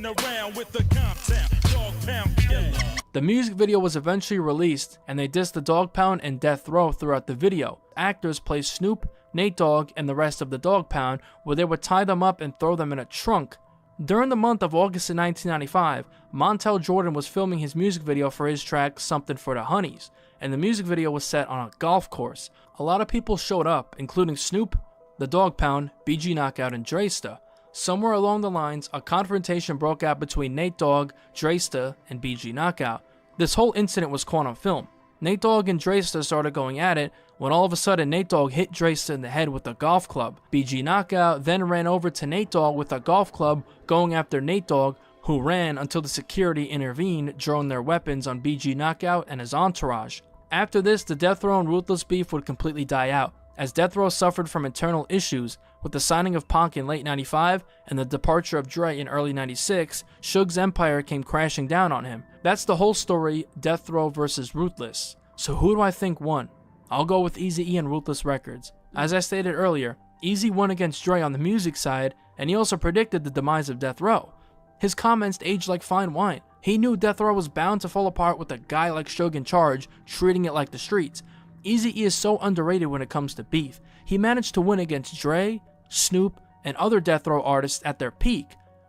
[SPEAKER 13] around with the Compton Dog Pound killer.
[SPEAKER 2] The music video was eventually released, and they dissed the Dog Pound and Death Row throughout the video. Actors played Snoop, Nate Dogg, and the rest of the Dog Pound, where they would tie them up and throw them in a trunk. During the month of August of 1995, Montel Jordan was filming his music video for his track Something for the Honeys, and the music video was set on a golf course. A lot of people showed up, including Snoop, the Dog Pound, BG Knockout, and Dre-Sta. Somewhere along the lines, a confrontation broke out between Nate Dogg, Dre-Sta, and BG Knockout. This whole incident was caught on film. Nate Dogg and Dre-Sta started going at it when all of a sudden Nate Dogg hit Dre-Sta in the head with a golf club. BG Knockout then ran over to Nate Dogg with a golf club, going after Nate Dogg, who ran until the security intervened, drawing their weapons on BG Knockout and his entourage. After this, the Death Row and Ruthless beef would completely die out, as Death Row suffered from internal issues. With the signing of Pac in late 95 and the departure of Dre in early 96, Suge's empire came crashing down on him. That's the whole story, Death Row versus Ruthless. So who do I think won? I'll go with Eazy-E and Ruthless Records. As I stated earlier, Eazy won against Dre on the music side, and he also predicted the demise of Death Row. His comments aged like fine wine. He knew Death Row was bound to fall apart with a guy like Suge in charge, treating it like the streets. Eazy-E is so underrated when it comes to beef. He managed to win against Dre, Snoop, and other Death Row artists at their peak.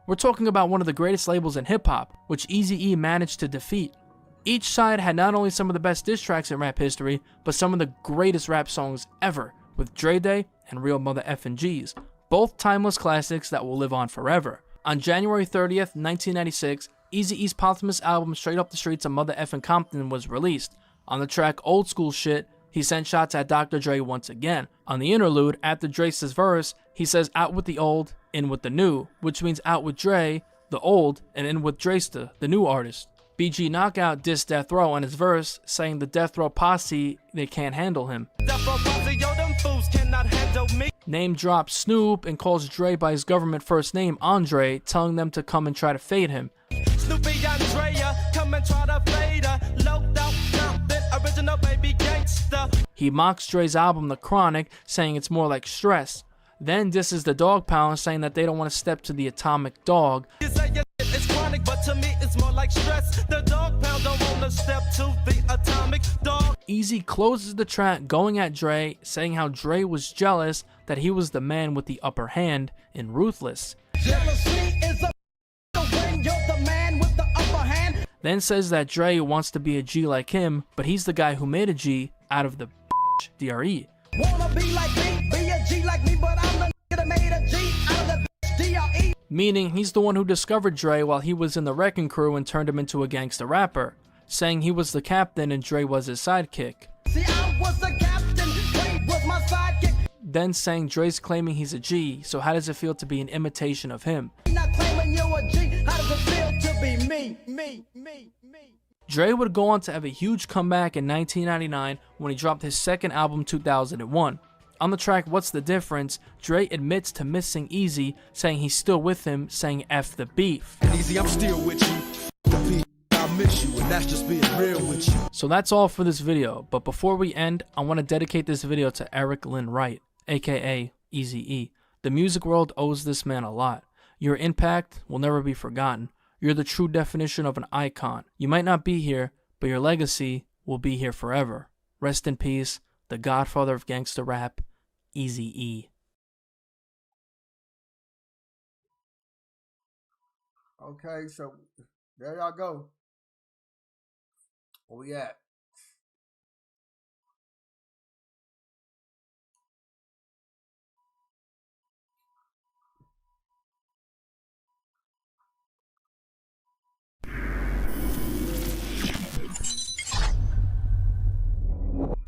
[SPEAKER 2] We're talking about one of the greatest labels in hip-hop, which Eazy-E managed to defeat. Each side had not only some of the best diss tracks in rap history, but some of the greatest rap songs ever, with Dre Day and Real Mother Effin' G's, both timeless classics that will live on forever. On January 30th, 1996, Eazy-E's posthumous album Straight Up the Streets of Mother Effin' Compton was released. On the track Old School Shit, he sent shots at Dr. Dre once again. On the interlude, after Dre's verse, he says out with the old, in with the new, which means out with Dre, the old, and in with Dresta, the new artist. BG Knockout dissed Death Row on his verse, saying the Death Row posse, they can't handle him. Name drops Snoop and calls Dre by his government first name, Andre, telling them to come and try to fade him.
[SPEAKER 13] Snoopy Andrea, come and try to fade her. Locked out Compton, original baby gangster.
[SPEAKER 2] He mocks Dre's album The Chronic, saying it's more like stress. Then disses the Dog Pound, saying that they don't want to step to the atomic dog.
[SPEAKER 13] You say it's chronic, but to me it's more like stress. The Dog Pound don't want to step to the atomic dog.
[SPEAKER 2] Eazy closes the track going at Dre, saying how Dre was jealous that he was the man with the upper hand in Ruthless.
[SPEAKER 13] Jealousy is a when you're the man with the upper hand.
[SPEAKER 2] Then says that Dre wants to be a G like him, but he's the guy who made a G out of the DRE.
[SPEAKER 13] Wanna be like me, be a G like me, but I'm the nigga that made a G out of the DRE.
[SPEAKER 2] Meaning he's the one who discovered Dre while he was in the Wrecking Crew and turned him into a gangster rapper, saying he was the captain and Dre was his sidekick.
[SPEAKER 13] See, I was the captain, Dre was my sidekick.
[SPEAKER 2] Then saying Dre's claiming he's a G, so how does it feel to be an imitation of him?
[SPEAKER 13] Not claiming you're a G, how does it feel to be me?
[SPEAKER 2] Dre would go on to have a huge comeback in 1999 when he dropped his second album 2001. On the track What's the Difference, Dre admits to missing Eazy, saying he's still with him, saying F the beef.
[SPEAKER 14] Eazy, I'm still with you. I miss you, and that's just being real with you.
[SPEAKER 2] So that's all for this video, but before we end, I want to dedicate this video to Eric Lynn Wright, aka Eazy-E. The music world owes this man a lot. Your impact will never be forgotten. You're the true definition of an icon. You might not be here, but your legacy will be here forever. Rest in peace, the godfather of gangster rap, Eazy-E.
[SPEAKER 1] Okay, so there y'all go. Where we at?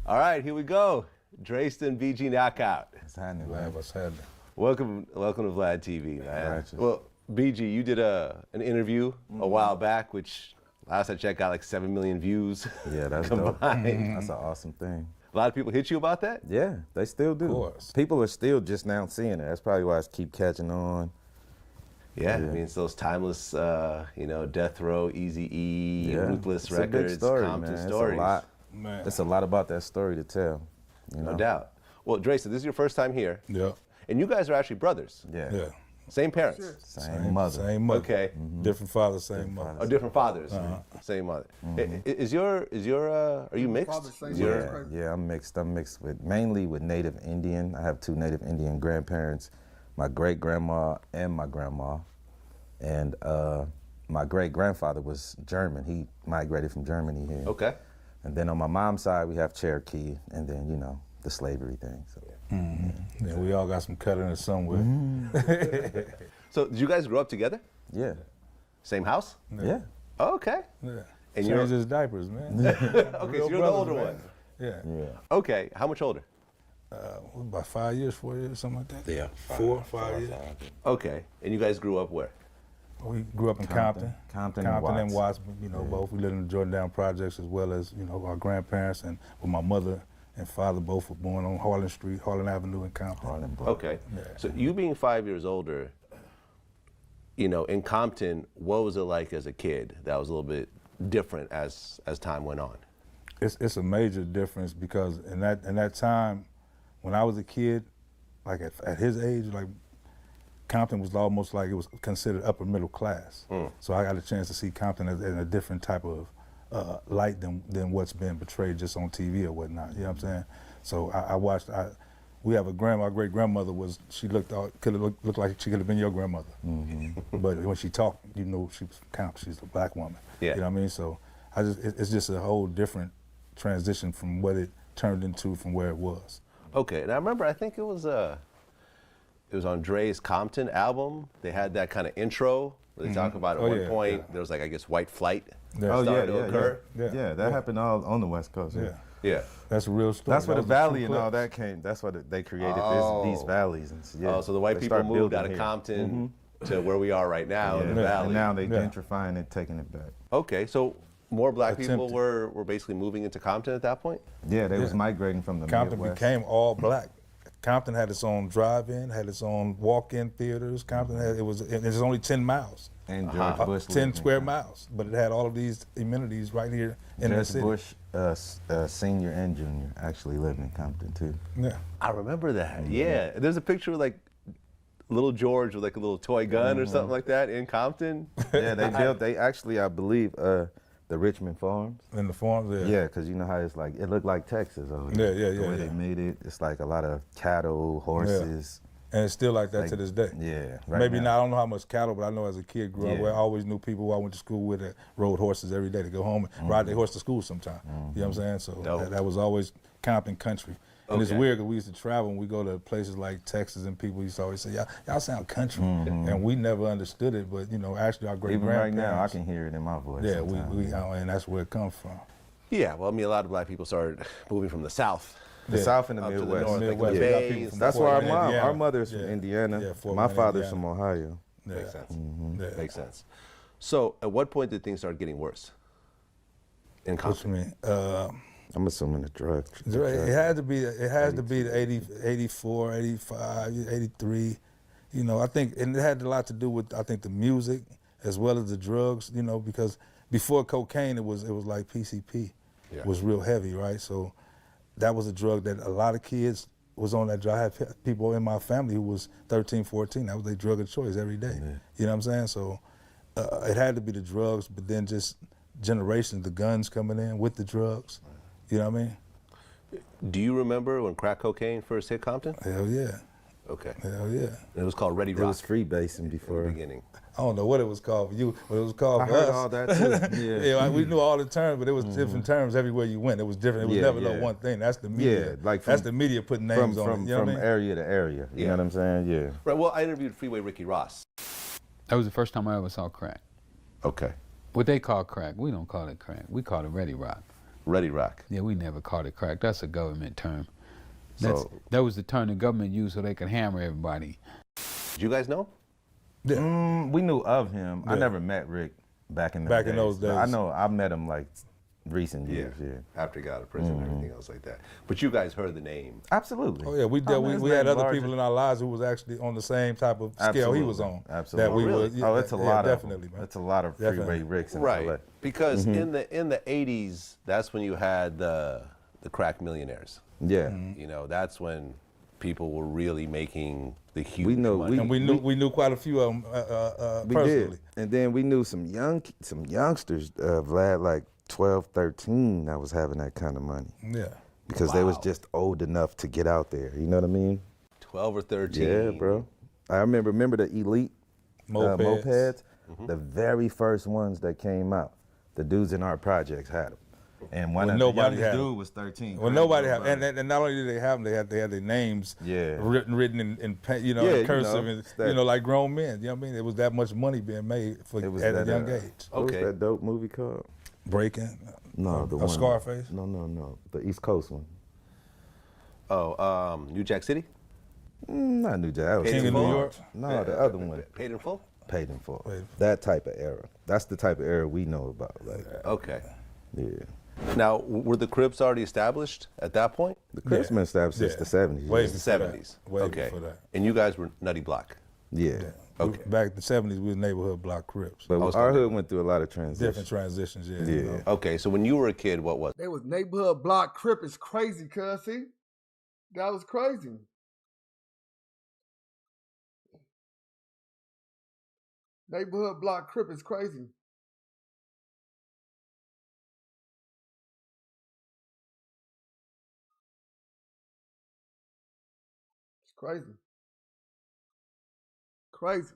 [SPEAKER 20] All right, here we go. Dreyston BG Knockout.
[SPEAKER 21] What's happening, man? What's happening?
[SPEAKER 20] Welcome to Vlad TV, man.
[SPEAKER 21] Righteous.
[SPEAKER 20] Well, BG, you did an interview a while back, which last I checked got like 7 million views.
[SPEAKER 21] Yeah, that's
[SPEAKER 20] combined.
[SPEAKER 21] dope. That's an awesome thing.
[SPEAKER 20] A lot of people hit you about that?
[SPEAKER 21] Yeah, they still do. Of course. People are still just now seeing it. That's probably why I keep catching on.
[SPEAKER 20] Yeah, I mean, it's those timeless, Death Row, Eazy-E, Ruthless Records,
[SPEAKER 21] story,
[SPEAKER 20] Compton
[SPEAKER 21] man.
[SPEAKER 20] stories.
[SPEAKER 21] It's a lot.
[SPEAKER 14] Man.
[SPEAKER 21] It's a lot about that story to tell.
[SPEAKER 20] No doubt. Well, Dre, so this is your first time here.
[SPEAKER 14] Yeah.
[SPEAKER 20] And you guys are actually brothers.
[SPEAKER 14] Yeah.
[SPEAKER 20] Same parents.
[SPEAKER 21] Sure. Same mother.
[SPEAKER 14] Same mother.
[SPEAKER 20] Okay.
[SPEAKER 14] Different father, same mother.
[SPEAKER 20] Oh, different fathers. Same mother. Are you mixed?
[SPEAKER 21] Yeah, I'm mixed. I'm mixed with mainly with Native Indian. I have 2 Native Indian grandparents, my great grandma and my grandma, and my great grandfather was German. He migrated from Germany here.
[SPEAKER 20] Okay.
[SPEAKER 21] And then on my mom's side, we have Cherokee, and then the slavery thing. So.
[SPEAKER 14] Yeah, we all got some cut in it somewhere.
[SPEAKER 20] So did you guys grow up together?
[SPEAKER 21] Yeah.
[SPEAKER 20] Same house?
[SPEAKER 21] Yeah.
[SPEAKER 20] Oh, okay.
[SPEAKER 14] Yeah.
[SPEAKER 20] And
[SPEAKER 14] Change his diapers, man.
[SPEAKER 20] Okay, so you're the older one.
[SPEAKER 14] Yeah.
[SPEAKER 20] Okay, how much older?
[SPEAKER 14] About 5 years, 4 years, something like that.
[SPEAKER 21] Yeah.
[SPEAKER 14] 4, 5 years.
[SPEAKER 20] Okay, and you guys grew up where?
[SPEAKER 14] We grew up in Compton and Watts. Both. We lived in the Jordan Down projects as well as, our grandparents, and with my mother and father both were born on Harlan Avenue in Compton.
[SPEAKER 20] Okay, so you being 5 years older, in Compton, what was it like as a kid that was a little bit different as time went on?
[SPEAKER 14] It's a major difference because in that time, when I was a kid, like at his age, like Compton was almost like it was considered upper middle class. So I got a chance to see Compton in a different type of light than what's been portrayed just on TV or whatnot. You know what I'm saying? So I watched. We have a my great grandmother she looked like she could have been your grandmother. But when she talked, you know she was Compton. She's a black woman.
[SPEAKER 20] Yeah.
[SPEAKER 14] You know what I mean? So it's just a whole different transition from what it turned into from where it was.
[SPEAKER 20] Okay, and I remember, I think it was on Dre's Compton album. They had that kind of intro. They talk about at one point, there was like, I guess, white flight started to occur.
[SPEAKER 21] Yeah, that happened all on the West Coast.
[SPEAKER 20] Yeah.
[SPEAKER 14] That's a real story.
[SPEAKER 21] That's where the valley and all that came. That's why they created these valleys. And
[SPEAKER 20] so the white people moved out of Compton to where we are right now in the valley.
[SPEAKER 21] And now they're gentrifying it, taking it back.
[SPEAKER 20] Okay, so more black people were basically moving into Compton at that point?
[SPEAKER 21] Yeah, they was migrating from the
[SPEAKER 14] Compton
[SPEAKER 21] Midwest.
[SPEAKER 14] became all black. Compton had its own drive-in, had its own walk-in theaters. Compton had, it was only 10 miles.
[SPEAKER 21] And George Bush
[SPEAKER 14] 10 square miles, but it had all of these amenities right here in the city.
[SPEAKER 21] George Bush, senior and junior, actually lived in Compton too.
[SPEAKER 14] Yeah,
[SPEAKER 20] I remember that. Yeah, there's a picture of like little George with like a little toy gun or something like that in Compton.
[SPEAKER 21] Yeah, they actually, I believe, the Richmond Farms.
[SPEAKER 14] In the farms, yeah.
[SPEAKER 21] Yeah, because you know how it's like, it looked like Texas over
[SPEAKER 14] Yeah,
[SPEAKER 21] here.
[SPEAKER 14] yeah,
[SPEAKER 21] The way they made it, it's like a lot of cattle, horses.
[SPEAKER 14] And it's still like that to this day.
[SPEAKER 21] Yeah,
[SPEAKER 14] Maybe not, I don't know how much cattle, but I know as a kid grew up where I always knew people who I went to school with that rode horses every day to go home and ride their horse to school sometime. You know what I'm saying? So that was always Compton country. And it's weird because we used to travel and we go to places like Texas and people used to always say, y'all sound country. And we never understood it, but you know, actually our great-grandparents.
[SPEAKER 21] Even right now, I can hear it in my voice.
[SPEAKER 14] Yeah, and that's where it comes from.
[SPEAKER 20] Yeah, well, I mean, a lot of black people started moving from the South.
[SPEAKER 21] The South and the Midwest. That's why our mother's from Indiana. My father's from Ohio.
[SPEAKER 20] Makes sense. Makes sense. So, at what point did things start getting worse in Compton?
[SPEAKER 14] What you mean?
[SPEAKER 21] I'm assuming the drugs.
[SPEAKER 14] It has to be the 80, 84, 85, 83. You know, I think, and it had a lot to do with, I think, the music as well as the drugs, you know, because before cocaine, it was like PCP. Was real heavy, right? So that was a drug that a lot of kids was on that drug. I had people in my family who was 13, 14. That was their drug of choice every day. You know what I'm saying? So it had to be the drugs, but then just generations, the guns coming in with the drugs. You know what I mean?
[SPEAKER 20] Do you remember when crack cocaine first hit Compton?
[SPEAKER 14] Hell yeah.
[SPEAKER 20] Okay.
[SPEAKER 14] Hell yeah.
[SPEAKER 20] And it was called Ready Rock.
[SPEAKER 21] It was freebasing before.
[SPEAKER 20] In the beginning.
[SPEAKER 14] I don't know what it was called for you, but it was called for us.
[SPEAKER 21] I heard all that too. Yeah.
[SPEAKER 14] We knew all the terms, but it was different terms everywhere you went. It was different. It was never no one thing. That's the media.
[SPEAKER 21] Yeah, like
[SPEAKER 14] that's the media putting names on it. You know
[SPEAKER 21] from
[SPEAKER 14] what I mean?
[SPEAKER 21] area to area. You know what I'm saying? Yeah.
[SPEAKER 20] Right. Well, I interviewed Freeway Ricky Ross.
[SPEAKER 3] That was the first time I ever saw crack.
[SPEAKER 20] Okay.
[SPEAKER 3] What they call crack, we don't call it crack. We call it Ready Rock.
[SPEAKER 20] Ready Rock.
[SPEAKER 3] Yeah, we never called it crack. That's a government term.
[SPEAKER 20] That
[SPEAKER 3] was the term the government used so they could hammer everybody.
[SPEAKER 20] Did you guys know?
[SPEAKER 21] Yeah. We knew of him. I never met Rick back in those days. I know I met him like recent years. Yeah.
[SPEAKER 20] After he got out of prison and everything else like that. But you guys heard the name.
[SPEAKER 21] Absolutely.
[SPEAKER 14] Oh yeah, we had other people in our lives who was actually on the same type of scale he was on.
[SPEAKER 21] Absolutely.
[SPEAKER 14] That we were.
[SPEAKER 21] It's a lot of
[SPEAKER 14] definitely, man.
[SPEAKER 21] It's a lot of Freeway Ricks in LA.
[SPEAKER 20] Because in the 80s, that's when you had the crack millionaires.
[SPEAKER 21] Yeah.
[SPEAKER 20] You know, that's when people were really making the huge money.
[SPEAKER 14] And we knew quite a few of them personally.
[SPEAKER 21] Did. And then we knew some youngsters, Vlad, like 12, 13, that was having that kind of money.
[SPEAKER 14] Yeah.
[SPEAKER 21] Because they was just old enough to get out there. You know what I mean?
[SPEAKER 20] 12 or 13.
[SPEAKER 21] Yeah, bro. I remember the Elite mopeds? The very first ones that came out. The dudes in our projects had them. And one of the youngest dude was 13.
[SPEAKER 14] Well, nobody had, and not only did they have them, they had their names written in cursive, and, like grown men. You know what I mean? It was that much money being made at a young age.
[SPEAKER 21] What was that dope movie called?
[SPEAKER 14] Breaking?
[SPEAKER 21] No, the one.
[SPEAKER 14] Scarface?
[SPEAKER 21] No. The East Coast one.
[SPEAKER 20] Oh, New Jack City?
[SPEAKER 21] Not New Jack.
[SPEAKER 14] King of New York?
[SPEAKER 21] No, the other one.
[SPEAKER 20] Paid in Full?
[SPEAKER 21] Paid in Full. That type of era. That's the type of era we know about. Like,
[SPEAKER 20] okay.
[SPEAKER 21] Yeah.
[SPEAKER 20] Now, were the Crips already established at that point?
[SPEAKER 21] The Crips been established since the 70s.
[SPEAKER 14] Way
[SPEAKER 20] the 70s.
[SPEAKER 14] Way before that.
[SPEAKER 20] And you guys were Nutty Block?
[SPEAKER 21] Yeah.
[SPEAKER 20] Okay.
[SPEAKER 14] Back in the 70s, we were neighborhood block Crips.
[SPEAKER 21] But our hood went through a lot of transitions.
[SPEAKER 14] Different transitions, yeah. You know?
[SPEAKER 20] Okay, so when you were a kid, what was it?
[SPEAKER 1] They was neighborhood block Crip. It's crazy, cuz, see? That was crazy. Neighborhood block crip is crazy. It's crazy. Crazy.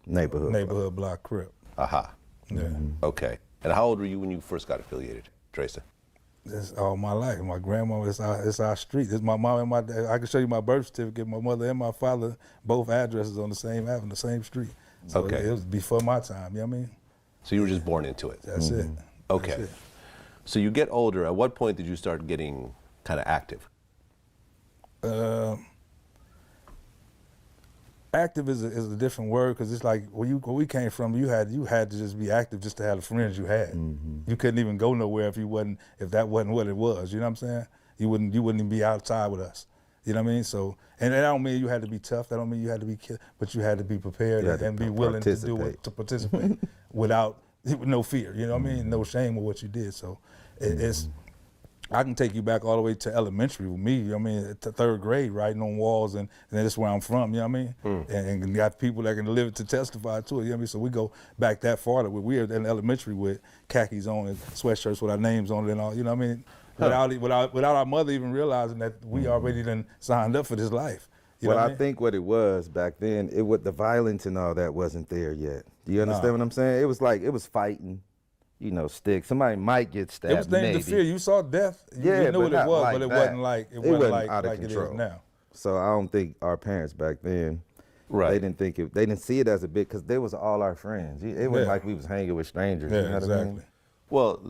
[SPEAKER 21] Neighborhood
[SPEAKER 14] block crip.
[SPEAKER 20] Aha.
[SPEAKER 14] Yeah.
[SPEAKER 20] Okay. And how old were you when you first got affiliated, Tracer?
[SPEAKER 14] That's all my life. My grandma, it's our street. It's my mom and my dad. I can show you my birth certificate. My mother and my father, both addresses on the same avenue, the same street. So
[SPEAKER 20] Okay.
[SPEAKER 14] it was before my time, you know what I mean?
[SPEAKER 20] So you were just born into it?
[SPEAKER 14] That's it.
[SPEAKER 20] Okay.
[SPEAKER 14] That's it.
[SPEAKER 20] So you get older. At what point did you start getting kind of active?
[SPEAKER 14] Active is a different word because it's like where we came from. You had to just be active just to have the friends you had. You couldn't even go nowhere if that wasn't what it was. You know what I'm saying? You wouldn't even be outside with us. You know what I mean? So, and that don't mean you had to be tough. That don't mean you had to be, but you had to be prepared and be willing to participate with no fear. You know what I mean? No shame with what you did. So, it's. I can take you back all the way to elementary with me, you know what I mean, to third grade, writing on walls, and that's where I'm from, you know what I mean? And got people that can live it to testify to it, you know what I mean? So we go back that far. We were in elementary with khakis on and sweatshirts with our names on it and all, you know what I mean? Without our mother even realizing that we already done signed up for this life. You know what I mean?
[SPEAKER 21] think what it was back then, the violence and all that wasn't there yet. Do you understand what I'm saying? It was like, it was fighting. You know, stick. Somebody might get stabbed.
[SPEAKER 14] It was dangerous to fear. You saw death. You knew what it was, but it wasn't like it is now.
[SPEAKER 21] So I don't think our parents back then, they didn't think they didn't see it as a big, because they was all our friends. It wasn't like we was hanging with strangers.
[SPEAKER 14] Yeah,
[SPEAKER 21] you know
[SPEAKER 14] exactly.
[SPEAKER 21] what I mean?
[SPEAKER 20] Well,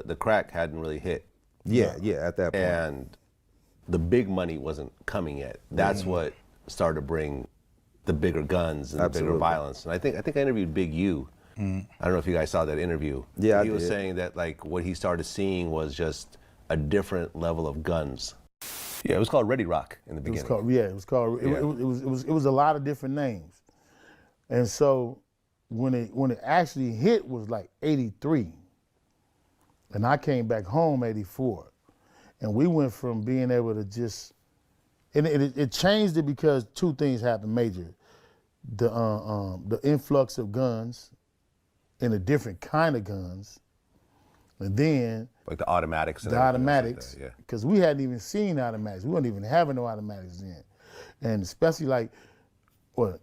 [SPEAKER 20] the crack hadn't really hit.
[SPEAKER 21] Yeah, at that point.
[SPEAKER 20] And the big money wasn't coming yet. That's what started to bring the bigger guns and the bigger violence. And I think I interviewed Big U. I don't know if you guys saw that interview.
[SPEAKER 21] Yeah,
[SPEAKER 20] he was saying that like what he started seeing was just a different level of guns. Yeah, it was called Ready Rock in the beginning.
[SPEAKER 6] It was a lot of different names, and so when it actually hit was like '83, and I came back home '84, and we went from being able to just, and it changed it because two things happened major, the influx of guns. And a different kind of guns, and then
[SPEAKER 20] like the automatics.
[SPEAKER 21] The automatics,
[SPEAKER 6] because we hadn't even seen automatics. We weren't even having no automatics then, and especially like what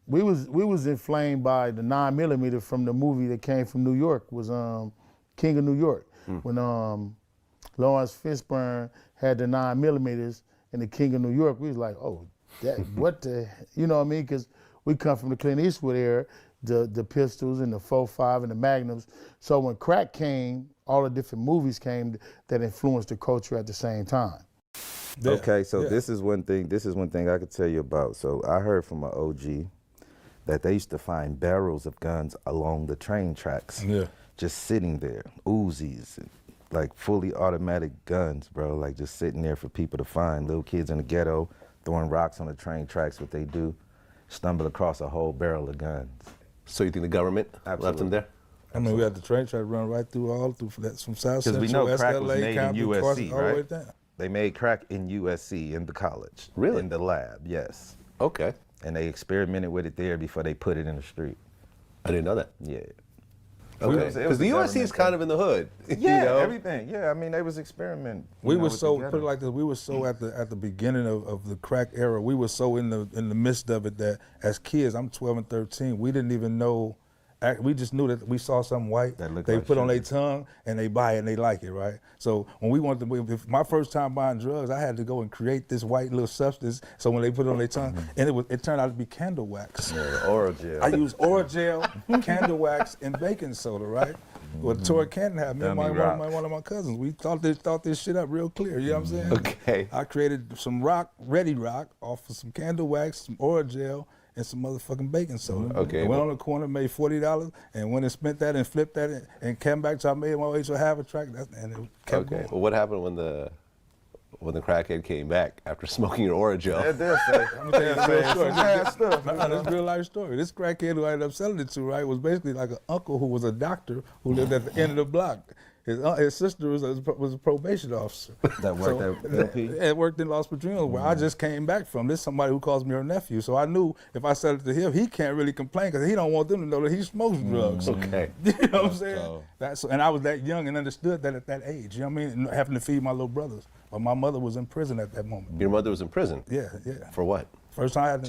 [SPEAKER 6] we was inflamed by the 9mm from the movie that came from New York was King of New York when Lawrence Fishburne had the 9mm and the King of New York. We was like, oh, that what the, you know what I mean? Because we come from the Clint Eastwood era, the pistols and the 4.5 and the Magnums. So when crack came, all the different movies came that influenced the culture at the same time.
[SPEAKER 21] Yeah. Okay, so this is one thing I could tell you about. So I heard from an OG that they used to find barrels of guns along the train tracks, just sitting there, Uzis, like fully automatic guns, bro, like just sitting there for people to find. Little kids in the ghetto throwing rocks on the train tracks, what they do. Stumble across a whole barrel of guns.
[SPEAKER 20] So you think the government left them there?
[SPEAKER 14] I mean, we had the train track run right through that from South Central,
[SPEAKER 21] because we know crack was made
[SPEAKER 14] Compton,
[SPEAKER 21] in USC,
[SPEAKER 14] Carson, all the way
[SPEAKER 21] right?
[SPEAKER 14] down.
[SPEAKER 21] They made crack in USC, in the college.
[SPEAKER 20] Really?
[SPEAKER 21] In the lab, yes.
[SPEAKER 20] Okay.
[SPEAKER 21] And they experimented with it there before they put it in the street.
[SPEAKER 20] I didn't know that.
[SPEAKER 21] Yeah.
[SPEAKER 20] Okay. Because the USC is kind of in the hood.
[SPEAKER 21] Yeah,
[SPEAKER 20] you know?
[SPEAKER 21] everything. Yeah, I mean, they was experimenting.
[SPEAKER 14] We were so, put it like this, we were so at the beginning of the crack era, we were so in the midst of it that as kids, I'm 12 and 13, we didn't even know, we just knew that we saw something white, they put on their tongue and they buy it and they like it, right? So when we wanted to, my first time buying drugs, I had to go and create this white little substance, so when they put it on their tongue, and it turned out to be candle wax.
[SPEAKER 21] Yeah, oral gel.
[SPEAKER 14] I used oral gel, candle wax, and baking soda, right? Well, Tori Canton had me and one of my cousins. We thought this shit up real clear, you know what I'm saying?
[SPEAKER 20] Okay.
[SPEAKER 14] I created some Ready Rock off of some candle wax, some oral gel, and some motherfucking baking soda.
[SPEAKER 20] Okay.
[SPEAKER 14] I went on the corner, made $40, and went and spent that and flipped that and came back to I made my way to half a track, and it kept going.
[SPEAKER 20] Well, what happened when the crackhead came back after smoking your oral gel?
[SPEAKER 14] I'm gonna tell you a real story. This real life story. This crackhead who I ended up selling it to, right, was basically like an uncle who was a doctor who lived at the end of the block. His sister was a probation officer.
[SPEAKER 21] That worked at LP?
[SPEAKER 14] It worked in Los Padrinos, where I just came back from. This is somebody who calls me her nephew. So I knew if I said it to him, he can't really complain because he don't want them to know that he smokes drugs.
[SPEAKER 20] Okay.
[SPEAKER 14] You know what I'm saying? And I was that young and understood that at that age. You know what I mean? And having to feed my little brothers. But my mother was in prison at that moment.
[SPEAKER 20] Your mother was in prison?
[SPEAKER 14] Yeah.
[SPEAKER 20] For what?
[SPEAKER 14] First time I had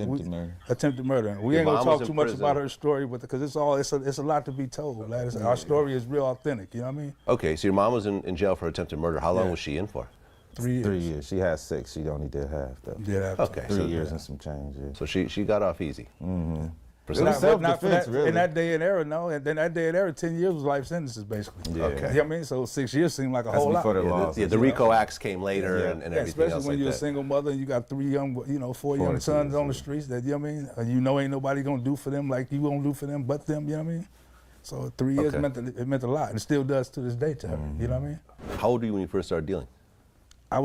[SPEAKER 14] attempted murder. We ain't gonna talk too much about her story, because it's a lot to be told. Our story is real authentic. You know what I mean?
[SPEAKER 20] Okay, so your mom was in jail for attempted murder. How long was she in for?
[SPEAKER 14] 3 years.
[SPEAKER 21] 3 years. She had 6. She only did half though.
[SPEAKER 14] Yeah.
[SPEAKER 20] Okay.
[SPEAKER 21] 3 years and some change. Yeah.
[SPEAKER 20] So she got off easy.
[SPEAKER 21] Mm-hmm.
[SPEAKER 14] Not for that, really. In that day and era, no. And then that day and era, 10 years was life sentences, basically.
[SPEAKER 20] Yeah. Okay.
[SPEAKER 14] You know what I mean? So 6 years seemed like a whole lot.
[SPEAKER 20] The RICO acts came later and everything
[SPEAKER 14] especially
[SPEAKER 20] else
[SPEAKER 14] when
[SPEAKER 20] like
[SPEAKER 14] you're
[SPEAKER 20] that.
[SPEAKER 14] a single mother and you got 4 young sons on the streets that, you know what I mean? And you know ain't nobody gonna do for them like you gonna do for them but them, you know what I mean? So 3 years meant a lot, and it still does to this day to her, you know what I mean?
[SPEAKER 20] How old were you when you first started dealing?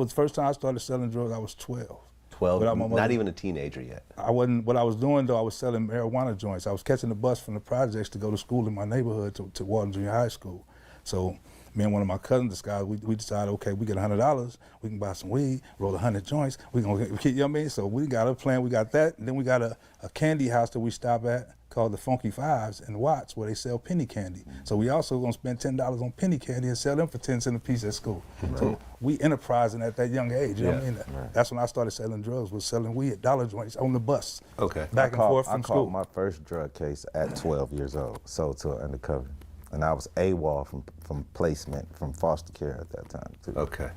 [SPEAKER 14] First time I started selling drugs, I was 12.
[SPEAKER 20] 12, not even a teenager yet.
[SPEAKER 14] I wasn't. What I was doing though, I was selling marijuana joints. I was catching the bus from the projects to go to school in my neighborhood to Walton Junior High School. So me and one of my cousins, this guy, we decided, okay, we get $100, we can buy some weed, roll 100 joints. We gonna get, you know what I mean? So we got a plan. We got that, and then we got a candy house that we stop at called the Funky Fives in Watts, where they sell penny candy. So we also gonna spend $10 on penny candy and sell them for 10 cents a piece at school. Right. So we enterprising at that young age, you know what I mean? Right. That's when I started selling drugs, was selling weed at dollar joints on the bus.
[SPEAKER 20] Okay.
[SPEAKER 14] Back and forth from school.
[SPEAKER 21] I caught my first drug case at 12 years old, sold to an undercover. And I was AWOL from placement, from foster care at that time, too.
[SPEAKER 20] Okay.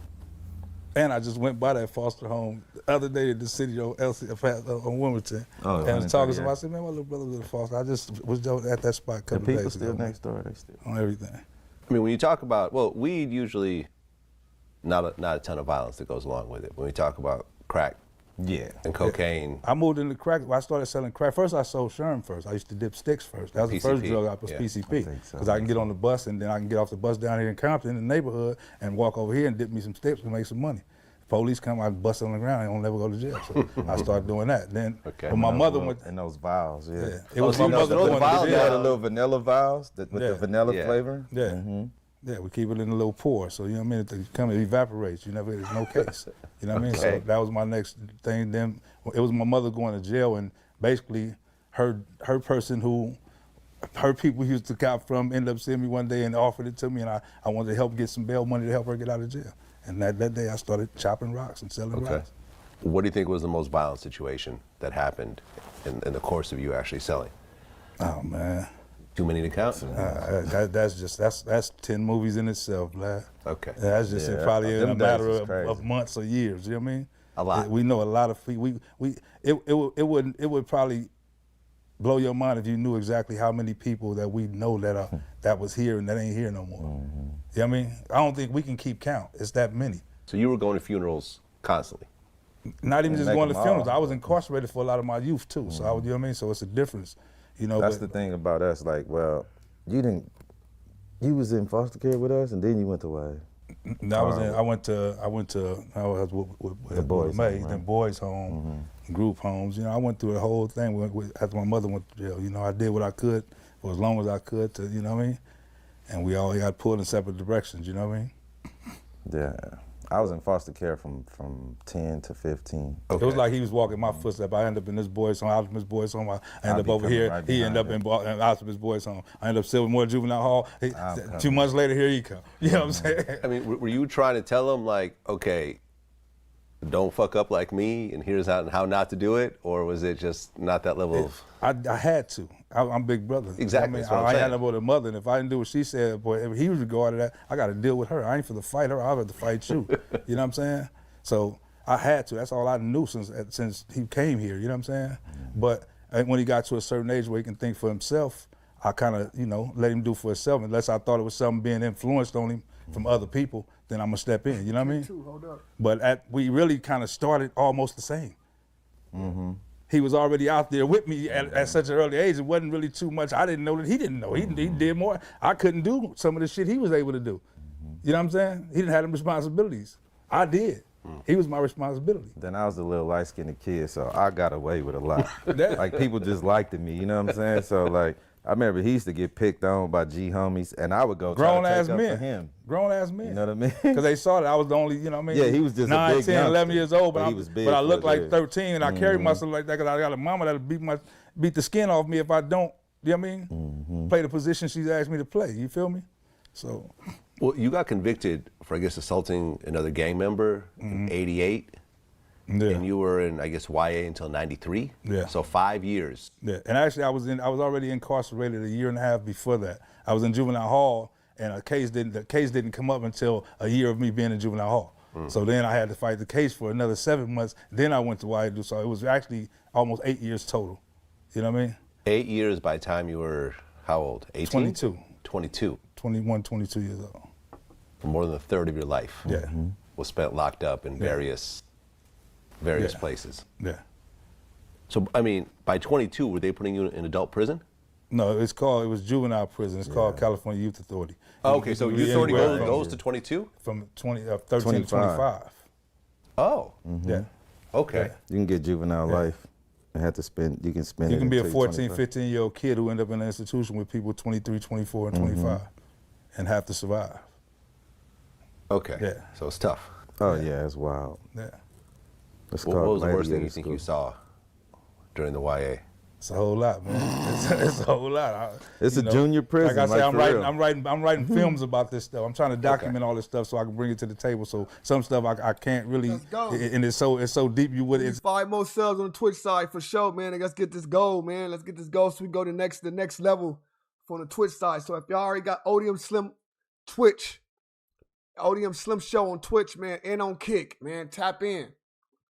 [SPEAKER 14] And I just went by that foster home the other day at the city on Wilmington. And I was talking to somebody. I said, man, my little brother was a foster. I just was at that spot a couple days ago.
[SPEAKER 21] The people still next door, they still.
[SPEAKER 14] On everything.
[SPEAKER 20] I mean, when you talk about, weed usually, not a ton of violence that goes along with it. When we talk about crack and cocaine.
[SPEAKER 14] I moved into crack. I started selling crack. First, I sold Sherm first. I used to dip sticks first. That was the first drug I was PCP. Because I can get on the bus, and then I can get off the bus down here in Compton, in the neighborhood, and walk over here and dip me some sticks and make some money. Police come, I bust on the ground, I don't never go to jail. So I started doing that. Then, but my mother went.
[SPEAKER 21] And those vials,
[SPEAKER 14] It was my mother going to jail.
[SPEAKER 21] You had the little vanilla vials with the vanilla flavor?
[SPEAKER 14] Yeah. Mm-hmm. Yeah, we keep it in a little pour, so you know what I mean? It evaporates, there's no case. You know what I mean? So that was my next thing. Then it was my mother going to jail, and basically her people used to cop from ended up seeing me one day and offered it to me, and I wanted to help get some bail money to help her get out of jail. And that day I started chopping rocks and selling rocks.
[SPEAKER 20] What do you think was the most violent situation that happened in the course of you actually selling?
[SPEAKER 14] Oh man.
[SPEAKER 20] Too many to count?
[SPEAKER 14] That's 10 movies in itself, lad.
[SPEAKER 20] Okay.
[SPEAKER 14] That's just probably in a matter of months or years, you know what I mean?
[SPEAKER 20] A lot.
[SPEAKER 14] We know a lot of it would probably blow your mind if you knew exactly how many people that we know that was here and that ain't here no more. Mm-hmm. You know what I mean? I don't think we can keep count. It's that many.
[SPEAKER 20] So you were going to funerals constantly?
[SPEAKER 14] Not even just going to funerals. I was incarcerated for a lot of my youth too. So you know what I mean? So it's a difference.
[SPEAKER 21] That's the thing about us. Like, well, you was in foster care with us, and then you went to YA.
[SPEAKER 14] No, I was with
[SPEAKER 21] the boys'
[SPEAKER 14] May,
[SPEAKER 21] home,
[SPEAKER 14] then boys' home, group homes. I went through the whole thing after my mother went to jail. I did what I could for as long as I could to, you know what I mean? And we all got pulled in separate directions, you know what I mean?
[SPEAKER 21] Yeah. I was in foster care from 10 to 15.
[SPEAKER 14] Okay. It was like he was walking my footsteps. I ended up in this boy's home, I was in this boy's home. I ended up over here. Right, he ended up in this boy's home. I ended up sitting more juvenile hall. 2 months later, here he come. You know what I'm saying?
[SPEAKER 20] I mean, were you trying to tell him, like, okay, don't fuck up like me, and here's how not to do it? Or was it just not that level of...
[SPEAKER 14] I had to. I'm big brother.
[SPEAKER 20] Exactly.
[SPEAKER 14] I had no other mother, and if I didn't do what she said, boy, if he was regarded that, I got to deal with her. I ain't for the fight her. I have to fight you. You know what I'm saying? So I had to. That's all I knew since he came here. You know what I'm saying? But when he got to a certain age where he can think for himself, I kind of, let him do for himself. Unless I thought it was something being influenced on him from other people, then I'm gonna step in. You know what I mean?
[SPEAKER 1] Hold up.
[SPEAKER 14] But we really kind of started almost the same. Mm-hmm. He was already out there with me at such an early age. It wasn't really too much. I didn't know that he didn't know. He did more. I couldn't do some of the shit he was able to do. You know what I'm saying? He didn't have them responsibilities. I did. He was my responsibility.
[SPEAKER 21] Then I was a little light-skinned kid, so I got away with a lot. Like, people just liked me, you know what I'm saying? So, like, I remember he used to get picked on by G homies, and I would go
[SPEAKER 14] grown
[SPEAKER 21] try to
[SPEAKER 14] ass
[SPEAKER 21] take up
[SPEAKER 14] men.
[SPEAKER 21] for him.
[SPEAKER 14] Grown ass men.
[SPEAKER 21] You know what I mean?
[SPEAKER 14] Because they saw that I was the only, you know what I mean?
[SPEAKER 21] Yeah, he was just
[SPEAKER 14] 9,
[SPEAKER 21] a big
[SPEAKER 14] 10, 11
[SPEAKER 21] youngster,
[SPEAKER 14] years old,
[SPEAKER 21] but he was big
[SPEAKER 14] but I
[SPEAKER 21] for
[SPEAKER 14] looked
[SPEAKER 21] his
[SPEAKER 14] like
[SPEAKER 21] age.
[SPEAKER 14] 13, and I carried myself like that because I got a mama that'll beat the skin off me if I don't, you know what I mean? Play the position she's asked me to play, you feel me? So.
[SPEAKER 20] Well, you got convicted for, I guess, assaulting another gang member in '88. Yeah. And you were in, I guess, YA until '93.
[SPEAKER 14] Yeah.
[SPEAKER 20] So 5 years.
[SPEAKER 14] Yeah. And actually, I was already incarcerated a year and a half before that. I was in juvenile hall, and the case didn't come up until a year of me being in juvenile hall. So then I had to fight the case for another 7 months. Then I went to YA. So it was actually almost 8 years total. You know what I mean?
[SPEAKER 20] 8 years by the time you were how old? 18?
[SPEAKER 14] 22.
[SPEAKER 20] 22.
[SPEAKER 14] 21, 22 years old.
[SPEAKER 20] For more than a third of your life.
[SPEAKER 14] Yeah.
[SPEAKER 20] Was spent locked up in various places.
[SPEAKER 14] Yeah.
[SPEAKER 20] So, I mean, by 22, were they putting you in adult prison?
[SPEAKER 14] No, it was juvenile prison. It's called California Youth Authority.
[SPEAKER 20] Oh, okay, so Youth Authority goes to 22?
[SPEAKER 14] From 13 to 25.
[SPEAKER 20] Oh.
[SPEAKER 14] Yeah.
[SPEAKER 20] Okay.
[SPEAKER 21] You can get juvenile life and have to you can spend it.
[SPEAKER 14] You can be a
[SPEAKER 21] until
[SPEAKER 14] 14,
[SPEAKER 21] 25.
[SPEAKER 14] 15-year-old kid who end up in an institution with people 23, 24, and 25 and have to survive.
[SPEAKER 20] Okay.
[SPEAKER 14] Yeah.
[SPEAKER 20] So it's tough.
[SPEAKER 21] Oh, yeah, it's wild.
[SPEAKER 14] Yeah.
[SPEAKER 20] What was the worst thing you think you saw during the YA?
[SPEAKER 14] It's a whole lot, man. It's a whole lot.
[SPEAKER 21] It's a junior prison.
[SPEAKER 14] Like I said,
[SPEAKER 21] like
[SPEAKER 14] I'm writing films about this stuff. I'm trying to document all this stuff so I can bring it to the table. So some stuff I can't really, and it's so deep. You would. It's
[SPEAKER 1] 5 more subs on the Twitch side for sure, man. Let's get this goal, man. Let's get this goal so we go to the next level from the Twitch side. So if y'all already got Odium Slim Twitch, Odium Slim Show on Twitch, man, and on Kick, man, tap in.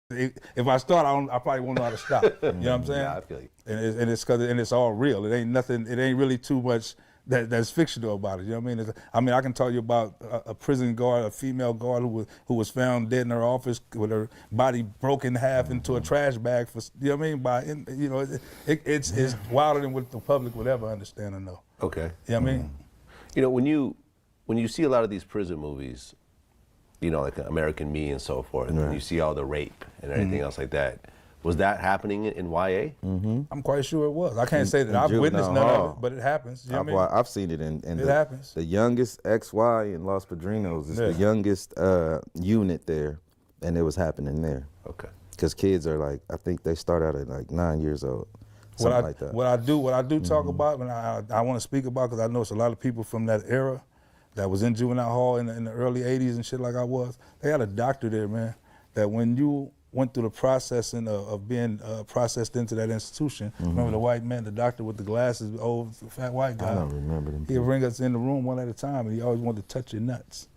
[SPEAKER 14] If I start, I probably won't know how to stop. You know what I'm saying?
[SPEAKER 20] Yeah, I feel you.
[SPEAKER 14] And it's all real. It ain't nothing. It ain't really too much that's fictional about it. You know what I mean? I can tell you about a prison guard, a female guard who was found dead in her office with her body broken in half into a trash bag. For you know what I mean? It's wilder than what the public would ever understand or know.
[SPEAKER 20] Okay.
[SPEAKER 14] You know what I mean?
[SPEAKER 20] You know, when you see a lot of these prison movies, you know, like American Me and so forth, and you see all the rape and everything else like that. Was that happening in YA?
[SPEAKER 14] I'm quite sure it was. I can't say that I've witnessed none of it, but it happens. You know what I mean?
[SPEAKER 21] I've seen it in
[SPEAKER 14] it happens.
[SPEAKER 21] The youngest XY in Los Padrinos is the youngest unit there, and it was happening there.
[SPEAKER 20] Okay.
[SPEAKER 21] Because kids are like, I think they start out at like 9 years old, something like that.
[SPEAKER 14] What I do talk about, and I want to speak about, because I know it's a lot of people from that era that was in juvenile hall in the early 80s and shit like I was. They had a doctor there, man, that when you went through the processing of being processed into that institution, remember the white man, the doctor with the glasses, the old fat white guy?
[SPEAKER 21] I don't remember them.
[SPEAKER 14] He'd bring us in the room one at a time, and he always wanted to touch your nuts.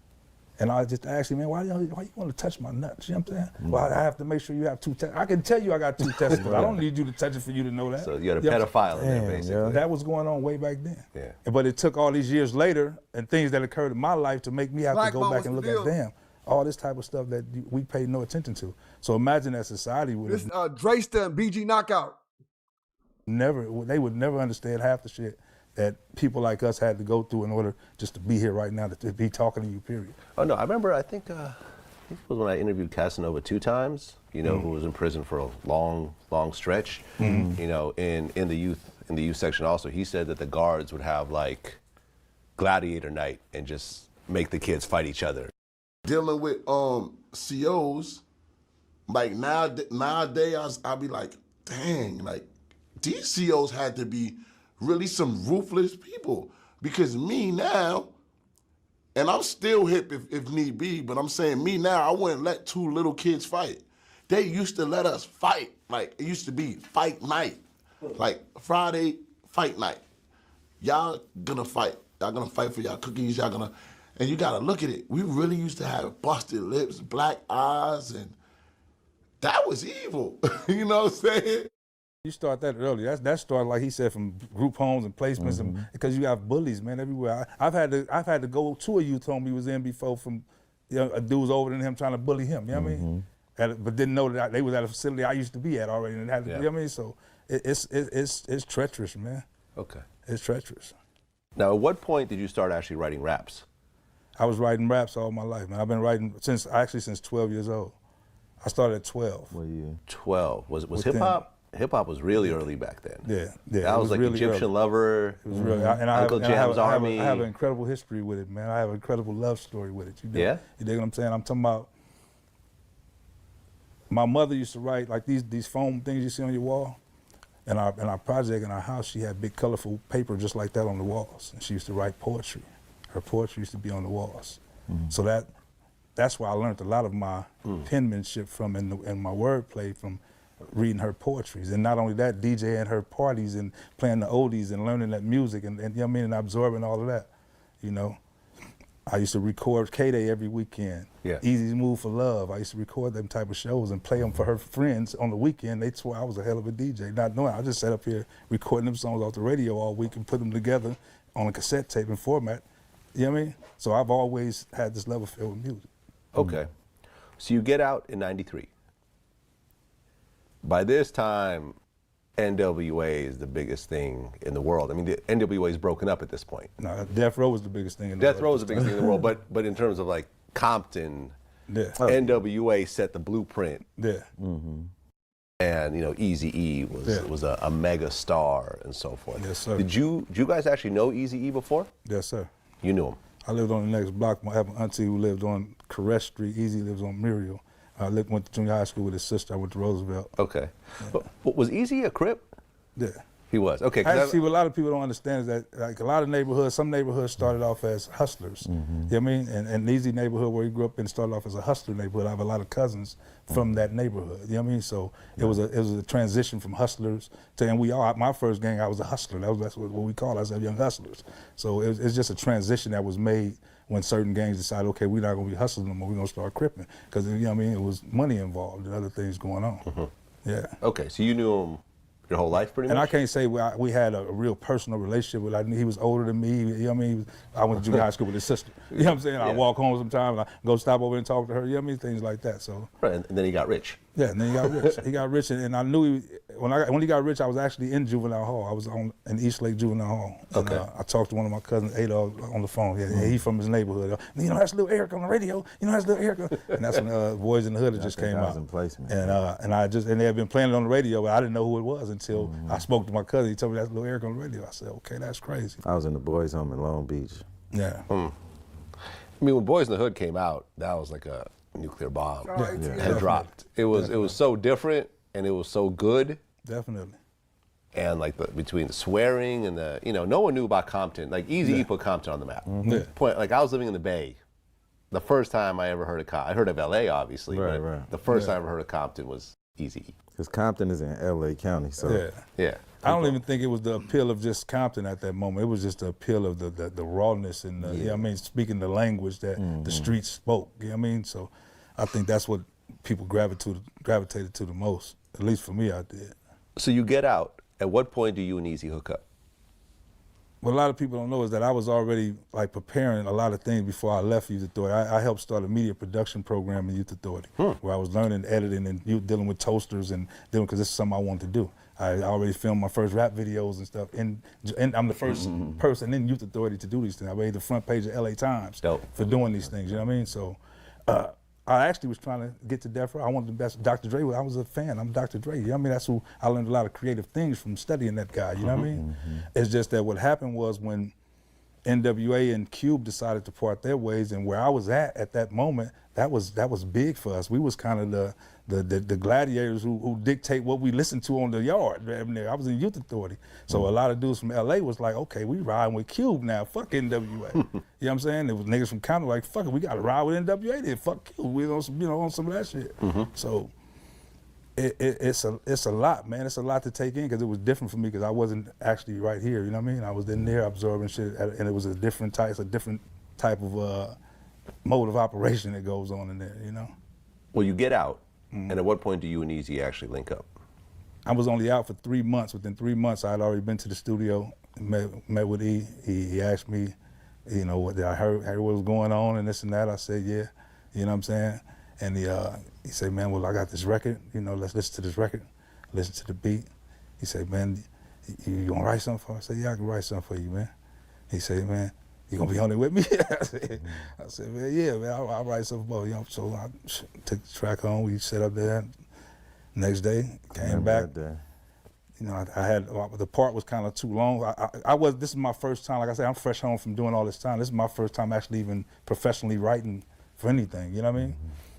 [SPEAKER 14] And I just asked him, man, why you want to touch my nuts? You know what I'm saying? Well, I have to make sure you have 2 testicles. I can tell you I got 2 testicles. I don't need you to touch it for you to know that.
[SPEAKER 20] So you got a pedophile in there, basically.
[SPEAKER 14] That was going on way back then.
[SPEAKER 20] Yeah.
[SPEAKER 14] But it took all these years later and things that occurred in my life to make me have to go back and look at, damn, all this type of stuff that we paid no attention to. So imagine that society would
[SPEAKER 1] This Draysta and BG Knockout.
[SPEAKER 14] They would never understand half the shit that people like us had to go through in order just to be here right now, to be talking to you, period.
[SPEAKER 20] Oh, no, I remember, I think it was when I interviewed Casanova 2 times, you know, who was in prison for a long, long stretch, you know, in the youth section also. He said that the guards would have, like, gladiator night and just make the kids fight each other.
[SPEAKER 12] Dealing with COs, like nowadays, I'll be like, dang, like, these COs had to be really some ruthless people. Because me now, and I'm still hip if need be, but I'm saying me now, I wouldn't let 2 little kids fight. They used to let us fight. Like, it used to be fight night. Like, Friday, fight night. Y'all gonna fight. Y'all gonna fight for y'all cookies. Y'all gonna, and you gotta look at it. We really used to have busted lips, black eyes, and that was evil. You know what I'm saying?
[SPEAKER 14] You start that early. That started, like he said, from group homes and placements, and because you have bullies, man, everywhere. I've had to go to a youth home he was in before from, you know, a dude was older than him trying to bully him. You know what I mean? But didn't know that they was at a facility I used to be at already, and had to, you know what I mean? So it's treacherous, man.
[SPEAKER 20] Okay.
[SPEAKER 14] It's treacherous.
[SPEAKER 20] Now, at what point did you start actually writing raps?
[SPEAKER 14] I was writing raps all my life, man. I've been writing since 12 years old. I started at 12.
[SPEAKER 21] What year?
[SPEAKER 20] 12. Was hip hop hip hop was really early back then.
[SPEAKER 6] Yeah.
[SPEAKER 20] That was like
[SPEAKER 6] really
[SPEAKER 20] Egyptian
[SPEAKER 6] early.
[SPEAKER 20] Lover,
[SPEAKER 6] It was really,
[SPEAKER 20] Uncle Jam's Army.
[SPEAKER 6] I have an incredible history with it, man. I have an incredible love story with it. You dig what I'm saying? I'm talking about. My mother used to write like these foam things you see on your wall. In our project in our house, she had big colorful paper just like that on the walls, and she used to write poetry. Her poetry used to be on the walls. So that's where I learned a lot of my penmanship from and my wordplay from reading her poetries. And not only that, DJing her parties and playing the oldies and learning that music and you know what I mean, and absorbing all of that, you know. I used to record K-Day every weekend. Easy's Move for Love. I used to record them type of shows and play them for her friends on the weekend. They swore I was a hell of a DJ, not knowing. I just sat up here recording them songs off the radio all week and put them together on a cassette tape and format. You know what I mean? So I've always had this love affair with music.
[SPEAKER 20] Okay. So you get out in '93. By this time, N.W.A. is the biggest thing in the world. I mean, the N.W.A. is broken up at this point.
[SPEAKER 6] No, Death Row was the biggest thing in the world.
[SPEAKER 20] Death Row is the biggest thing in the world, but in terms of like Compton, N.W.A. set the blueprint. And you know, Eazy-E was a mega star and so forth.
[SPEAKER 6] Yes, sir.
[SPEAKER 20] Did you guys actually know Eazy-E before?
[SPEAKER 6] Yes, sir.
[SPEAKER 20] You knew him.
[SPEAKER 6] I lived on the next block. I have an auntie who lived on Caress Street. Eazy lives on Muriel. I went to junior high school with his sister. I went to Roosevelt.
[SPEAKER 20] Okay. But was Eazy a Crip?
[SPEAKER 6] Yeah.
[SPEAKER 20] He was. Okay.
[SPEAKER 6] Actually, what a lot of people don't understand is that like a lot of neighborhoods, some neighborhoods started off as hustlers. You know what I mean? And Eazy neighborhood where he grew up in started off as a hustler neighborhood. I have a lot of cousins from that neighborhood. You know what I mean? So it was a transition from hustlers to, and my first gang, I was a hustler. That's what we call ourselves, young hustlers. So it's just a transition that was made when certain gangs decided, okay, we're not gonna be hustling no more, we're gonna start cripping. Because, you know what I mean, it was money involved and other things going on. Yeah.
[SPEAKER 20] Okay, so you knew him your whole life pretty much?
[SPEAKER 6] And I can't say we had a real personal relationship with him. He was older than me, you know what I mean? I went to junior high school with his sister. You know what I'm saying? I walk home sometimes, I go stop over and talk to her, you know what I mean? Things like that, so.
[SPEAKER 20] Right, and then he got rich.
[SPEAKER 6] Yeah, and then he got rich. He got rich, and I knew when he got rich, I was actually in juvenile hall. I was in East Lake Juvenile Hall.
[SPEAKER 20] Okay.
[SPEAKER 6] And, I talked to one of my cousins, Adolf, on the phone. Yeah, he from his neighborhood. You know, that's little Eric on the radio. You know, that's little Eric. And that's when Boys in the Hood just came out. And they had been playing it on the radio, but I didn't know who it was until I spoke to my cousin. He told me that's little Eric on the radio. I said, okay, that's crazy.
[SPEAKER 21] I was in the boys' home in Long Beach.
[SPEAKER 6] Yeah.
[SPEAKER 20] I mean, when Boys in the Hood came out, that was like a nuclear bomb had dropped. It was so different and it was so good.
[SPEAKER 6] Definitely.
[SPEAKER 20] And like between the swearing and no one knew about Compton. Like Eazy-E put Compton on the map. Point, like I was living in the Bay. The first time I ever heard of Compton, I heard of LA obviously, but the first time I ever heard of Compton was Eazy-E.
[SPEAKER 21] Because Compton is in LA County, so.
[SPEAKER 20] Yeah.
[SPEAKER 6] I don't even think it was the appeal of just Compton at that moment. It was just the appeal of the rawness and you know what I mean, speaking the language that the streets spoke. You know what I mean? So I think that's what people gravitated to the most. At least for me, I did.
[SPEAKER 20] So you get out. At what point do you and Eazy hook up?
[SPEAKER 6] What a lot of people don't know is that I was already like preparing a lot of things before I left Youth Authority. I helped start a media production program in Youth Authority where I was learning editing and dealing with toasters and because this is something I wanted to do. I already filmed my first rap videos and stuff, and I'm the first person in Youth Authority to do these things. I made the front page of LA Times for doing these things, you know what I mean? So I actually was trying to get to Death Row. I wanted the best. Dr. Dre, I was a fan. I'm Dr. Dre, you know what I mean? That's who I learned a lot of creative things from studying that guy, you know what I mean? It's just that what happened was when N.W.A. and Cube decided to part their ways, and where I was at that moment, that was big for us. We was kind of the gladiators who dictate what we listen to on the yard. I was in Youth Authority. So a lot of dudes from LA was like, okay, we riding with Cube now, fuck N.W.A. You know what I'm saying? There was niggas from Compton like, fuck it, we gotta ride with N.W.A. then, fuck Cube. We on some, on some of that shit. So it's a lot, man. It's a lot to take in because it was different for me because I wasn't actually right here, you know what I mean? I was in there absorbing shit and it was a different type of mode of operation that goes on in there, you know?
[SPEAKER 20] Well, you get out, and at what point do you and Eazy actually link up?
[SPEAKER 6] I was only out for 3 months. Within 3 months, I had already been to the studio, met with E. He asked me, you know, what I heard what was going on and this and that. I said, yeah, you know what I'm saying? And he said, man, well, I got this record, you know, let's listen to this record, listen to the beat. He said, man, you gonna write something for me? I said, yeah, I can write something for you, man. He said, man, you gonna be on it with me? I said, man, yeah, man, I'll write something for you. So I took the track home, we set up there. Next day, came back.
[SPEAKER 14] you know, I had, the part was kind of too long. This is my first time, like I said, I'm fresh home from doing all this time. This is my first time actually even professionally writing for anything, you know what I mean?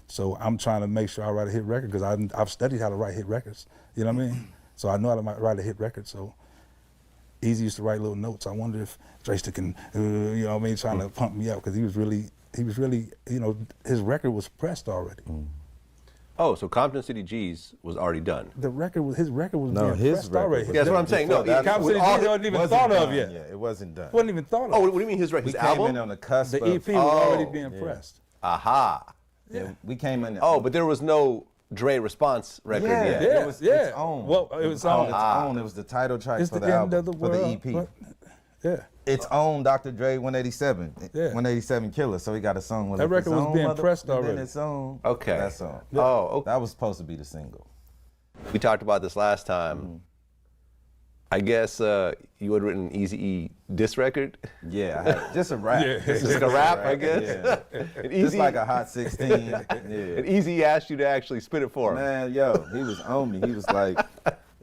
[SPEAKER 14] So I'm trying to make sure I write a hit record because I've studied how to write hit records, you know what I mean? So I know how to write a hit record, so Eazy used to write little notes. I wonder if Drayster can, you know what I mean, trying to pump me up because he was really, you know, his record was pressed already.
[SPEAKER 20] Oh, so Compton City G's was already done.
[SPEAKER 14] His record was being pressed already.
[SPEAKER 20] Yeah, that's what I'm saying. No,
[SPEAKER 14] Compton City G's wasn't even thought of yet.
[SPEAKER 21] Yeah, it wasn't done.
[SPEAKER 14] Wasn't even thought of.
[SPEAKER 20] Oh, what do you mean his record? His album?
[SPEAKER 21] Came in on the cusp.
[SPEAKER 14] The EP was already being pressed.
[SPEAKER 20] Aha.
[SPEAKER 21] Yeah, we came in.
[SPEAKER 20] Oh, but there was no Dre response record yet.
[SPEAKER 21] It was its own.
[SPEAKER 14] Well, it was on
[SPEAKER 21] its own. It was the title track for the album, for the EP.
[SPEAKER 14] Yeah.
[SPEAKER 21] Its own Dr. Dre 187. 187 Killer. So he got a song with
[SPEAKER 14] that record was being pressed already.
[SPEAKER 21] Its own.
[SPEAKER 20] Okay.
[SPEAKER 21] That song.
[SPEAKER 20] Yeah. Oh, okay.
[SPEAKER 21] That was supposed to be the single.
[SPEAKER 20] We talked about this last time. I guess you had written Eazy-E diss record?
[SPEAKER 21] Yeah, I had just a rap.
[SPEAKER 20] Just like a rap, I guess?
[SPEAKER 21] Yeah.
[SPEAKER 20] And
[SPEAKER 21] Just like a Hot 16. Yeah.
[SPEAKER 20] And Eazy asked you to actually spit it for him.
[SPEAKER 21] Man, yo, he was on me. He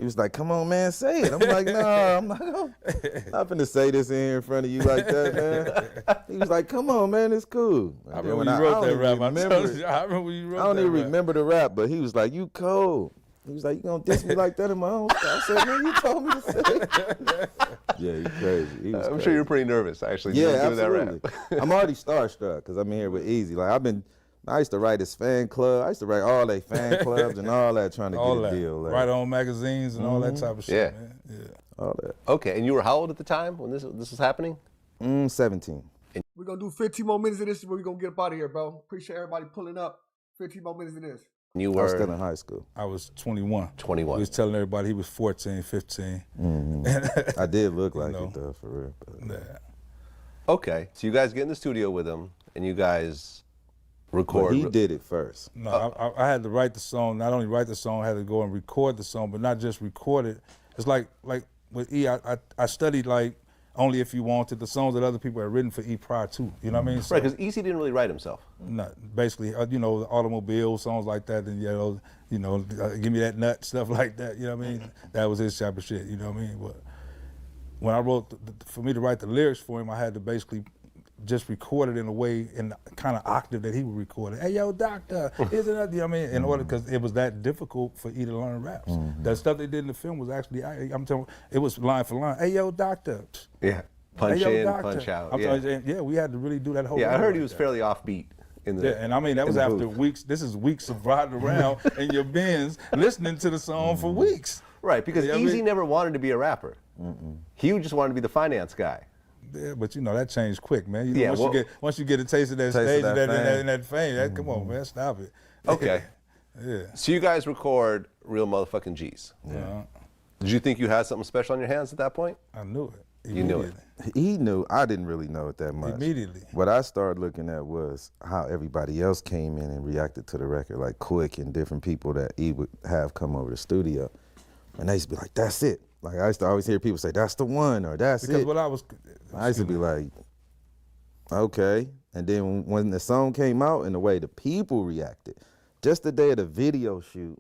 [SPEAKER 21] was like, come on, man, say it. I'm like, nah, I'm not finna say this in here in front of you like that, man. He was like, come on, man, it's cool.
[SPEAKER 14] I remember when you wrote that rap. I remember when you wrote that
[SPEAKER 21] I don't even remember the rap, but he was like, you cold. He was like, you gonna diss me like that in my own style? I said, man, you told me to say it. Yeah, he's crazy. He was
[SPEAKER 20] I'm
[SPEAKER 21] crazy.
[SPEAKER 20] sure you're pretty nervous, actually,
[SPEAKER 21] Yeah,
[SPEAKER 20] doing that rap.
[SPEAKER 21] absolutely. I'm already starstruck because I'm here with Eazy. Like, I used to write his fan club. I used to write all their fan clubs and all that, trying to get a deal. Like.
[SPEAKER 14] Write on magazines and all that type of shit, man. Yeah.
[SPEAKER 21] All that.
[SPEAKER 20] Okay, and you were how old at the time when this was happening?
[SPEAKER 21] 17.
[SPEAKER 1] We're going to do 15 more minutes of this before we're going to get up out of here, bro. Appreciate everybody pulling up. 15 more minutes of this.
[SPEAKER 20] You
[SPEAKER 21] I was still in high school.
[SPEAKER 14] I was 21.
[SPEAKER 20] 21.
[SPEAKER 14] He was telling everybody he was 14, 15.
[SPEAKER 21] I did look like it, though, for real.
[SPEAKER 14] Yeah.
[SPEAKER 20] Okay, so you guys get in the studio with him, and you guys record.
[SPEAKER 21] But he did it first.
[SPEAKER 14] No, I had to write the song. Not only write the song, I had to go and record the song, but not just record it. It's like with E, I studied like Only If You Wanted, the songs that other people had written for E prior to. You know what I mean? So,
[SPEAKER 20] right, because Eazy didn't really write himself.
[SPEAKER 14] No, basically, you know, automobile songs like that, and you know, give me that nut, stuff like that. You know what I mean? That was his type of shit. You know what I mean? But when I wrote, for me to write the lyrics for him, I had to basically just record it in a way, in the kind of octave that he would record it. Hey, yo, doctor, isn't that, you know what I mean? In order, because it was that difficult for E to learn raps. That stuff they did in the film was actually, I'm telling you, it was line for line. Hey, yo, doctor.
[SPEAKER 20] Yeah, punch
[SPEAKER 14] hey, yo,
[SPEAKER 20] in,
[SPEAKER 14] doctor.
[SPEAKER 20] punch out.
[SPEAKER 14] I'm telling you, we had to really do that whole
[SPEAKER 20] Yeah, I heard he was
[SPEAKER 14] like
[SPEAKER 20] fairly offbeat.
[SPEAKER 14] Yeah, and I mean, that was after weeks. This is weeks of riding around in your Benz, listening to the song for weeks.
[SPEAKER 20] Right, because
[SPEAKER 14] You know what I
[SPEAKER 20] Eazy
[SPEAKER 14] mean?
[SPEAKER 20] never wanted to be a rapper. He just wanted to be the finance guy.
[SPEAKER 14] Yeah, but you know, that changed quick, man. You know,
[SPEAKER 20] Yeah,
[SPEAKER 14] once you get a taste of that stage and that fame, come on, man, stop it.
[SPEAKER 20] Okay.
[SPEAKER 14] Yeah.
[SPEAKER 20] So you guys record Real Motherfucking G's.
[SPEAKER 14] Yeah.
[SPEAKER 20] Did you think you had something special on your hands at that point?
[SPEAKER 14] I knew it.
[SPEAKER 20] You knew it.
[SPEAKER 21] He knew. I didn't really know it that much.
[SPEAKER 14] Immediately.
[SPEAKER 21] What I started looking at was how everybody else came in and reacted to the record, like Quick and different people that he would have come over the studio. And they used to be like, that's it. Like, I used to always hear people say, that's the one, or that's
[SPEAKER 14] Because
[SPEAKER 21] it.
[SPEAKER 14] what I
[SPEAKER 21] used to be like, okay. And then when the song came out and the way the people reacted, just the day of the video shoot,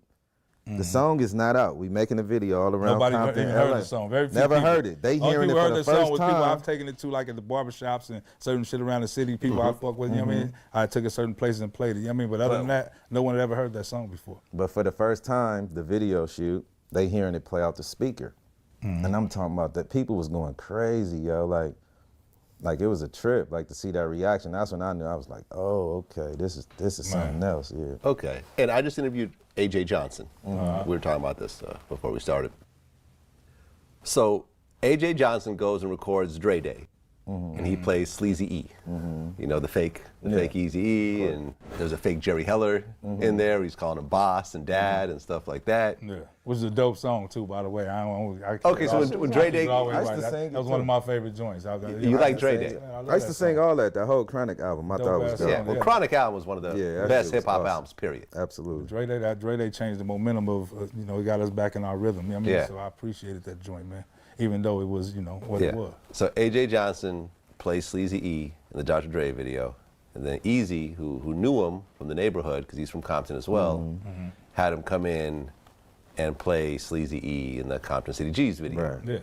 [SPEAKER 21] the song is not out. We making a video all around
[SPEAKER 14] Nobody
[SPEAKER 21] Compton,
[SPEAKER 14] even heard
[SPEAKER 21] LA.
[SPEAKER 14] the song. Very few
[SPEAKER 21] Never
[SPEAKER 14] people.
[SPEAKER 21] heard it. They
[SPEAKER 14] Only
[SPEAKER 21] hearing it
[SPEAKER 14] people
[SPEAKER 21] for
[SPEAKER 14] heard
[SPEAKER 21] the
[SPEAKER 14] the song
[SPEAKER 21] first
[SPEAKER 14] with people
[SPEAKER 21] time.
[SPEAKER 14] I've taken it to, like at the barbershops and certain shit around the city. People I fuck with, you know what I mean? I took it certain places and played it. You know what I mean? But other than that, no one had ever heard that song before.
[SPEAKER 21] But for the first time, the video shoot, they hearing it play out the speaker. And I'm talking about that people was going crazy, yo. Like it was a trip, like to see that reaction. That's when I knew. I was like, oh, okay, this is something else, yeah.
[SPEAKER 20] Okay. And I just interviewed A.J. Johnson. We were talking about this before we started. So A.J. Johnson goes and records Dre Day. And he plays Sleazy E. You know, the fake Eazy-E, and there's a fake Jerry Heller in there. He's calling him boss and dad and stuff like that.
[SPEAKER 14] Yeah, which is a dope song too, by the way.
[SPEAKER 20] Okay, so when Dre Day,
[SPEAKER 21] I used to sing
[SPEAKER 14] that was one of my favorite joints.
[SPEAKER 20] You like Dre Day?
[SPEAKER 21] I used to sing all that whole Chronic album. I thought it was dope.
[SPEAKER 20] Yeah, well, Chronic album was one of the best hip hop albums, period.
[SPEAKER 21] Absolutely.
[SPEAKER 14] Dre Day changed the momentum of, you know, it got us back in our rhythm. You know what I mean? So I appreciated that joint, man. Even though it was, you know, what it was.
[SPEAKER 20] So A.J. Johnson plays Sleazy E in the Dr. Dre video, and then Eazy, who knew him from the neighborhood because he's from Compton as well, had him come in and play Sleazy E in the Compton City G's video.
[SPEAKER 14] Right. Yeah.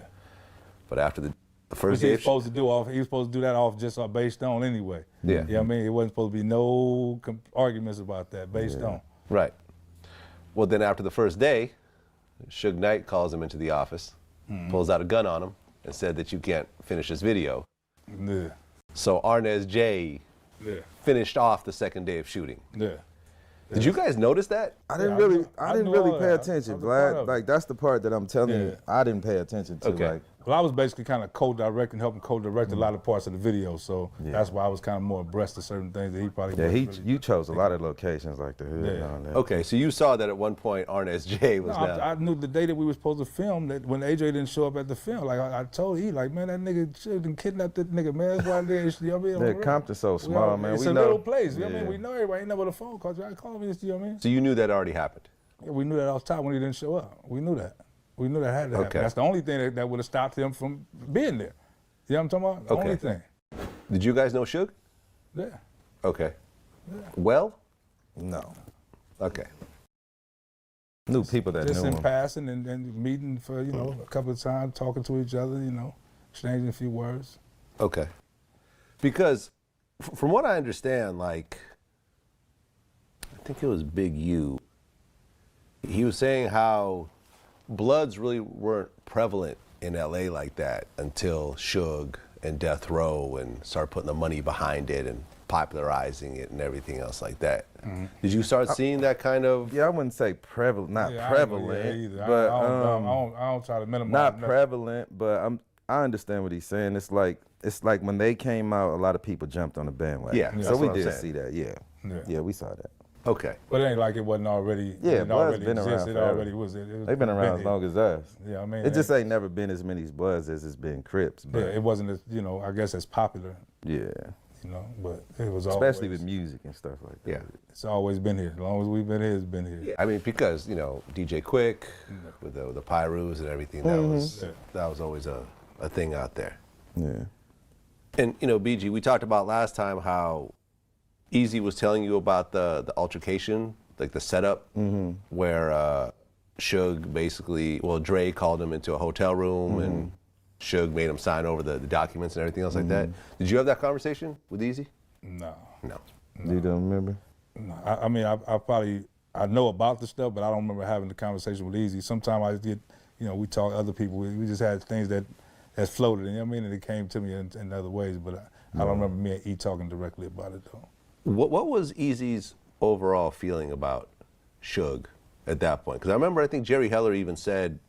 [SPEAKER 20] But after the first
[SPEAKER 14] Which
[SPEAKER 20] day,
[SPEAKER 14] he was supposed to do that off just based on anyway.
[SPEAKER 20] Yeah.
[SPEAKER 14] You know what I mean? It wasn't supposed to be no arguments about that based on.
[SPEAKER 20] Right. Well, then after the first day, Suge Knight calls him into the office, pulls out a gun on him, and said that you can't finish this video.
[SPEAKER 14] Yeah.
[SPEAKER 20] So Arnez J finished off the second day of shooting.
[SPEAKER 14] Yeah.
[SPEAKER 20] Did you guys notice that?
[SPEAKER 3] I didn't really pay attention, Vlad. Like that's the part that I'm telling you, I didn't pay attention to.
[SPEAKER 20] Okay.
[SPEAKER 3] Like,
[SPEAKER 14] well, I was basically kind of co-directing, helping co-direct a lot of parts of the video, so that's why I was kind of more abreast of certain things that he probably.
[SPEAKER 3] Yeah, you chose a lot of locations like the hood and all that.
[SPEAKER 20] Okay, so you saw that at one point Arnez J was down.
[SPEAKER 14] I knew the day that we were supposed to film that when AJ didn't show up at the film, like I told E, like, man, that nigga should have kidnapped that nigga, man. That's why they, you know what I mean?
[SPEAKER 3] Yeah, Compton's so small, man.
[SPEAKER 14] It's
[SPEAKER 3] we
[SPEAKER 14] a
[SPEAKER 3] know.
[SPEAKER 14] little place, you know what I mean? We know everybody. Ain't never the phone calls. I call me, you know what I mean?
[SPEAKER 20] So you knew that already happened?
[SPEAKER 14] Yeah, we knew that off top when he didn't show up. We knew that. We knew that had to happen.
[SPEAKER 20] Okay.
[SPEAKER 14] That's the only thing that would have stopped him from being there. You know what I'm talking about? The only thing.
[SPEAKER 20] Did you guys know Suge?
[SPEAKER 14] Yeah.
[SPEAKER 20] Okay. Yeah. Well?
[SPEAKER 3] No.
[SPEAKER 20] Okay.
[SPEAKER 3] Knew people that
[SPEAKER 14] just
[SPEAKER 3] knew
[SPEAKER 14] in
[SPEAKER 3] him.
[SPEAKER 14] passing and meeting for, you know, a couple of times, talking to each other, you know, exchanging a few words.
[SPEAKER 20] Okay. Because from what I understand, like, I think it was Big U, he was saying how Bloods really weren't prevalent in LA like that until Suge and Death Row and started putting the money behind it and popularizing it and everything else like that. Did you start seeing that kind of?
[SPEAKER 3] Yeah, I wouldn't say prevalent, not prevalent, but
[SPEAKER 14] I don't try to minimize.
[SPEAKER 3] Not prevalent, but I understand what he's saying. It's like when they came out, a lot of people jumped on the bandwagon.
[SPEAKER 20] Yeah,
[SPEAKER 3] so we did see that. Yeah, we saw that.
[SPEAKER 20] Okay.
[SPEAKER 14] But it ain't like it wasn't already.
[SPEAKER 3] Yeah, Bloods
[SPEAKER 14] already
[SPEAKER 3] been around
[SPEAKER 14] existed. It
[SPEAKER 3] forever.
[SPEAKER 14] already was.
[SPEAKER 3] They've been around as long as us.
[SPEAKER 14] Yeah, I mean,
[SPEAKER 3] it just ain't never been as many Bloods as it's been Crips. But
[SPEAKER 14] yeah, it wasn't as, you know, I guess as popular.
[SPEAKER 3] Yeah.
[SPEAKER 14] You know, but it was
[SPEAKER 3] especially
[SPEAKER 14] always,
[SPEAKER 3] with music and stuff like that.
[SPEAKER 20] Yeah.
[SPEAKER 14] It's always been here. As long as we've been here, it's been here.
[SPEAKER 20] Yeah, I mean, because, you know, DJ Quick with the Pyrus and everything, that was always a thing out there.
[SPEAKER 3] Yeah.
[SPEAKER 20] And, you know, BG, we talked about last time how Eazy was telling you about the altercation, like the setup, where Suge basically, well, Dre called him into a hotel room and Suge made him sign over the documents and everything else like that. Did you have that conversation with Eazy?
[SPEAKER 14] No.
[SPEAKER 3] You don't remember?
[SPEAKER 14] No. I mean, I know about the stuff, but I don't remember having the conversation with Eazy. Sometimes I did, you know, we talk to other people. We just had things that floated, you know what I mean? And it came to me in other ways, but I don't remember me and E talking directly about it, though.
[SPEAKER 20] What was Eazy's overall feeling about Suge at that point? Because I remember, I think Jerry Heller even said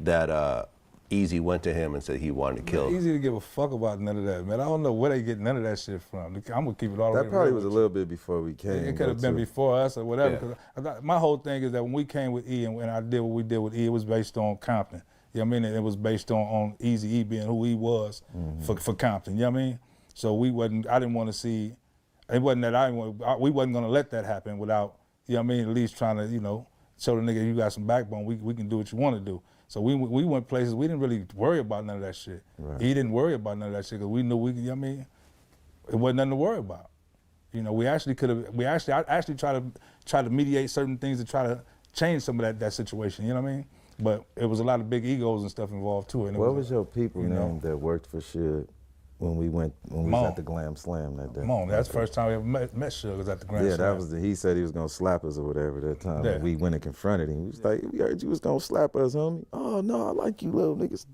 [SPEAKER 20] that Eazy went to him and said he wanted to kill him.
[SPEAKER 14] Easy to give a fuck about none of that, man. I don't know where they get none of that shit from. I'm gonna keep it all the way.
[SPEAKER 3] That probably was a little bit before we came.
[SPEAKER 14] It could have been before us or whatever. Yeah. My whole thing is that when we came with E and when I did what we did with E, it was based on Compton. You know what I mean? It was based on Eazy-E being who he was for Compton. You know what I mean? So I didn't want to see. It wasn't that we wasn't gonna let that happen without, you know what I mean, at least trying to, you know, show the nigga you got some backbone. We can do what you want to do. So we went places we didn't really worry about none of that shit.
[SPEAKER 3] Right.
[SPEAKER 14] He didn't worry about none of that shit because we knew you know what I mean, it wasn't nothing to worry about. You know, I actually tried to mediate certain things to try to change some of that situation. You know what I mean? But it was a lot of big egos and stuff involved too. And
[SPEAKER 3] what was your people name that worked for Suge when we was at the Glam Slam that day?
[SPEAKER 14] Mom, that's the first time we ever met Suge was at the Glam Slam.
[SPEAKER 3] Yeah, that was he said he was gonna slap us or whatever that time. Yeah. We went and confronted him. He was like, "We heard you was gonna slap us, homie." "Oh no, I like you little niggas."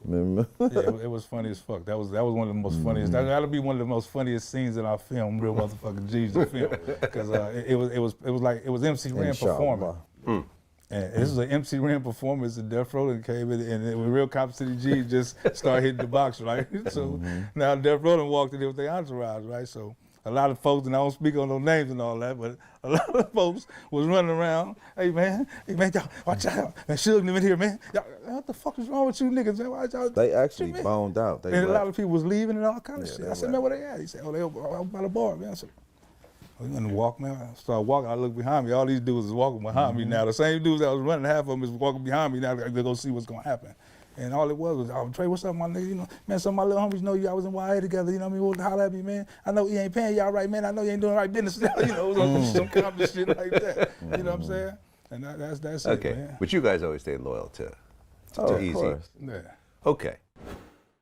[SPEAKER 3] Remember?
[SPEAKER 14] Yeah, it was funny as fuck. That was one of the most funniest. That gotta be one of the most funniest scenes in our film, Real Motherfucking G's the film, because it was MC Ren performing. And this was an MC Ren performance in Death Row that came in, and when Real Compton City G just started hitting the box, right? So now Death Row walked in there with their entourage, right? So a lot of folks, and I don't speak on no names and all that, but a lot of folks was running around. Hey man, y'all, watch out, man, Suge in here, man. Y'all, what the fuck is wrong with you niggas, man? Watch out.
[SPEAKER 3] They actually boned out.
[SPEAKER 14] And a lot of people was leaving and all kind of shit. I said, man, where they at? He said, oh, they over by the bar, man. I said, we gonna walk, man. I started walking. I looked behind me. All these dudes is walking behind me now. The same dudes that was running, half of them is walking behind me now. They go see what's gonna happen. And all it was, oh, Trey, what's up, my nigga? You know, man, some of my little homies know you. I was in YA together. You know what I mean? Well, holler at me, man. I know he ain't paying y'all right, man. I know you ain't doing right business. You know, it was some kind of shit like that. You know what I'm saying? And that's
[SPEAKER 20] okay.
[SPEAKER 14] it, man.
[SPEAKER 20] But you guys always stayed loyal to
[SPEAKER 14] of
[SPEAKER 20] Eazy.
[SPEAKER 14] course. Yeah.
[SPEAKER 20] Okay.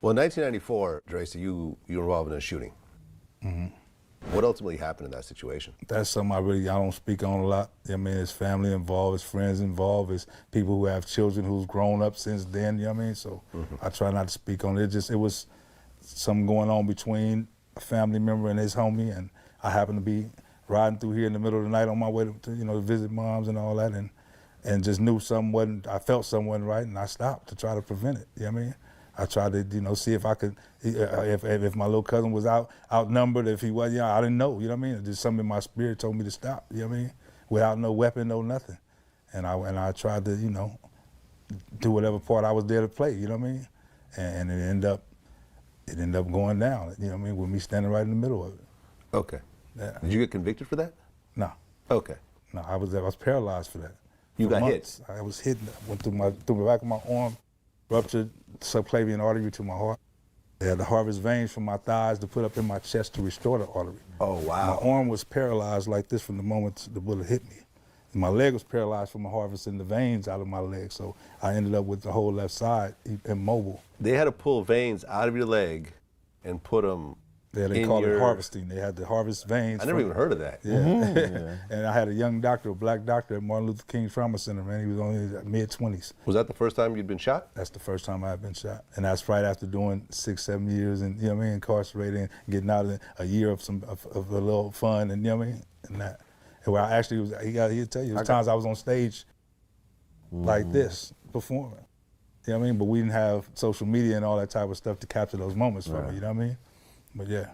[SPEAKER 20] Well, in 1994, Dre, so you were involved in a shooting.
[SPEAKER 14] Mm-hmm.
[SPEAKER 20] What ultimately happened in that situation?
[SPEAKER 14] That's something I don't speak on a lot. I mean, there's family involved, there's friends involved, there's people who have children who's grown up since then, you know what I mean? So I try not to speak on it. It was something going on between a family member and his homie, and I happened to be riding through here in the middle of the night on my way to visit moms and all that, and just knew I felt something wasn't right, and I stopped to try to prevent it, you know what I mean? I tried to, see if I could, if my little cousin was outnumbered, if he was, I didn't know, you know what I mean? Just something in my spirit told me to stop, you know what I mean? Without no weapon, no nothing. And I tried to, do whatever part I was there to play, you know what I mean? And it ended up going down, you know what I mean, with me standing right in the middle of it.
[SPEAKER 20] Okay.
[SPEAKER 14] Yeah.
[SPEAKER 20] Did you get convicted for that?
[SPEAKER 14] No.
[SPEAKER 20] Okay.
[SPEAKER 14] No, I was paralyzed for that.
[SPEAKER 20] You got
[SPEAKER 14] months.
[SPEAKER 20] hit?
[SPEAKER 14] I was hit, went through the back of my arm, ruptured subclavian artery to my heart. They had to harvest veins from my thighs to put up in my chest to restore the artery.
[SPEAKER 20] Oh, wow.
[SPEAKER 14] My arm was paralyzed like this from the moment the bullet hit me. And my leg was paralyzed from harvesting the veins out of my leg, so I ended up with the whole left side immobile.
[SPEAKER 20] They had to pull veins out of your leg and put them
[SPEAKER 14] they call it harvesting. They had to harvest veins.
[SPEAKER 20] I never even heard of that.
[SPEAKER 14] Yeah. Yeah. And I had a young doctor, a black doctor at Martin Luther King Trauma Center, man. He was only in his mid-20s.
[SPEAKER 20] Was that the first time you'd been shot?
[SPEAKER 14] That's the first time I had been shot. And that's right after doing 6-7 years and, incarcerated and getting out of a year of a little fun and, and that. And where I actually was, he'll tell you, there was times I was on stage like this, performing. You know what I mean? But we didn't have social media and all that type of stuff to capture those moments for me, you know what I mean? But yeah.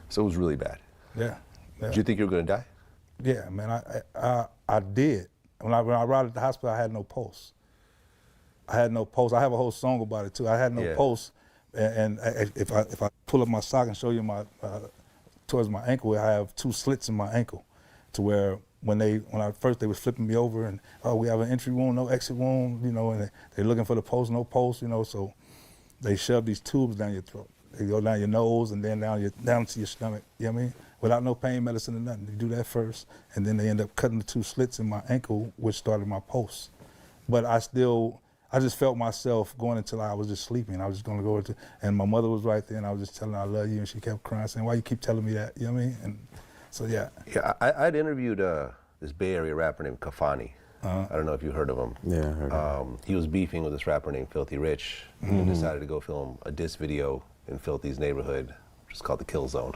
[SPEAKER 20] So it was really bad?
[SPEAKER 14] Yeah.
[SPEAKER 20] Did you think you were going to die?
[SPEAKER 14] Yeah, man, I did. When I arrived at the hospital, I had no pulse. I had no pulse. I have a whole song about it too. I had no pulse, and if I pull up my sock and show you towards my ankle, I have 2 slits in my ankle, to where when they was flipping me over and we have an entry wound, no exit wound, and they're looking for the pulse, no pulse, so they shove these tubes down your throat. They go down your nose and then down to your stomach, you know what I mean? Without no pain medicine or nothing. They do that first, and then they end up cutting the 2 slits in my ankle, which started my pulse. But I just felt myself going until I was just sleeping. I was just gonna go and my mother was right there, and I was just telling her I love you, and she kept crying, saying, why you keep telling me that, you know what I mean? And so, yeah.
[SPEAKER 20] Yeah, I'd interviewed this Bay Area rapper named Kafani. I don't know if you heard of him.
[SPEAKER 21] Yeah, I heard of him.
[SPEAKER 20] He was beefing with this rapper named Filthy Rich, who decided to go film a diss video in Filthy's neighborhood, which is called the Kill Zone.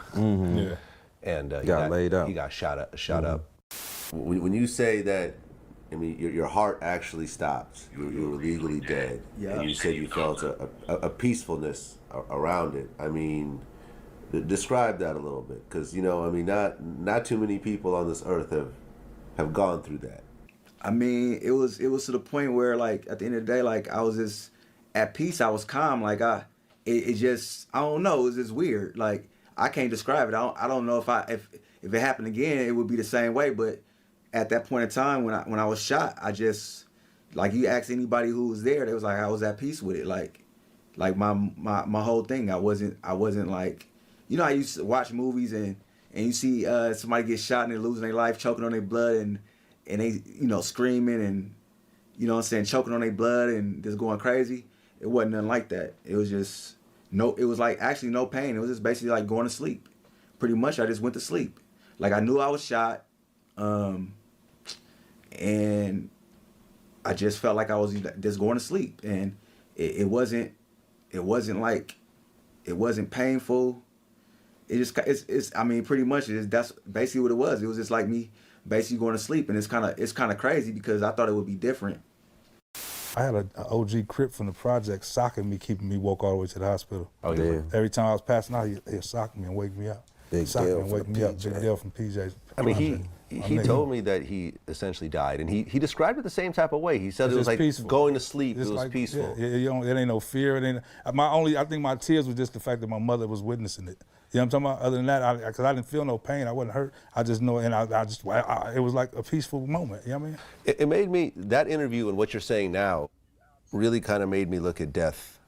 [SPEAKER 14] Yeah.
[SPEAKER 20] And
[SPEAKER 21] he got laid up.
[SPEAKER 20] He got shot up. When you say that, I mean, your heart actually stopped. You were legally dead. Yeah. And you said you felt a peacefulness around it. I mean, describe that a little bit, because not too many people on this earth have gone through that.
[SPEAKER 8] I mean, it was to the point where, like, at the end of the day, like, I was just at peace. I was calm. Like, it just, I don't know. It was just weird. Like, I can't describe it. I don't know if it happened again, it would be the same way. But at that point in time, when I was shot, I just, like, you ask anybody who was there, they was like, I was at peace with it. Like my whole thing. I wasn't like, I used to watch movies and you see somebody get shot and they're losing their life, choking on their blood, and they, screaming and, choking on their blood and just going crazy. It wasn't nothing like that. It was just, it was like actually no pain. It was just basically like going to sleep. Pretty much I just went to sleep. Like, I knew I was shot, and I just felt like I was just going to sleep. And it wasn't painful. I mean, pretty much that's basically what it was. It was just like me basically going to sleep, and it's kind of crazy because I thought it would be different.
[SPEAKER 14] I had an OG Crip from the project socking me, keeping me woke all the way to the hospital.
[SPEAKER 21] Oh, yeah.
[SPEAKER 14] Every time I was passing out, he'd sock me and wake me up.
[SPEAKER 21] Big
[SPEAKER 14] sock me
[SPEAKER 21] Dale
[SPEAKER 14] and wake me up. Big Dale from PJ's.
[SPEAKER 20] I mean, he told me that he essentially died, and he described it the same type of way. He said it was like
[SPEAKER 14] peaceful.
[SPEAKER 20] Going to sleep.
[SPEAKER 14] It
[SPEAKER 20] was peaceful.
[SPEAKER 14] Yeah, it ain't no fear. I think my tears was just the fact that my mother was witnessing it. You know what I'm talking about? Other than that, because I didn't feel no pain, I wasn't hurt. I just know, and it was like a peaceful moment. You know what I mean?
[SPEAKER 20] It made me, that interview and what you're saying now, really kind of made me look at death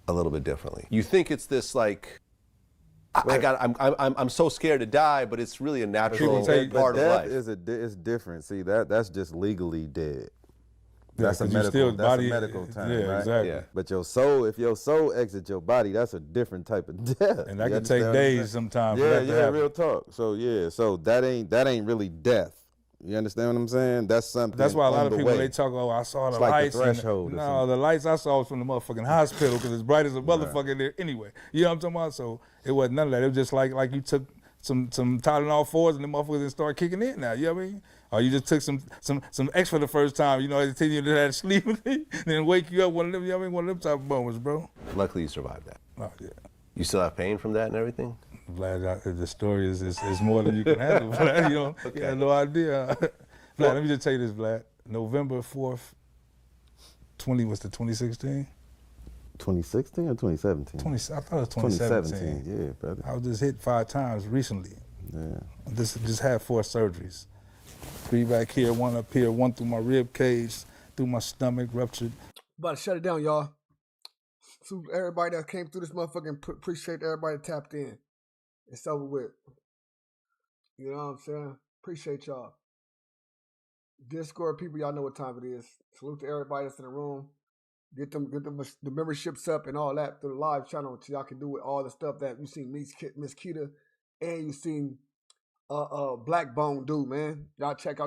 [SPEAKER 20] a little bit differently. You think it's this, like, I'm so scared to die, but it's really a natural part of life.
[SPEAKER 3] It's different. See, that's just legally dead. That's a medical term, right?
[SPEAKER 14] Exactly.
[SPEAKER 3] Yeah. But if your soul exits your body, that's a different type of death.
[SPEAKER 14] And that can take days sometimes.
[SPEAKER 3] Yeah, real talk. So that ain't really death. You understand what I'm saying? That's something.
[SPEAKER 14] That's why a lot of people they talk. Oh, I saw the lights.
[SPEAKER 3] Like the threshold.
[SPEAKER 14] No, the lights I saw was from the motherfucking hospital because it's bright as a motherfucker in there anyway. You know what I'm talking about? So it wasn't none of that. It was just like you took some Tylenol 4s and the motherfuckers didn't start kicking in now. You know what I mean? Or you just took some X for the first time. You know, they tell you to have sleep then wake you up. One of them. You know what I mean? One of them type of moments, bro.
[SPEAKER 20] Luckily, you survived that.
[SPEAKER 14] Oh yeah.
[SPEAKER 20] You still have pain from that and everything?
[SPEAKER 14] Vlad, the story is more than you can handle, Vlad. You have no idea. Vlad, let me just tell you this, Vlad. November 4th, 2016?
[SPEAKER 3] 2016 or 2017?
[SPEAKER 14] I thought it was 2017.
[SPEAKER 3] 2017, yeah, brother.
[SPEAKER 14] I was just hit 5 times recently.
[SPEAKER 3] Yeah.
[SPEAKER 14] Just had 4 surgeries. 3 back here, 1 up here, 1 through my rib cage, through my stomach, ruptured.
[SPEAKER 1] About to shut it down, y'all. So everybody that came through this motherfucking, appreciate everybody that tapped in. It's over with. You know what I'm saying? Appreciate y'all. Discord people, y'all know what time it is. Salute to everybody that's in the room. Get them the memberships up and all that through the live channel so y'all can do with all the stuff that you seen Miss Kita and you seen Black Bone do, man. Y'all check out